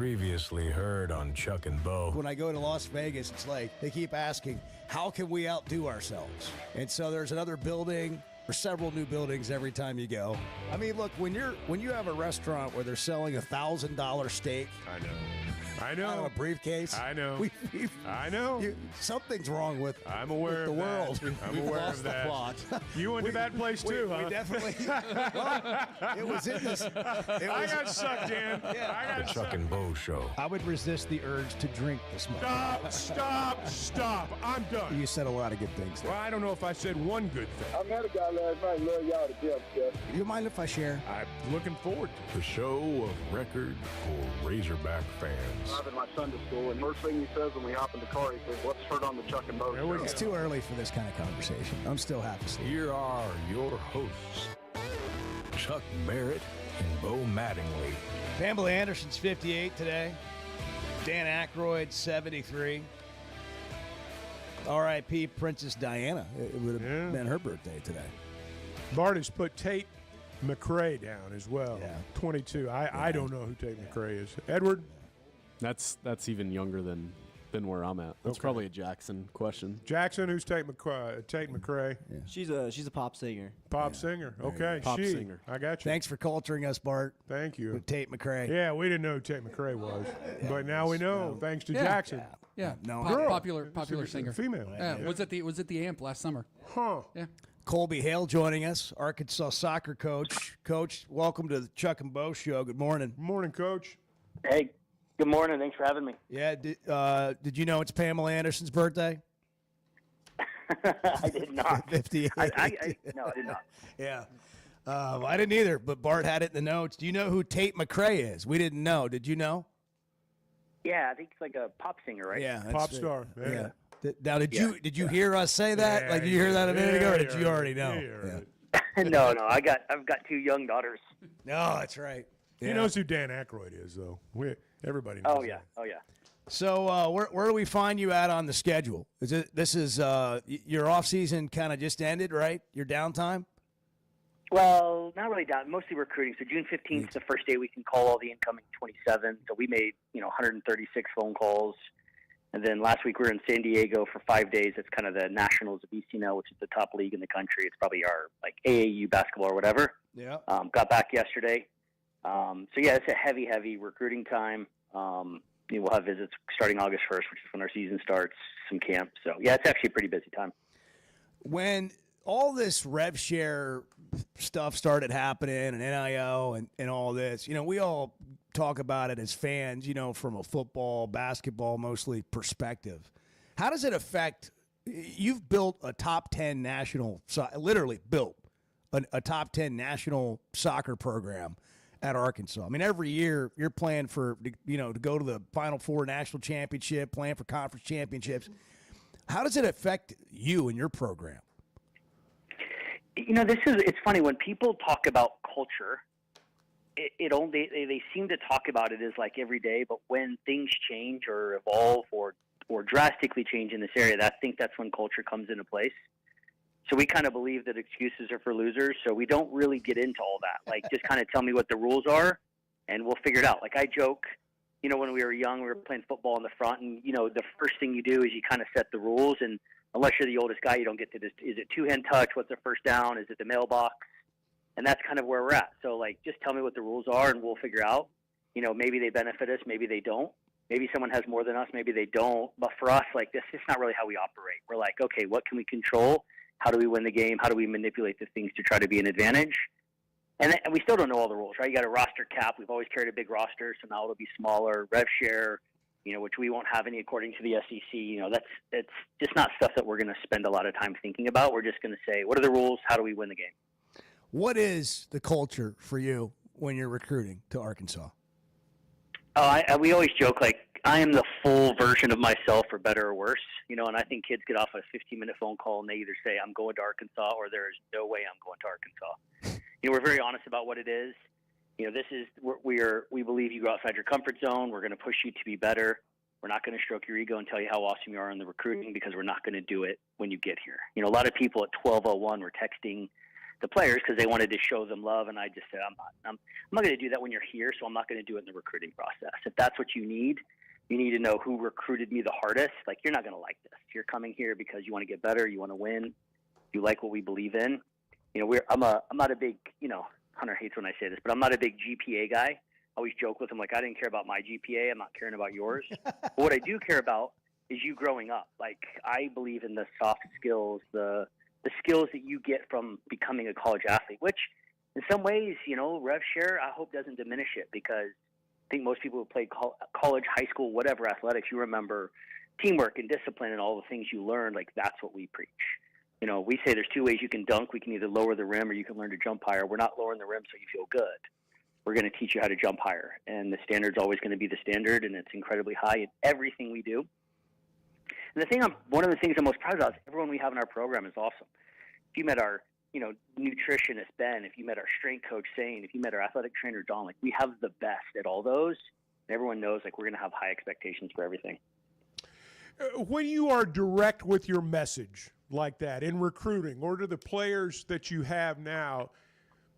Previously heard on Chuck and Bo. When I go to Las Vegas, it's like they keep asking, how can we outdo ourselves? And so there's another building or several new buildings every time you go. I mean, look, when you have a restaurant where they're selling $1,000 steak. I know. Out of a briefcase. I know. I know. Something's wrong with I'm aware the of world. that. I'm aware of that. You went to that place too, huh? We definitely. Well, it was in this. I got sucked in. The Chuck and Bo Show. I would resist the urge to drink this morning. Stop. I'm done. You said a lot of good things there. Well, I don't know if I said one good thing. I met a guy last night, love y'all to death, Jeff. You mind if I share? I'm looking forward to it. The show of record for Razorback fans. I'm in my Sunday school, and first thing he says when we hop in the car, he says, "What's heard on the Chuck and Bo Show?" It's too early for this kind of conversation. I'm still half asleep. Here are your hosts, Chuck Barrett and Bo Mattingly. Pamela Anderson's 58 today. Dan Aykroyd, 73. R.I.P. Princess Diana. It would have been her birthday today. Bart has put Tate McRae down as well. 22. I don't know who Tate McRae is. Edward? That's even younger than where I'm at. That's probably a Jackson question. Jackson, who's Tate McRae? She's a pop singer. Pop singer. Okay, Pop singer. I got you. Thanks for culturing us, Bart. Thank you. With Tate McRae. Yeah, we didn't know who Tate McRae was, but now we know thanks to Jackson. Yeah, No, popular singer. Female. Yeah, was at the Amp last summer. Huh. Yeah. Colby Hale joining us, Arkansas soccer coach. Coach, welcome to the Chuck and Bo Show. Good morning. Morning, Coach. Hey, good morning. Thanks for having me. Yeah, did you know it's Pamela Anderson's birthday? I did not. 58. No, I did not. Yeah. I didn't either, but Bart had it in the notes. Do you know who Tate McRae is? We didn't know. Did you know? Yeah, I think it's like a pop singer, right? Yeah. that's Pop it. star. Yeah. Now, did you hear us say that? Like, did you hear that a minute ago, or did you already know? No, I've got two young daughters. No, that's right. He knows who Dan Aykroyd is, though. Everybody knows. Oh yeah. So where do we find you at on the schedule? This is your off season kind of just ended, right? Your downtime? Well, not really down. Mostly recruiting. So June 15th is the first day we can call all the incoming 27. So we made 136 phone calls. And then last week we were in San Diego for 5 days. It's kind of the Nationals of ECNL, which is the top league in the country. It's probably our AAU basketball or whatever. Yeah. Got back yesterday. So yeah, it's a heavy recruiting time. We'll have visits starting August 1st, which is when our season starts. Some camp. So yeah, it's actually a pretty busy time. When all this rev share stuff started happening and NIL and all this, we all talk about it as fans, from a football, basketball, mostly perspective. How does it affect? You've built a top 10 national, literally built a top 10 national soccer program at Arkansas. I mean, every year you're playing for, to go to the Final Four national championship, playing for conference championships. How does it affect you and your program? It's funny when people talk about culture. They seem to talk about it as like every day, but when things change or evolve or drastically change in this area, I think that's when culture comes into place. So we kind of believe that excuses are for losers, so we don't really get into all that. Like, just kind of tell me what the rules are, and we'll figure it out. Like I joke, when we were young, we were playing football in the front, and the first thing you do is you kind of set the rules, and unless you're the oldest guy, you don't get to this. Is it two-hand touch? What's the first down? Is it the mailbox? And that's kind of where we're at. So, just tell me what the rules are, and we'll figure out. Maybe they benefit us, maybe they don't. Maybe someone has more than us, maybe they don't. But for us, this is not really how we operate. We're like, okay, what can we control? How do we win the game? How do we manipulate the things to try to be an advantage? And we still don't know all the rules, right? You got a roster cap. We've always carried a big roster, so now it'll be smaller. Rev share, which we won't have any according to the SEC. It's just not stuff that we're going to spend a lot of time thinking about. We're just going to say, what are the rules? How do we win the game? What is the culture for you when you're recruiting to Arkansas? We always joke, I am the full version of myself, for better or worse. And I think kids get off a 15-minute phone call and they either say, I'm going to Arkansas, or there is no way I'm going to Arkansas. We're very honest about what it is. We believe you go outside your comfort zone. We're going to push you to be better. We're not going to stroke your ego and tell you how awesome you are in the recruiting, because we're not going to do it when you get here. A lot of people at 12:01 were texting the players because they wanted to show them love, and I just said, I'm not going to do that when you're here, so I'm not going to do it in the recruiting process. If that's what you need to know who recruited me the hardest. Like, you're not going to like this. You're coming here because you want to get better, you want to win, you like what we believe in. You know, I'm not a big, you know, Hunter hates when I say this, but I'm not a big GPA guy. I always joke with him, like, I didn't care about my GPA, I'm not caring about yours. But what I do care about is you growing up. Like, I believe in the soft skills, the skills that you get from becoming a college athlete, which in some ways, you know, rev share, I hope doesn't diminish it, because I think most people who played college, high school, whatever athletics, you remember teamwork and discipline and all the things you learned. Like, that's what we preach. You know, we say there's two ways you can dunk. We can either lower the rim or you can learn to jump higher. We're not lowering the rim so you feel good. We're going to teach you how to jump higher. And the standard's always going to be the standard, and it's incredibly high in everything we do. And one of the things I'm most proud of is everyone we have in our program is awesome. If you met our, you know, nutritionist Ben, if you met our strength coach Zane, if you met our athletic trainer Don, like, we have the best at all those. And everyone knows, like, we're going to have high expectations for everything. When you are direct with your message like that in recruiting, or to the players that you have now,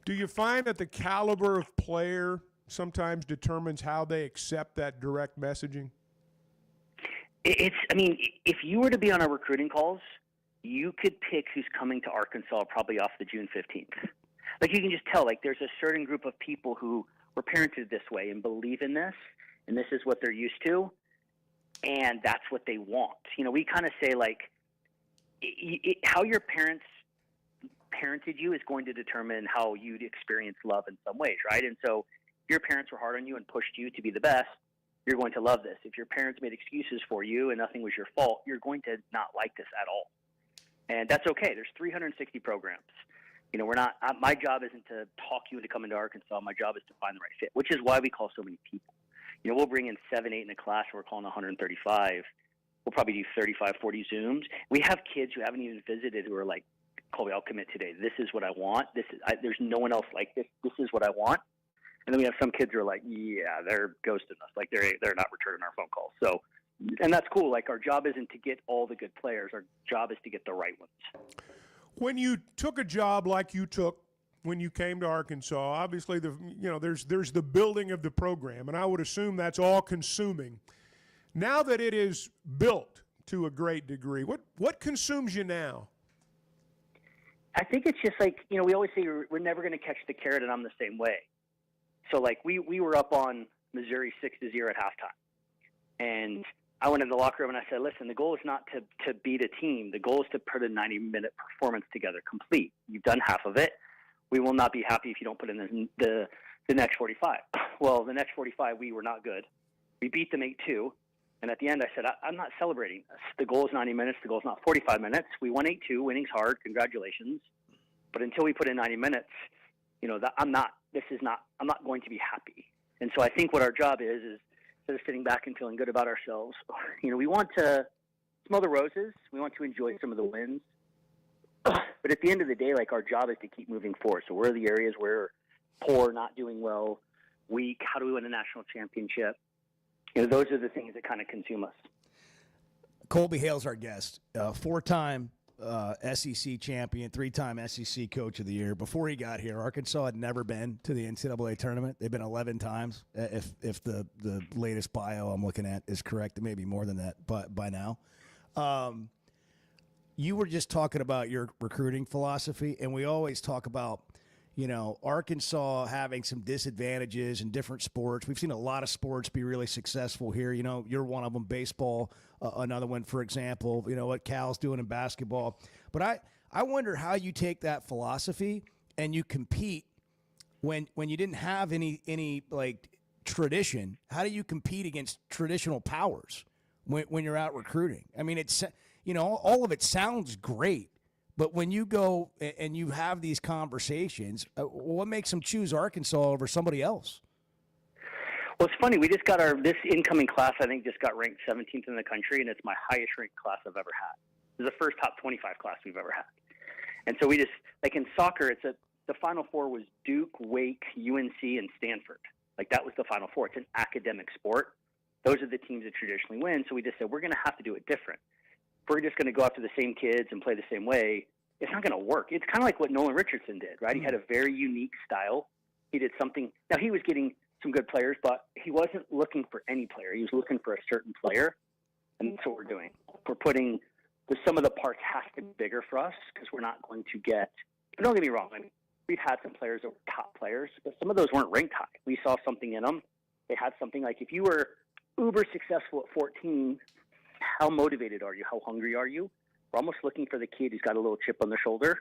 do you find that the caliber of player sometimes determines how they accept that direct messaging? I mean, if you were to be on our recruiting calls, you could pick who's coming to Arkansas probably off the June 15th. Like, you can just tell, like, there's a certain group of people who were parented this way and believe in this, and this is what they're used to, and that's what they want. You know, we kind of say, like, how your parents parented you is going to determine how you'd experience love in some ways, right? And so if your parents were hard on you and pushed you to be the best, you're going to love this. If your parents made excuses for you and nothing was your fault, you're going to not like this at all. And that's okay. There's 360 programs. You know, my job isn't to talk you into coming to Arkansas. My job is to find the right fit, which is why we call so many people. You know, we'll bring in 7, 8 in a class, and we're calling 135. We'll probably do 35, 40 Zooms. We have kids who haven't even visited who are like, Colby, I'll commit today. This is what I want. There's no one else like this. This is what I want. And then we have some kids who are like, yeah, they're ghosting us. Like, they're not returning our phone calls. So, and that's cool. Like, our job isn't to get all the good players. Our job is to get the right ones. When you took a job like you took when you came to Arkansas, obviously there's the building of the program, and I would assume that's all consuming. Now that it is built to a great degree, what consumes you now? I think it's just like, you know, we always say we're never going to catch the carrot, and I'm the same way. So, like, we were up on Missouri 6-0 at halftime. And I went in the locker room and I said, listen, the goal is not to beat a team. The goal is to put a 90-minute performance together complete. You've done half of it. We will not be happy if you don't put in the next 45. Well, the next 45, we were not good. We beat them 8-2. And at the end, I said, I'm not celebrating this. The goal is 90 minutes. The goal is not 45 minutes. We won 8-2. Winning's hard. Congratulations. But until we put in 90 minutes, you know, I'm not going to be happy. And so I think what our job is instead of sitting back and feeling good about ourselves, you know, we want to smell the roses. We want to enjoy some of the wins. But at the end of the day, like, our job is to keep moving forward. So where are the areas where we're poor, not doing well, weak? How do we win a national championship? You know, those are the things that kind of consume us. Colby Hale's our guest, 4-time SEC champion, 3-time SEC Coach of the Year. Before he got here, Arkansas had never been to the NCAA tournament. They've been 11 times, if the latest bio I'm looking at is correct. It may be more than that, but by now. You were just talking about your recruiting philosophy, and we always talk about, you know, Arkansas having some disadvantages in different sports. We've seen a lot of sports be really successful here. You know, you're one of them, baseball, another one, for example, you know, what Cal's doing in basketball. But I wonder how you take that philosophy and you compete when you didn't have any like tradition. How do you compete against traditional powers when you're out recruiting? I mean, it's, you know, all of it sounds great. But when you go and you have these conversations, what makes them choose Arkansas over somebody else? Well, it's funny. We just got this incoming class, I think, just got ranked 17th in the country, and it's my highest ranked class I've ever had. It's the first top 25 class we've ever had. And so we just, like in soccer, the Final Four was Duke, Wake, UNC, and Stanford. Like, that was the Final Four. It's an academic sport. Those are the teams that traditionally win. So we just said, we're going to have to do it different. If we're just going to go after the same kids and play the same way, it's not going to work. It's kind of like what Nolan Richardson did, right? He had a very unique style. He did something. Now, he was getting some good players, but he wasn't looking for any player. He was looking for a certain player, and that's what we're doing. We're putting the sum of the parts has to be bigger for us because we're not going to get – don't get me wrong. I mean, we've had some players that were top players, but some of those weren't ranked high. We saw something in them. They had something like if you were uber successful at 14, how motivated are you? How hungry are you? We're almost looking for the kid who's got a little chip on their shoulder.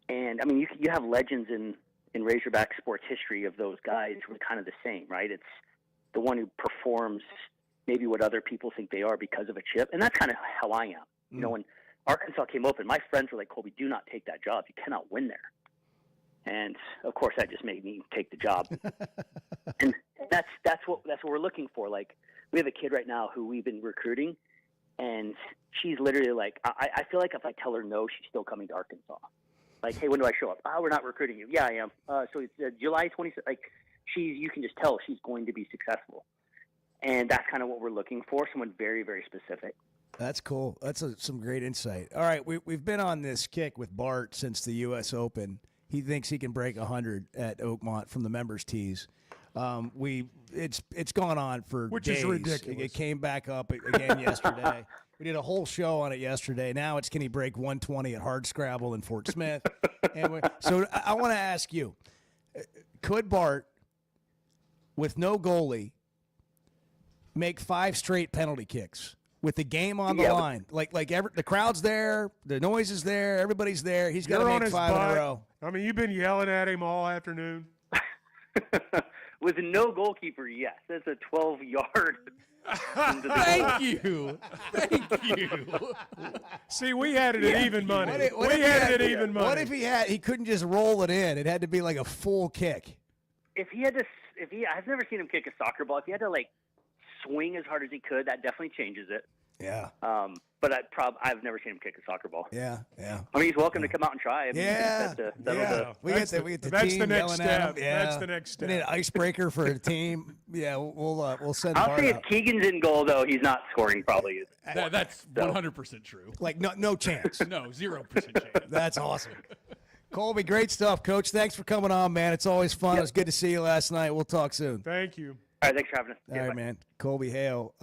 And, I mean, you have legends in Razorback sports history of those guys who are kind of the same, right? It's the one who performs maybe what other people think they are because of a chip. And that's kind of how I am. You know, when Arkansas came open, my friends were like, Colby, do not take that job. You cannot win there. And, of course, that just made me take the job. And that's what we're looking for. Like, we have a kid right now who we've been recruiting, and she's literally like, I feel like if I tell her no, she's still coming to Arkansas. Like, hey, when do I show up? Oh, we're not recruiting you. Yeah, I am. So it's July 26th. Like, you can just tell she's going to be successful. And that's kind of what we're looking for, someone very, very specific. That's cool. That's some great insight. All right, we've been on this kick with Bart since the U.S. Open. He thinks he can break 100 at Oakmont from the members' tees. It's gone on for Which days. is ridiculous. It came back up again yesterday. We did a whole show on it yesterday. Now it's can he break 120 at Hardscrabble in Fort Smith? So I want to ask you, could Bart, with no goalie, make 5 straight penalty kicks with the game on the line? Like the crowd's there, the noise is there, everybody's there. He's got to make 5 in a row. I mean, you've been yelling at him all afternoon. With no goalkeeper, yes. That's a 12-yard. Thank you. See, we had it at even money. What if he couldn't just roll it in? It had to be like a full kick. I've never seen him kick a soccer ball. If he had to like swing as hard as he could, that definitely changes it. Yeah. But I've never seen him kick a soccer ball. Yeah. I mean, he's welcome to come out and try. I mean, We get the that's team the next yelling step. at him. Yeah. That's the next step. We need an icebreaker for a team. Yeah, we'll send. I'll Bart say if out. Keegan's in goal, though, he's not scoring probably. That's 100% true. Like no chance. No, 0% chance. That's awesome. Colby, great stuff, Coach. Thanks for coming on, man. It's always fun. It was good to see you last night. We'll talk soon. Thank you. All right, thanks for having us. All right, man. Colby Hale,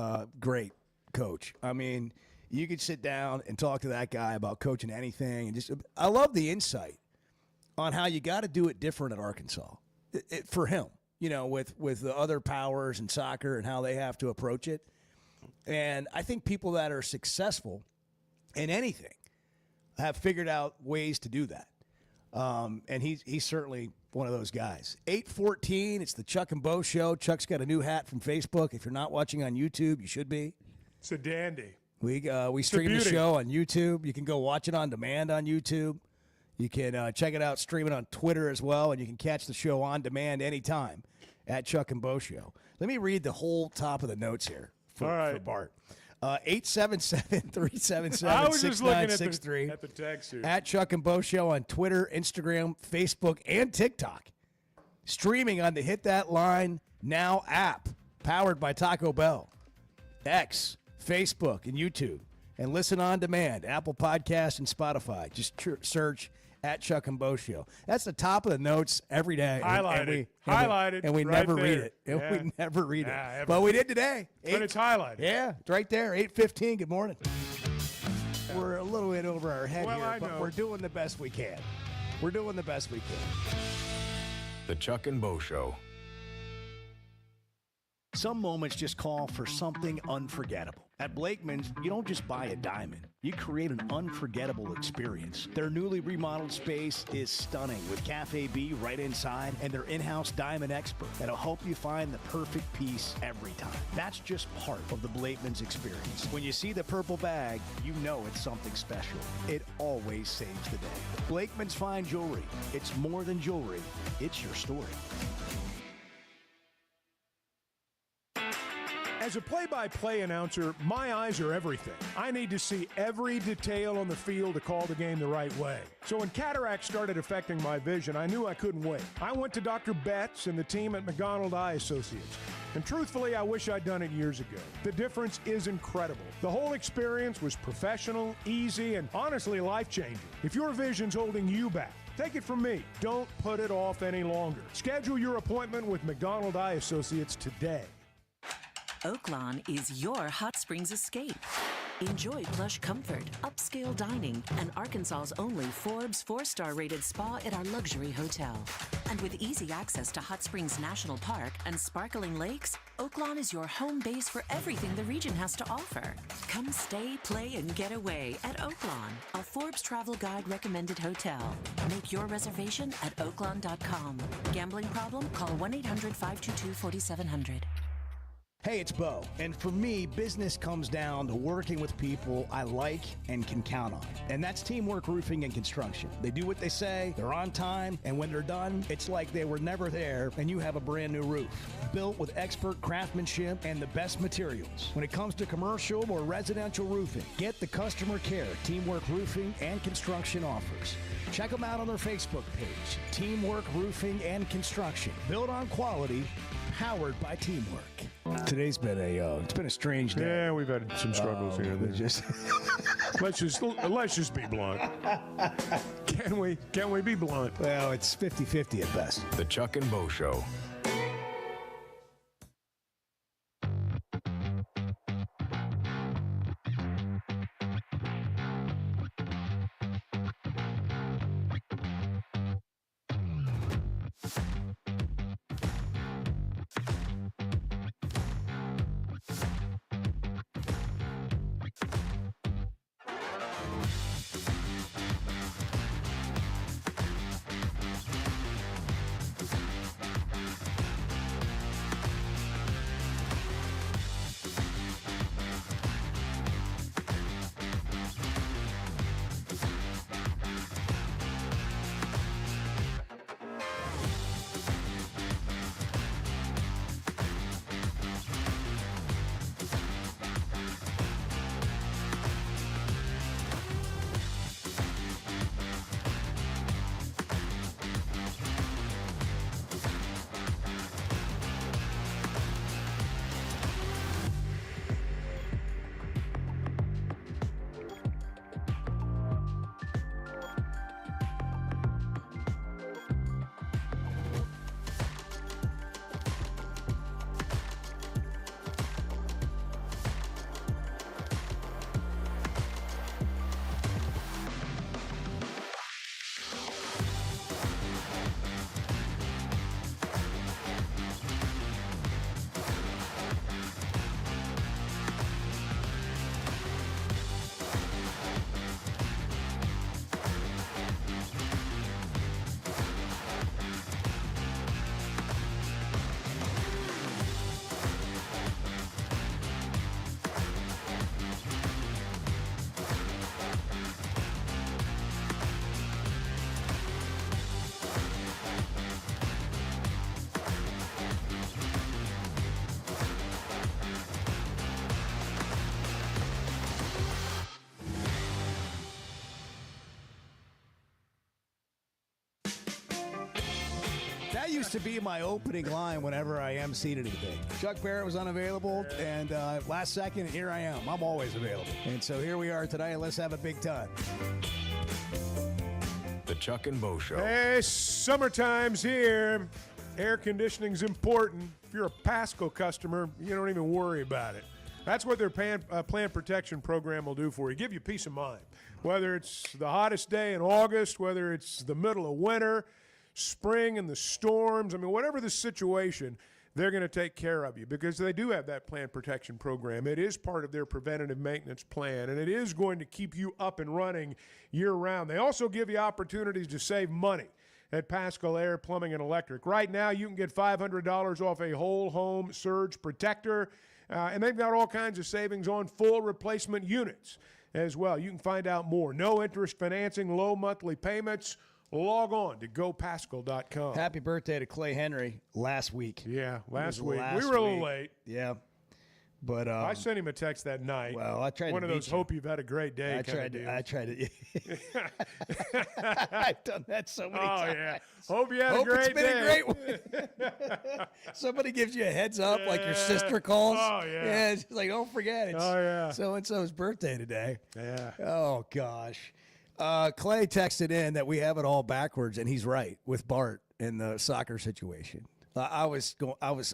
great coach. I mean, you could sit down and talk to that guy about coaching anything, and I love the insight on how you got to do it different at Arkansas for him. You know, with the other powers in soccer and how they have to approach it. And I think people that are successful in anything have figured out ways to do that. And he's certainly one of those guys. 8:14, it's the Chuck and Bo Show. Chuck's got a new hat from Facebook. If you're not watching on YouTube, you should be. It's a dandy. We stream the show on YouTube. You can go watch it on demand on YouTube. You can check it out, stream it on Twitter as well, and you can catch the show on demand anytime at Chuck and Bo Show. Let me read the whole top of the notes here for Bart. 877-377-6963. At the text here. At Chuck and Bo Show on Twitter, Instagram, Facebook, and TikTok. Streaming on the Hit That Line Now app, powered by Taco Bell. X, Facebook, and YouTube. And listen on demand, Apple Podcasts and Spotify. Just search at Chuck and Bo Show. That's the top of the notes every day. Highlighted. And we right never there. read it. Yeah. We never read it. Ever. But we did today. But it's highlighted. Yeah, it's right there. 8:15. Good morning. We're a little bit over our head Well, here, I but know. we're doing the best we can. The Chuck and Bo Show. Some moments just call for something unforgettable. At Blakeman's, you don't just buy a diamond. You create an unforgettable experience. Their newly remodeled space is stunning with Cafe B right inside and their in-house diamond expert that'll help you find the perfect piece every time. That's just part of the Blakeman's experience. When you see the purple bag, you know it's something special. It always saves the day. Blakeman's Fine Jewelry. It's more than jewelry. It's your story. As a play-by-play announcer, my eyes are everything. I need to see every detail on the field to call the game the right way. So when cataracts started affecting my vision, I knew I couldn't wait. I went to Dr. Betts and the team at McDonald Eye Associates. And truthfully, I wish I'd done it years ago. The difference is incredible. The whole experience was professional, easy, and honestly life-changing. If your vision's holding you back, take it from me. Don't put it off any longer. Schedule your appointment with McDonald Eye Associates today. Oaklawn is your hot springs escape. Enjoy plush comfort, upscale dining, and Arkansas's only Forbes 4-star rated spa at our luxury hotel. And with easy access to Hot Springs National Park and sparkling lakes, Oaklawn is your home base for everything the region has to offer. Come stay, play, and get away at Oaklawn, a Forbes Travel Guide recommended hotel. Make your reservation at oaklawn.com. Gambling problem? Call 1-800-522-4700. Hey, it's Bo, and for me, business comes down to working with people I like and can count on. And that's Teamwork Roofing and Construction. They do what they say, they're on time, and when they're done, it's like they were never there and you have a brand new roof. Built with expert craftsmanship and the best materials. When it comes to commercial or residential roofing, get the customer care Teamwork Roofing and Construction offers. Check them out on their Facebook page, Teamwork Roofing and Construction. Built on quality, powered by teamwork. Today's been it's been a strange day. Yeah, we've had some struggles here. Let's just be blunt. Can we be blunt? Well, it's 50-50 at best. The Chuck and Bo Show. That used to be my opening line whenever I emceed anything. Chuck Barrett was unavailable, and last second, here I am. I'm always available. And so here we are today. Let's have a big time. The Chuck and Bo Show. Hey, summertime's here. Air conditioning's important. If you're a Pasco customer, you don't even worry about it. That's what their plant protection program will do for you. Give you peace of mind. Whether it's the hottest day in August, whether it's the middle of winter, spring and the storms, I mean, whatever the situation, they're going to take care of you because they do have that plant protection program. It is part of their preventative maintenance plan, and it is going to keep you up and running year-round. They also give you opportunities to save money at Pascal Air Plumbing and Electric. Right now, you can get $500 off a whole home surge protector, and they've got all kinds of savings on full replacement units as well. You can find out more. No interest financing, low monthly payments. Log on to gopascal.com. Happy birthday to Clay Henry last week. Yeah, last week. Last We were a little week. late. Yeah. But I sent him a text that night. Well, I tried one to of those beat you. hope you've had a great day. I kind of tried deals. to. I've done that so many times. Yeah. Hope you had Hope a great it's been day. a great one. Somebody gives you a heads up, like your sister calls. Oh, yeah. Yeah, it's just like, don't forget, it's Oh, yeah. so and so's birthday today. Yeah. Oh gosh. Clay texted in that we have it all backwards, and he's right with Bart in the soccer situation. I was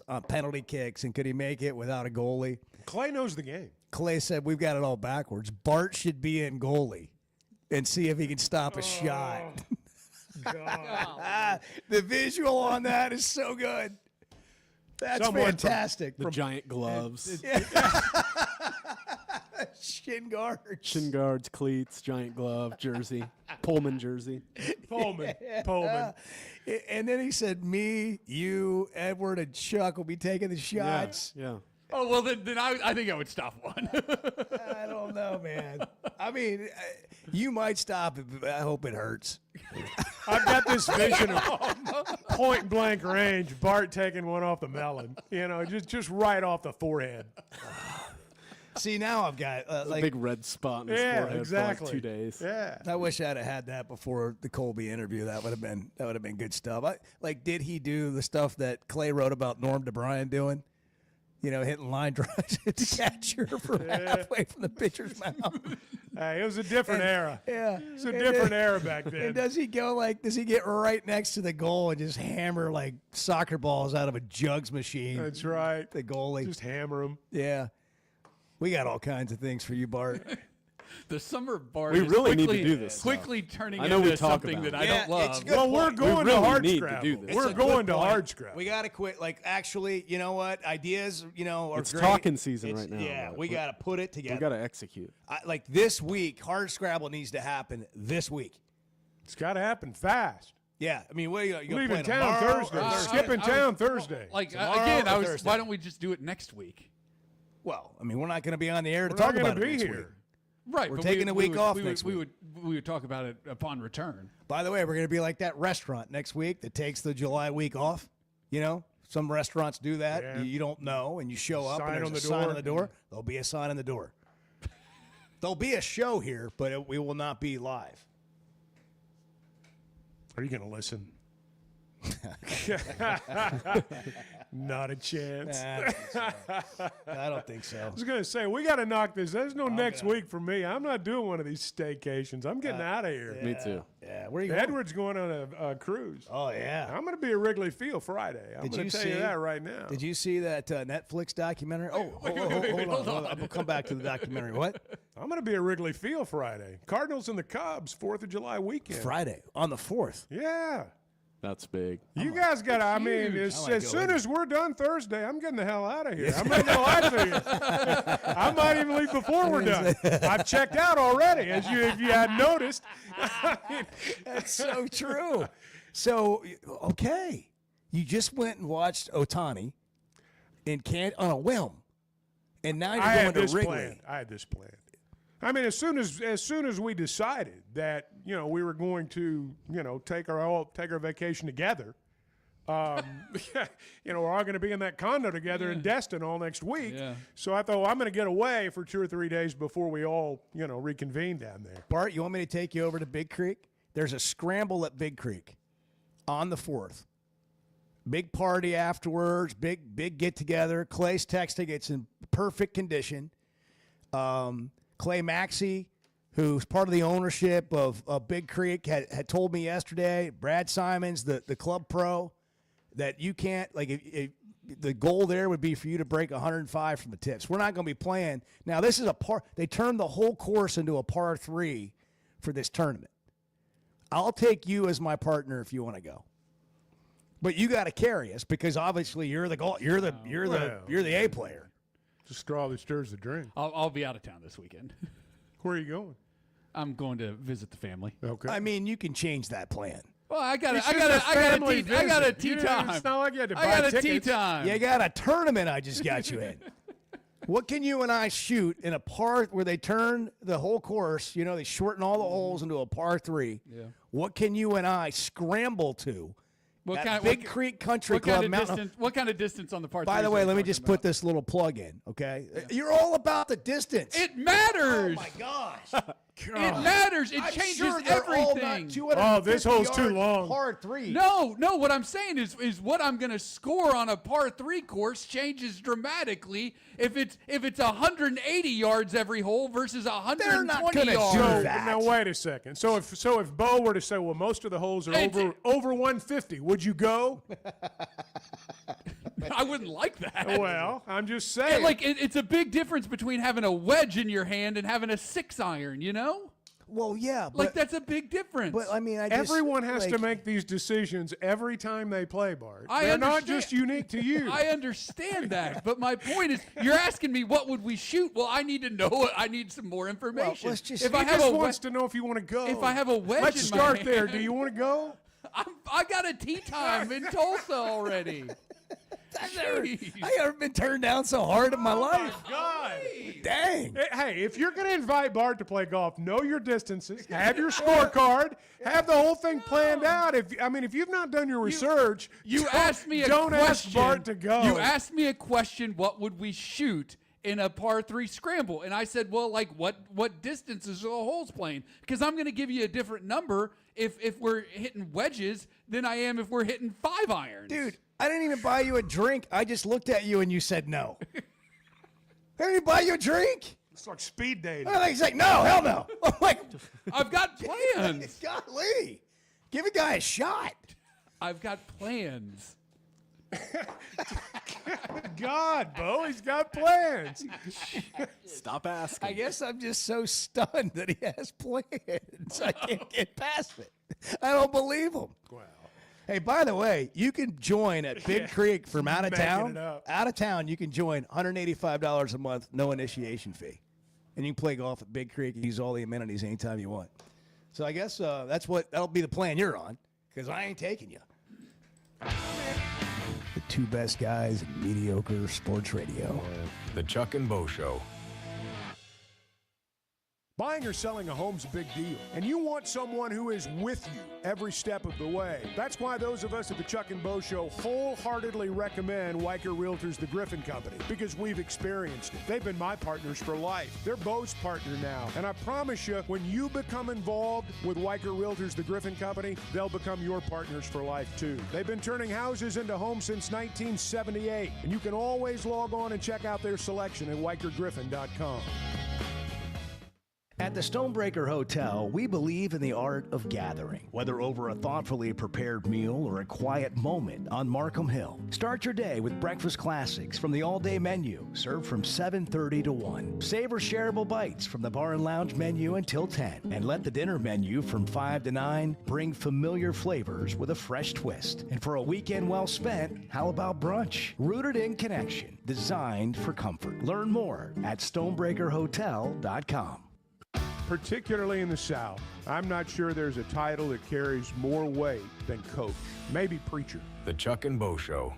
on penalty kicks, and could he make it without a goalie? Clay knows the game. Clay said we've got it all backwards. Bart should be in goalie and see if he can stop a shot. The visual on that is so good. That's fantastic. The giant gloves. Shin guards. Shin guards, cleats, giant glove, jersey, Pullman jersey. Pullman. And then he said, me, you, Edward, and Chuck will be taking the shots. Yeah. Oh, well, then I think I would stop one. I don't know, man. I mean, you might stop it, but I hope it hurts. I've got this vision of point blank range, Bart taking one off the melon, just right off the forehead. See, now I've got like a big red spot in his forehead exactly. for like 2 days. Yeah. I wish I'd have had that before the Colby interview. That would have been good stuff. Did he do the stuff that Clay wrote about Norm DeBryan doing? Hitting line drives at the catcher from halfway from the pitcher's mouth. Hey, it was a different era. Yeah. It was a different era back then. And does he get right next to the goal and just hammer like soccer balls out of a jugs machine? That's right. The goalie. Just hammer them. Yeah. We got all kinds of things for you, Bart. The summer bar We is really need to quickly- do this, though. Quickly turning I know we into talk something about that it. I don't love. good We're point. going We to really hard need to scrabble. do this. We're It's a going good to point. hard scrabble. We got to quit. Actually, you know what? Ideas, are It's great. talking season It's- right now. Yeah, but we got to put it together. We got to execute. This week, hard scrabble needs to happen this week. It's got to happen fast. Yeah, I mean, what are you gonna Leaving play town tomorrow Thursday. or Skipping town Thursday. Tomorrow or Thursday? Why don't we just do it next week? Well, I mean, we're not going to be on the air to We're talk not about gonna it be next here. week. Right, We're but taking a week off we next would, week. We would talk about it upon return. By the way, we're going to be like that restaurant next week that takes the July week off. Some restaurants do that. Yeah. You don't know, and you show up, Sign and there's on a the sign door. on the door. There'll be a sign on the door. There'll be a show here, but we will not be live. Are you going to listen? Not a chance. I don't think so. I was going to say, we got to knock this. There's no next week for me. I'm not doing one of these staycations. I'm getting out of here. Me too. Yeah, where are you going? Edward's going on a cruise. Oh, yeah. I'm going to be at Wrigley Field Friday. I'm going to tell you that right now. Did you see that Netflix documentary? Oh, hold on. We'll come back to the documentary. What? I'm going to be at Wrigley Field Friday. Cardinals and the Cubs, 4th of July weekend. Friday on the 4th. Yeah. That's big. You guys got to, I mean, as soon as we're done Thursday, I'm getting the hell out of here. I'm not going to lie to you. I might even leave before we're done. I've checked out already, if you hadn't noticed. That's so true. So, okay. You just went and watched Ohtani on a whim. And now you're going to Wrigley. I had this plan. I mean, as soon as we decided that we were going to take our vacation together, we're all going to be in that condo together in Destin all next week. Yeah. So I thought, well, I'm going to get away for 2 or 3 days before we all reconvene down there. Bart, you want me to take you over to Big Creek? There's a scramble at Big Creek on the 4th. Big party afterwards, big get together. Clay's texting, it's in perfect condition. Clay Maxey, who's part of the ownership of Big Creek, had told me yesterday, Brad Simons, the club pro, that you can't, if the goal there would be for you to break 105 from the tips. We're not going to be playing. Now, this is they turned the whole course into a par 3 for this tournament. I'll take you as my partner if you want to go. But you got to carry us because obviously you're the A player. It's a straw that stirs the drink. I'll be out of town this weekend. Where are you going? I'm going to visit the family. Okay. I mean, you can change that plan. Well, I got a tea time. It's not like you had to I buy got a tea tickets. time. You got a tournament I just got you in. What can you and I shoot in a par where they turn the whole course, they shorten all the holes into a par 3. Yeah. What can you and I scramble to Big Creek Country Club. What kind of distance on the par? By the way, let me just put this little plug in, okay? Yeah. You're all about the distance. It matters. Oh my gosh. It matters. It changes everything. Oh, this hole's too long. Par 3. No. What I'm saying is what I'm going to score on a par 3 course changes dramatically if it's 180 yards every hole versus 120 yards. Now wait a second. So if Bo were to say, well, most of the holes are over 150, would you go? I wouldn't like that. Well, I'm just saying. It's a big difference between having a wedge in your hand and having a 6-iron, you know? Well, yeah. But, that's a big difference. But, I mean, everyone has to make these decisions every time they play, Bart. They're not just unique to you. I understand that. But my point is, you're asking me what would we shoot? Well, I need to know. I need some more information. Well, let's just, if I have a wants to know if you want to go. If I have a wedge let's in start my there. hand, Do you want to go? I got a tee time in Tulsa already. I've never been turned down so hard in my life. Oh, God. Dang. Hey, if you're going to invite Bart to play golf, know your distances, have your scorecard, have the whole thing planned out. If you've not done your research, asked me a don't question. ask Bart to go. You asked me a question, what would we shoot in a par 3 scramble? And I said, well, what distances are the holes playing? Because I'm going to give you a different number if we're hitting wedges than I am if we're hitting 5-irons. Dude, I didn't even buy you a drink. I just looked at you and you said no. I didn't even buy you a drink. It's like speed dating. He's like, no, hell no. I'm like, I've got plans. Golly. Give a guy a shot. I've got plans. God, Bo, he's got plans. Stop asking. I guess I'm just so stunned that he has plans. I can't get past it. I don't believe him. Wow. Hey, by the way, you can join at Big Creek from out of Making town. it up. Out of town, you can join $185 a month, no initiation fee. And you can play golf at Big Creek and use all the amenities anytime you want. So I guess that'll be the plan you're on, because I ain't taking you. The two best guys in mediocre sports radio. The Chuck and Bo Show. Buying or selling a home's a big deal, and you want someone who is with you every step of the way. That's why those of us at the Chuck and Bo Show wholeheartedly recommend Weicker Realtors, the Griffin Company, because we've experienced it. They've been my partners for life. They're Bo's partner now, and I promise you, when you become involved with Weicker Realtors, the Griffin Company, they'll become your partners for life too. They've been turning houses into homes since 1978, and you can always log on and check out their selection at WeicherGriffin.com. At the Stonebreaker Hotel, we believe in the art of gathering, whether over a thoughtfully prepared meal or a quiet moment on Markham Hill. Start your day with breakfast classics from the all-day menu, served from 7:30 to 1. Savor shareable bites from the bar and lounge menu until 10. And let the dinner menu from 5 to 9 bring familiar flavors with a fresh twist. And for a weekend well spent, how about brunch? Rooted in connection, designed for comfort. Learn more at stonebreakerhotel.com. Particularly in the South, I'm not sure there's a title that carries more weight than coach. Maybe preacher. The Chuck and Bo Show.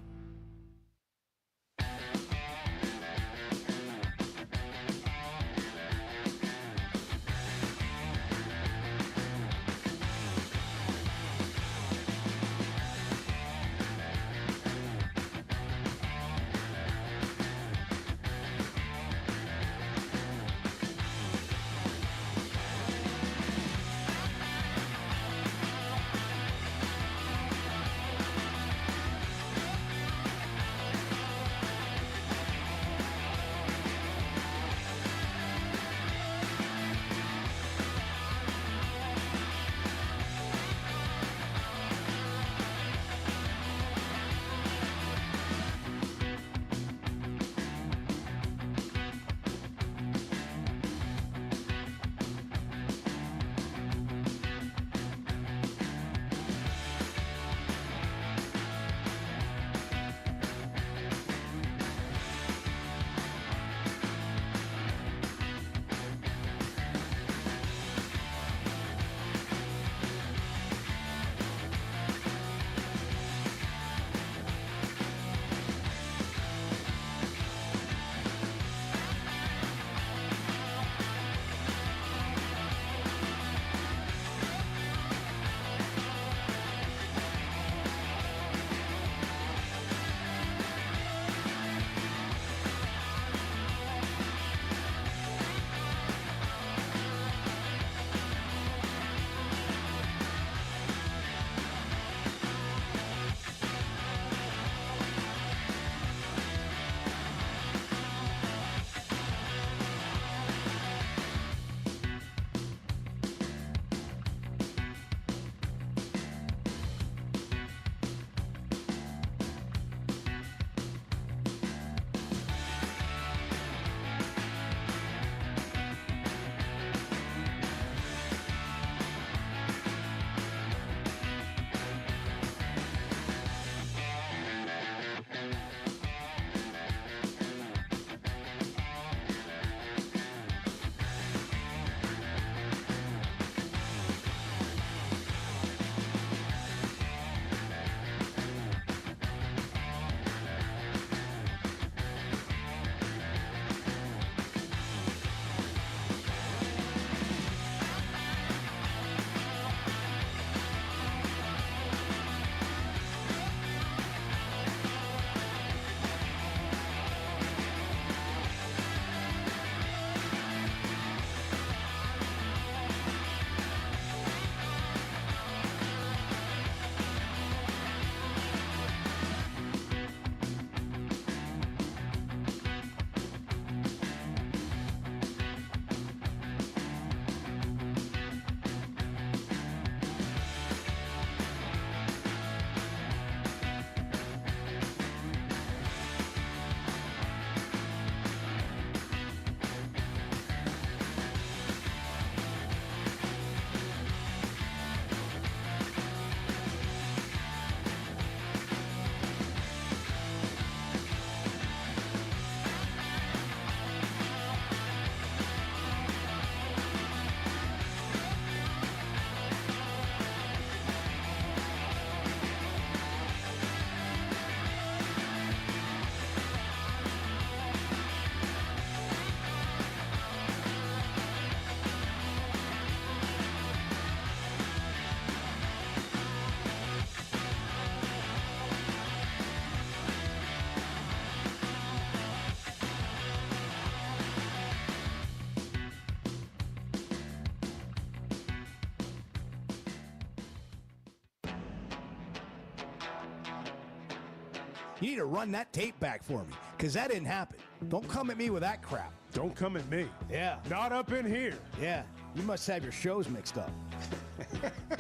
You need to run that tape back for me because that didn't happen. Don't come at me with that crap. Don't come at me. Yeah. Not up in here. Yeah. You must have your shows mixed up.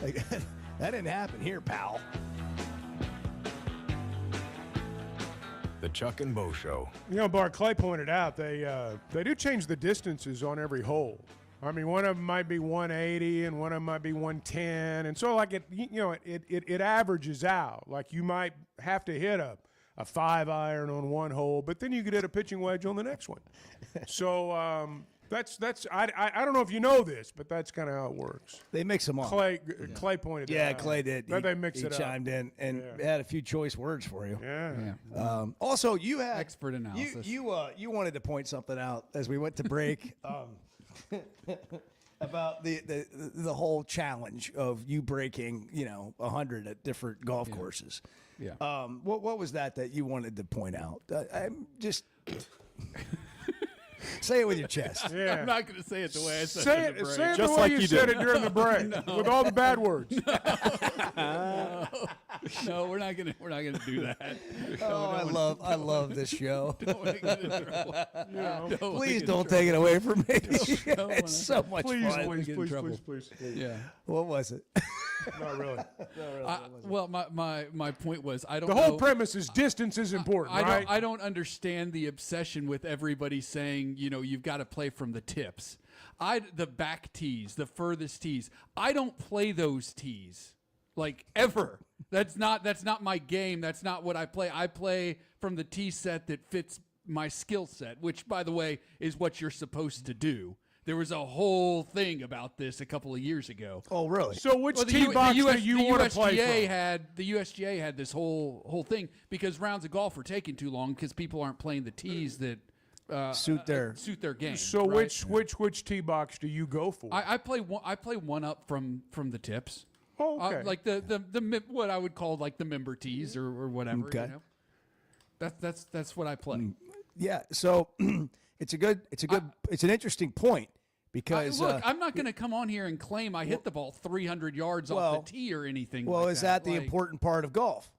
Like, that didn't happen here, pal. The Chuck and Bo Show. You know, Bart, Clay pointed out they do change the distances on every hole. I mean, one of them might be 180 and one of them might be 110, and so like it averages out. Like you might have to hit a 5-iron on one hole, but then you could hit a pitching wedge on the next one. So that's I don't know if you know this, but that's kind of how it works. They mix them up. Clay pointed that out. Yeah, Clay did. They mix it up. He chimed in and had a few choice words for you. Yeah. Also, you had expert analysis. You wanted to point something out as we went to break. About the whole challenge of you breaking 100 at different golf courses. Yeah. What was that you wanted to point out? I'm just say it with your chest. Yeah. I'm not going to say it the way I said Say it. it, say it the way you said it during the break, with all the bad words. No, we're not gonna do that. I love this show. Don't wanna get in trouble. Please don't take it away from me. It's so much fun. Please. Yeah. What was it? Not really. Well, my point was I don't. The whole premise is distance is important, right? I don't understand the obsession with everybody saying you've got to play from the tips. The back tees, the furthest tees. I don't play those tees like ever. That's not my game. That's not what I play. I play from the tee set that fits my skill set, which, by the way, is what you're supposed to do. There was a whole thing about this a couple of years ago. Oh, really? So which tee box do you want to play from? The USGA had this whole thing because rounds of golf were taking too long because people aren't playing the tees that suit their game. So right? which tee box do you go for? I play one up from the tips. Oh, okay. Like the what I would call like the member tees or whatever. Okay. That's what I play. Yeah. So it's an interesting point because look, I'm not going to come on here and claim I hit the ball 300 yards off the tee or anything. Well, like is that the important part of golf?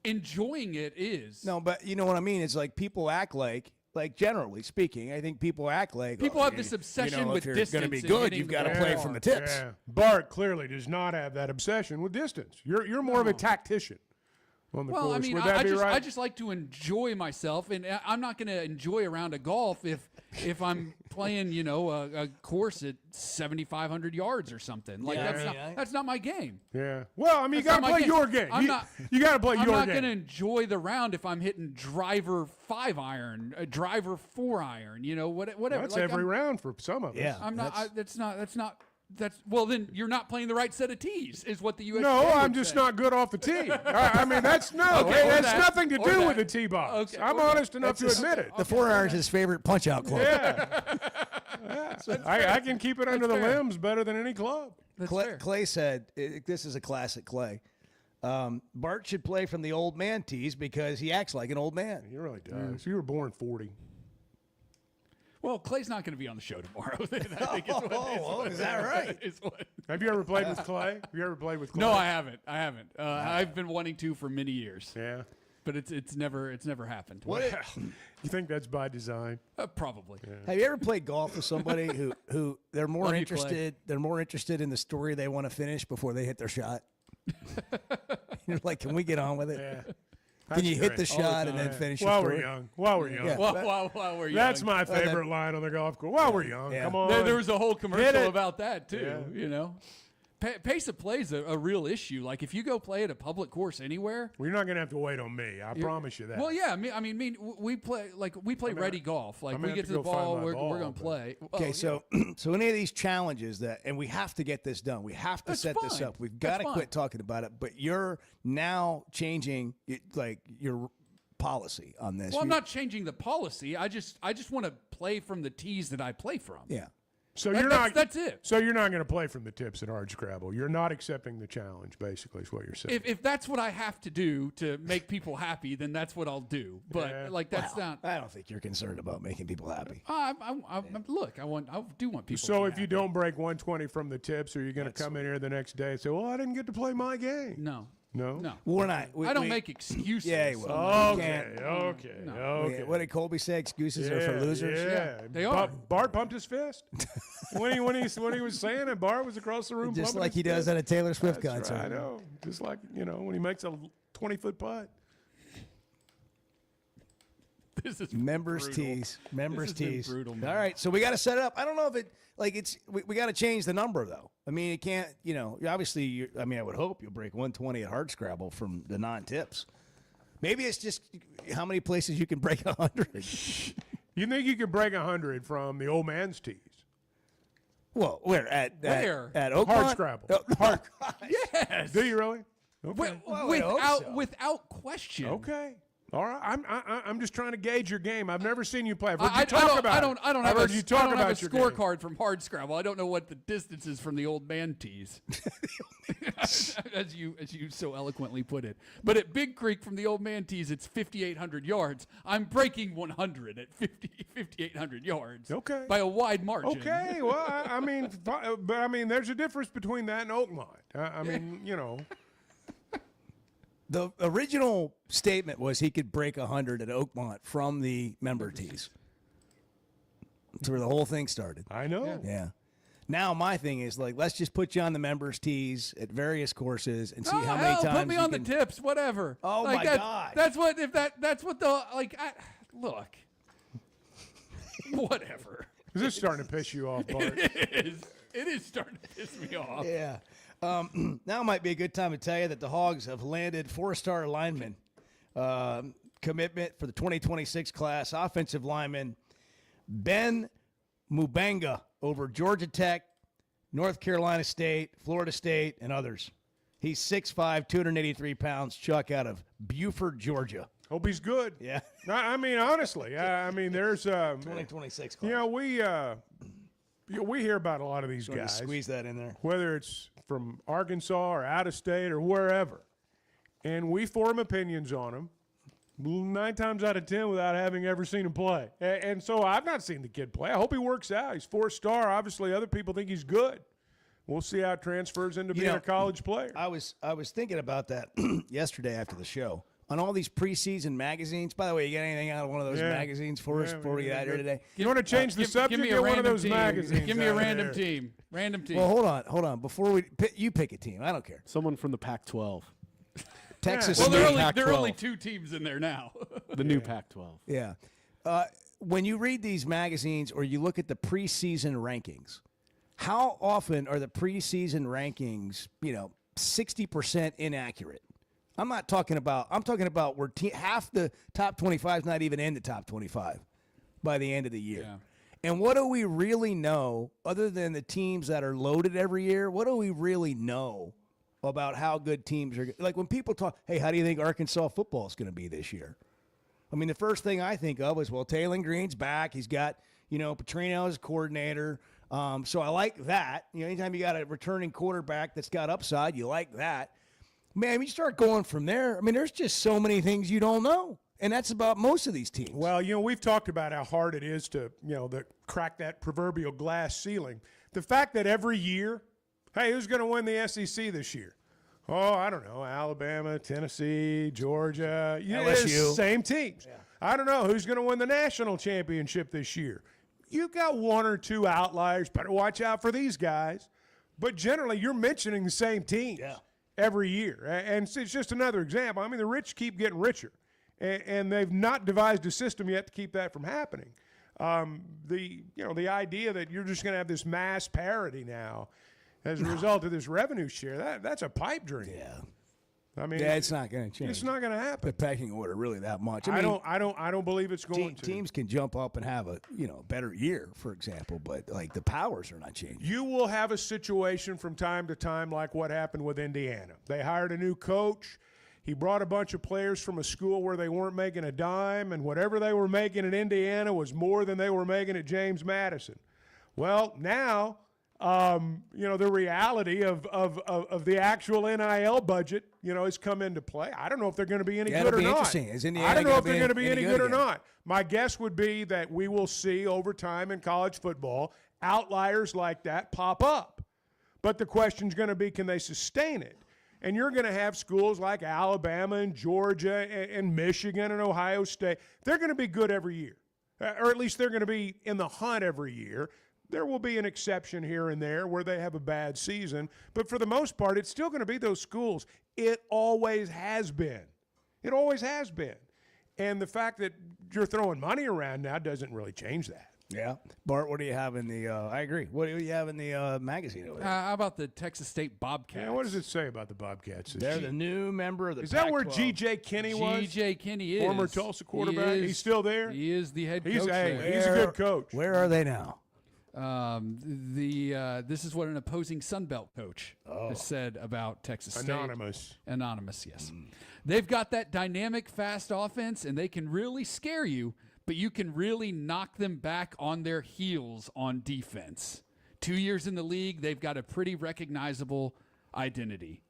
Enjoying it is. No, but you know what I mean. It's like people act like generally speaking, I think people act like people have this obsession with if distance. You're going to be good, you've got to play from the tips. Yeah. Bart clearly does not have that obsession with distance. You're more of a tactician on the course. I mean, Would that be right? I just like to enjoy myself, and I'm not going to enjoy a round of golf if I'm playing, a course at 7,500 yards or something. Like that's not my game. Yeah. Well, I mean, you got to play your game. You got to play your game. I'm not going to enjoy the round if I'm hitting driver 5-iron, a driver 4-iron. Whatever. That's every round for some of us. Yeah. I'm not. That's not. Well, then you're not playing the right set of tees, is what the USGA No, I'm would just say. not good off the tee. I mean, that's nothing to do with the tee box. Okay, I'm honest enough to admit it. The 4-iron is his favorite punch-out club. Yeah. I can keep it under the limbs better than any club. Clay said, this is a classic Clay, Bart should play from the old man tees because he acts like an old man. He really does. You were born 40. Well, Clay's not going to be on the show tomorrow. I think is that right? Have you ever played with Clay? No, I haven't. I've been wanting to for many years. Yeah. But it's never happened. You think that's by design? Probably. Yeah. Have you ever played golf with somebody who they're more Love you, interested? They're more interested in the story they want to finish before they hit their shot. You're like, can we get on with it? Yeah. Can you hit the shot and then finish your While story? we're young. While we're young. Yeah. While we're young. That's my favorite line on the golf course. While we're young. Yeah. Come on. There was a whole commercial about that too. Yeah. Pace of play is a real issue. Like if you go play at a public course anywhere, well, you're not going to have to wait on me. I promise you that. Well, yeah. We play ready golf. Like we get to the ball, we're going to play. Okay, so any of these challenges and we have to get this done. We have to set this up. We've got to quit talking about it. But you're now changing your policy on this. Well, I'm not changing the policy. I just want to play from the tees that I play from. Yeah. So that's it. So you're not going to play from the tips at Hardscrabble. You're not accepting the challenge, basically, is what you're saying. If that's what I have to do to make people happy, then that's what I'll do. But that's not. I don't think you're concerned about making people happy. Look, I do want people. So if you don't break 120 from the tips, are you going to come in here the next day and say, "Well, I didn't get to play my game"? No. No? No. We're not. I don't make excuses. Yeah, he will. Okay. What did Colby say? Excuses are for losers. Yeah, they are. Bart pumped his fist when he was saying it. Bart was across the room, Just pumping like his he does fist. at a Taylor Swift That's concert. right, I know. Just like when he makes a 20-foot putt. This is Members brutal. tees. Members This has been tees. brutal, man. All right, so we got to set it up. I don't know if it we got to change the number though. I mean, it can't. Obviously, I would hope you'll break 120 at Hardscrabble from the non-tips. Maybe it's just how many places you can break 100. You think you could break 100 from the old man's tees? Well, where at Oakmont? Hardscrabble. Yes. Do you really? Okay. Without question. Okay. All right. I'm just trying to gauge your game. I've never seen you play. I've heard I you talk about don't it. have I've a, heard you talk I don't about have a your game. scorecard from Hardscrabble. I don't know what the distance is from the old man tees, as you so eloquently put it. But at Big Creek from the old man tees, it's 5,800 yards. I'm breaking 100 at 5,800 yards. Okay. By a wide margin. Okay. Well, there's a difference between that and Oakmont. The original statement was he could break 100 at Oakmont from the member tees. That's where the whole thing started. I know. Yeah. Now my thing is let's just put you on the members tees at various courses and see how many times put me on the tips, whatever. Oh like my God. That's what look. Whatever. Is this starting to piss you off, Bart? It is starting to piss me off. Yeah. Now might be a good time to tell you that the Hogs have landed 4-star lineman commitment for the 2026 class. Offensive lineman Ben Mubanga over Georgia Tech, North Carolina State, Florida State, and others. He's 6'5", 283 pounds, Chuck, out of Buford, Georgia. Hope he's good. Yeah. Honestly, there's 2026 class. We hear about a lot of these Sort of guys. squeeze that in there. Whether it's from Arkansas or out of state or wherever. And we form opinions on them 9 times out of 10 without having ever seen him play. And so I've not seen the kid play. I hope he works out. He's 4-star. Obviously, other people think he's good. We'll see how it transfers into being a college player. I was thinking about that yesterday after the show. On all these preseason magazines. By the way, you got anything out of one of those magazines for us before we get out here today? You want to change the subject? Give me a one of random those team. magazines. Give me a out random there. team. Random team. Well, hold on. Before you pick a team. I don't care. Someone from the Pac-12. Texas. Well, there are Pac-12. only 2 teams in there now. The new Pac-12. Yeah. When you read these magazines or you look at the preseason rankings, how often are the preseason rankings, 60% inaccurate? I'm talking about where half the top 25 is not even in the top 25 by the end of the year. Yeah. And what do we really know, other than the teams that are loaded every year, what do we really know about how good teams are? Like when people talk, hey, how do you think Arkansas football is going to be this year? I mean, the first thing I think of is, well, Taylor Green's back. He's got, Petrino as coordinator. So I like that. Anytime you got a returning quarterback that's got upside, you like that. Man, you start going from there. I mean, there's just so many things you don't know. And that's about most of these teams. Well, we've talked about how hard it is to, crack that proverbial glass ceiling. The fact that every year, hey, who's going to win the SEC this year? Oh, I don't know, Alabama, Tennessee, Georgia. LSU. Same teams. Yeah. I don't know who's going to win the national championship this year. You've got 1 or 2 outliers. Better watch out for these guys. But generally, you're mentioning the same teams every year. And it's just another example. I mean, the rich keep getting richer. And they've not devised a system yet to keep that from happening. The idea that you're just going to have this mass parity now as a result of this revenue share, that's a pipe dream. Yeah. I mean, it's not going to change. It's not going to happen. The pecking order really that much. I don't believe it's going to. Teams can jump up and have a better year, for example, but like the powers are not changing. You will have a situation from time to time like what happened with Indiana. They hired a new coach. He brought a bunch of players from a school where they weren't making a dime, and whatever they were making at Indiana was more than they were making at James Madison. Well, now, the reality of the actual NIL budget, has come into play. I don't know if they're going to be any good or not. Interesting. Is Indiana I don't know if they're gonna going to be any good or again? not. My guess would be that we will see over time in college football outliers like that pop up. But the question's going to be, can they sustain it? And you're going to have schools like Alabama and Georgia and Michigan and Ohio State. They're going to be good every year, or at least they're going to be in the hunt every year. There will be an exception here and there where they have a bad season. But for the most part, it's still going to be those schools. It always has been. It always has been. And the fact that you're throwing money around now doesn't really change that. Yeah. Bart, what do you have in the I agree. What do you have in the magazine over there? How about the Texas State Bobcats? Yeah, what does it say about the Bobcats? They're the new member of the Is that where Pac-12. G.J. Kenny was? G.J. Kenny is. Former Tulsa quarterback. He's still there? He is the head He's coach there. He's a good coach. Where are they now? This is what an opposing Sun Belt coach has said about Texas State. Anonymous, yes. They've got that dynamic, fast offense, and they can really scare you, but you can really knock them back on their heels on defense. 2 years in the league, they've got a pretty recognizable identity.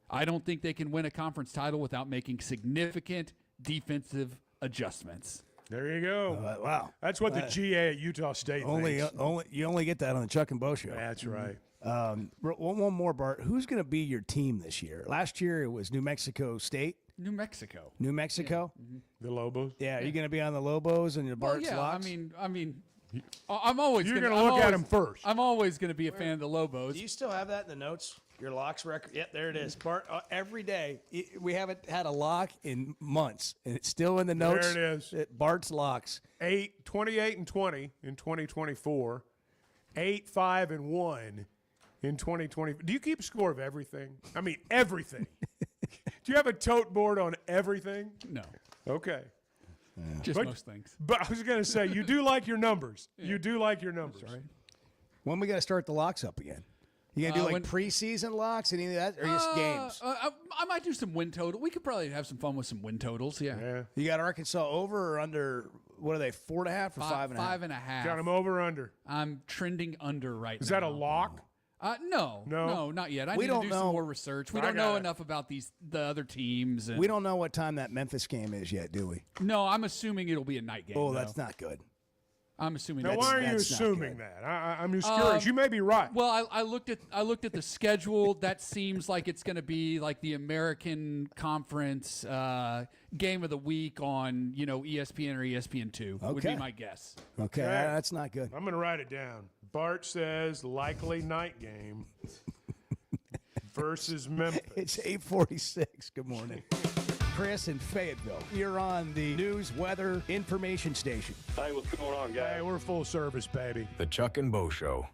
I don't think they can win a conference title without making significant defensive adjustments. There you go. Wow. That's what the GA at Utah State thinks. You only get that on the Chuck and Bo show. That's right. One more, Bart. Who's going to be your team this year? Last year it was New Mexico State. New Mexico. New Mexico? Yeah. The Lobos? Yeah. Are you going to be on the Lobos and the Bart's Locks? I mean, I'm always You're going to look at them first. I'm always going to be a fan of the Lobos. Do you still have that in the notes? Your locks record? Yep, there it is. Bart, every day. We haven't had a lock in months, and it's still in the notes. There it is. Bart's Locks. 28 and 20 in 2024. 8, 5, and 1 in 2020. Do you keep score of everything? I mean, everything. Do you have a tote board on everything? No. Okay. Just most things. But I was going to say, you do like your numbers. Yeah. You do like your numbers. That's right. When we got to start the locks up again? You gonna do like preseason locks and any of that, or just games? I might do some win total. We could probably have some fun with some win totals. Yeah. You got Arkansas over or under? What are they? 4.5 or 5.5? 5.5. Got them over or under? I'm trending under right now. Is that a lock? No, not yet. I We need to don't do know. some more research. We don't know enough about the other teams. And We don't know what time that Memphis game is yet, do we? No, I'm assuming it'll be a night game. Oh, though. that's not good. I'm assuming. Now, that's, why are you that's not assuming good. that? I'm just curious. You may be right. Well, I looked at the schedule. That seems like it's going to be like the American Conference game of the week on ESPN or ESPN2 would be my guess. Okay, that's not good. I'm going to write it down. Bart says likely night game versus Memphis. It's 8:46. Good morning. Chris in Fayetteville. You're on the news, weather, information station. Hey, what's going on, guys? Hey, we're full service, baby. The Chuck and Bo Show.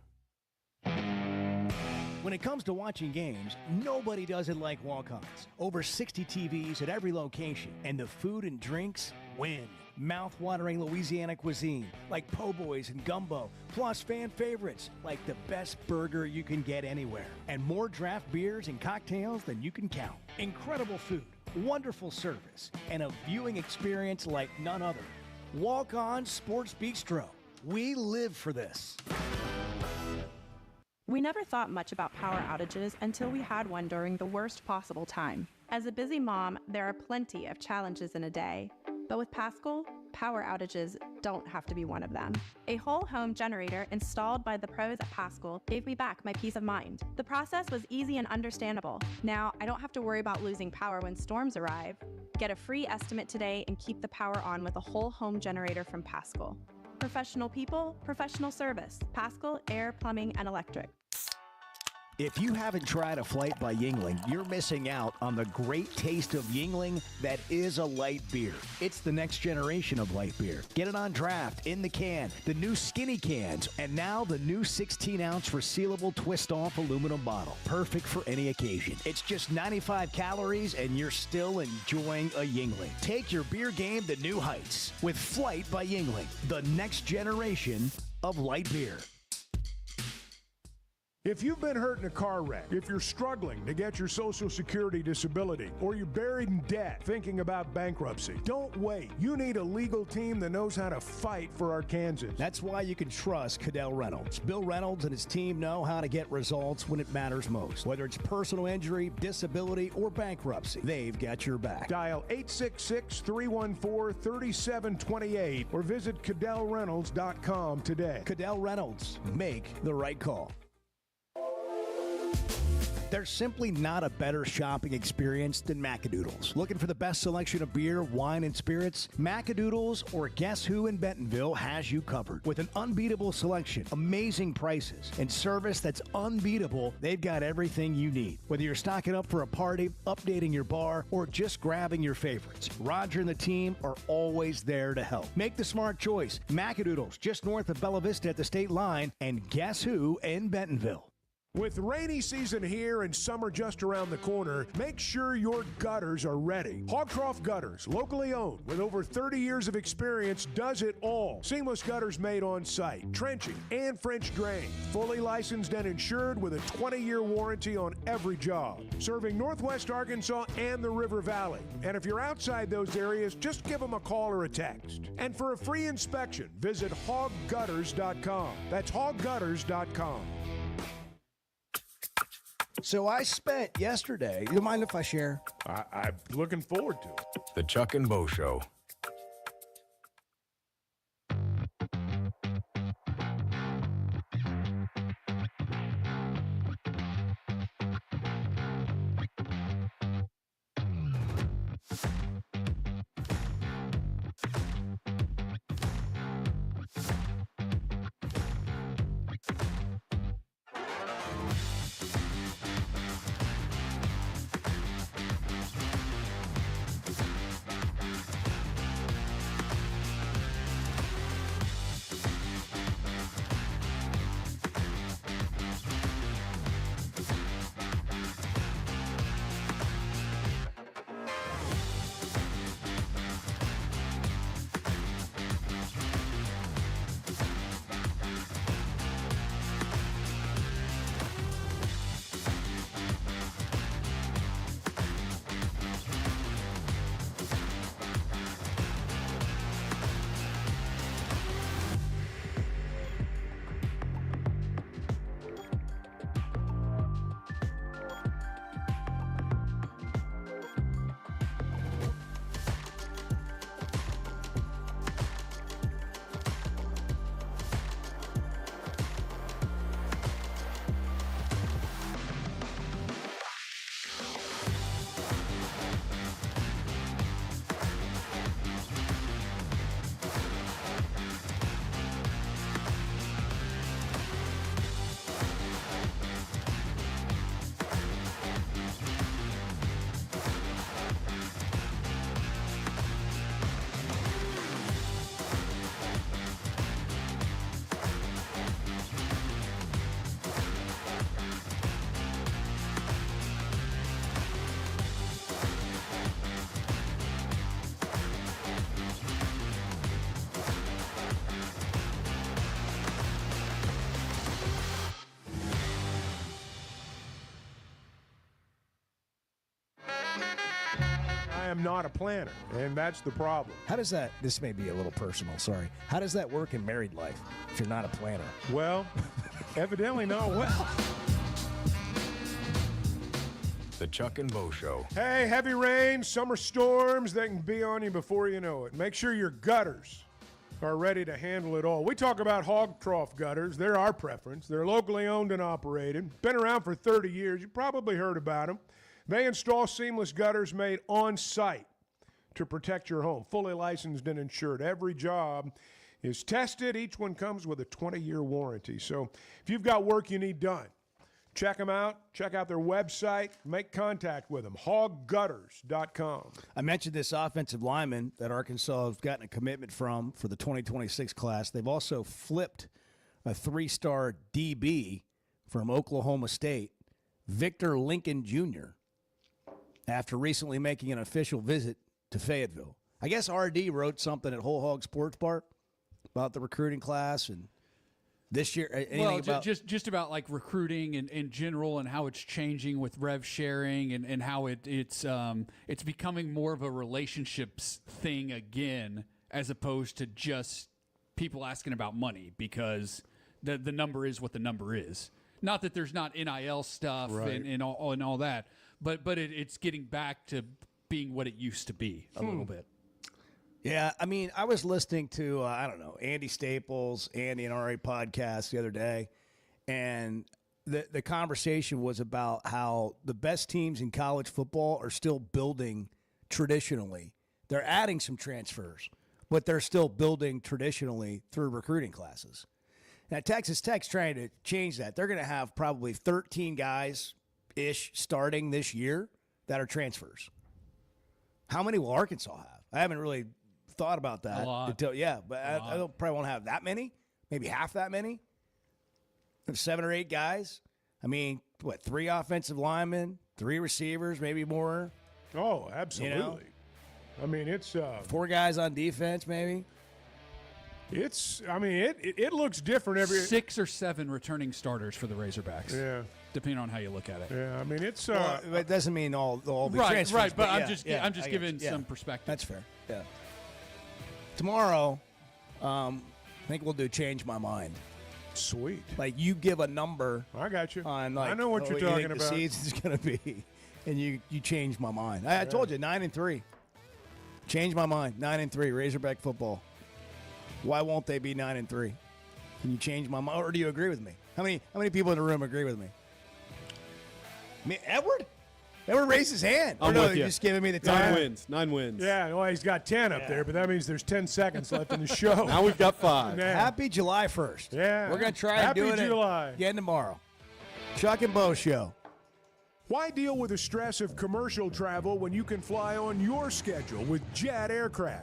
When it comes to watching games, nobody does it like walk-ons. Over 60 TVs at every location, and the food and drinks win. Mouth-watering Louisiana cuisine like po' boys and gumbo, plus fan favorites like the best burger you can get anywhere, and more draft beers and cocktails than you can count. Incredible food, wonderful service, and a viewing experience like none other. Walk On Sports Bistro. We live for this. We never thought much about power outages until we had one during the worst possible time. As a busy mom, there are plenty of challenges in a day. But with Paschal, power outages don't have to be one of them. A whole home generator installed by the pros at Paschal gave me back my peace of mind. The process was easy and understandable. Now, I don't have to worry about losing power when storms arrive. Get a free estimate today and keep the power on with a whole home generator from Paschal. Professional people, professional service. Paschal Air, Plumbing, and Electric. If you haven't tried a flight by Yingling, you're missing out on the great taste of Yingling that is a light beer. It's the next generation of light beer. Get it on draft, in the can, the new skinny cans, and now the new 16-ounce resealable twist-off aluminum bottle. Perfect for any occasion. It's just 95 calories, and you're still enjoying a Yingling. Take your beer game to new heights with Flight by Yingling, the next generation of light beer. If you've been hurt in a car wreck, if you're struggling to get your Social Security disability, or you're buried in debt thinking about bankruptcy, don't wait. You need a legal team that knows how to fight for Arkansans. That's why you can trust Cadell Reynolds. Bill Reynolds and his team know how to get results when it matters most. Whether it's personal injury, disability, or bankruptcy, they've got your back. Dial 866-314-3728 or visit CadellReynolds.com today. Cadell Reynolds. Make the right call. There's simply not a better shopping experience than Macadoodles. Looking for the best selection of beer, wine, and spirits? Macadoodles or Guess Who in Bentonville has you covered. With an unbeatable selection, amazing prices, and service that's unbeatable, they've got everything you need. Whether you're stocking up for a party, updating your bar, or just grabbing your favorites, Roger and the team are always there to help. Make the smart choice. Macadoodles, just north of Bella Vista at the state line, and Guess Who in Bentonville. With rainy season here and summer just around the corner, make sure your gutters are ready. Hogcroft Gutters, locally owned with over 30 years of experience, does it all. Seamless gutters made on site, trenching, and French drain. Fully licensed and insured with a 20-year warranty on every job. Serving Northwest Arkansas and the River Valley. And if you're outside those areas, just give them a call or a text. And for a free inspection, visit hoggutters.com. That's hoggutters.com. So I spent yesterday. You mind if I share? I'm looking forward to it. The Chuck and Bo Show. I am not a planner, and that's the problem. How does that, this may be a little personal, sorry. How does that work in married life if you're not a planner? Well, evidently not well. The Chuck and Bo Show. Hey, heavy rain, summer storms, they can be on you before you know it. Make sure your gutters are ready to handle it all. We talk about Hogcroft Gutters. They're our preference. They're locally owned and operated. Been around for 30 years. You probably heard about them. They install seamless gutters made on site to protect your home. Fully licensed and insured. Every job is tested. Each one comes with a 20-year warranty. So if you've got work you need done, check them out. Check out their website. Make contact with them. hoggutters.com. I mentioned this offensive lineman that Arkansas has gotten a commitment from for the 2026 class. They've also flipped a 3-star DB from Oklahoma State, Victor Lincoln Jr., after recently making an official visit to Fayetteville. I guess RD wrote something at Whole Hog Sports Bar about the recruiting class and this year. About just about like recruiting in general and how it's changing with rev sharing and how it's becoming more of a relationships thing again, as opposed to just people asking about money, because the number is what the number is. Not that there's not NIL stuff and all that, but it's getting back to being what it used to be a little bit. Yeah, I mean, I was listening to, Andy Staples, Andy and Ari podcast the other day, and the conversation was about how the best teams in college football are still building traditionally. They're adding some transfers, but they're still building traditionally through recruiting classes. Now, Texas Tech's trying to change that. They're going to have probably 13 guys-ish starting this year that are transfers. How many will Arkansas have? I haven't really thought about that. A lot. I probably won't have that many, maybe half that many. 7 or 8 guys. I mean, 3 offensive linemen, 3 receivers, maybe more. Oh, absolutely. You know? I mean, it's 4 guys on defense, maybe. It looks different every 6 or 7 returning starters for the Razorbacks. Yeah. Depending on how you look at it. Yeah, I mean it's it doesn't mean they'll all be right, transfers. right. But yeah, I'm just I giving guess, some perspective. That's fair. Yeah. Tomorrow, I think we'll do change my mind. Sweet. Like you give a number. I got you. On like, I know what you're you talking think about. The season's going to be, and you change my mind. I told you 9-3. Change my mind. 9-3. Razorback football. Why won't they be 9-3? Can you change my mind, or do you agree with me? How many people in the room agree with me? Edward? Edward raised his hand. I'm no, with you. Just giving me the time. 9 wins. Yeah, well, he's got 10 up there, but that means there's 10 seconds left in the show. Now we've got 5. Yeah. Happy July 1st. Yeah. We're going to try and do it again tomorrow. Chuck and Bo Show. Why deal with the stress of commercial travel when you can fly on your schedule with Jet Aircraft?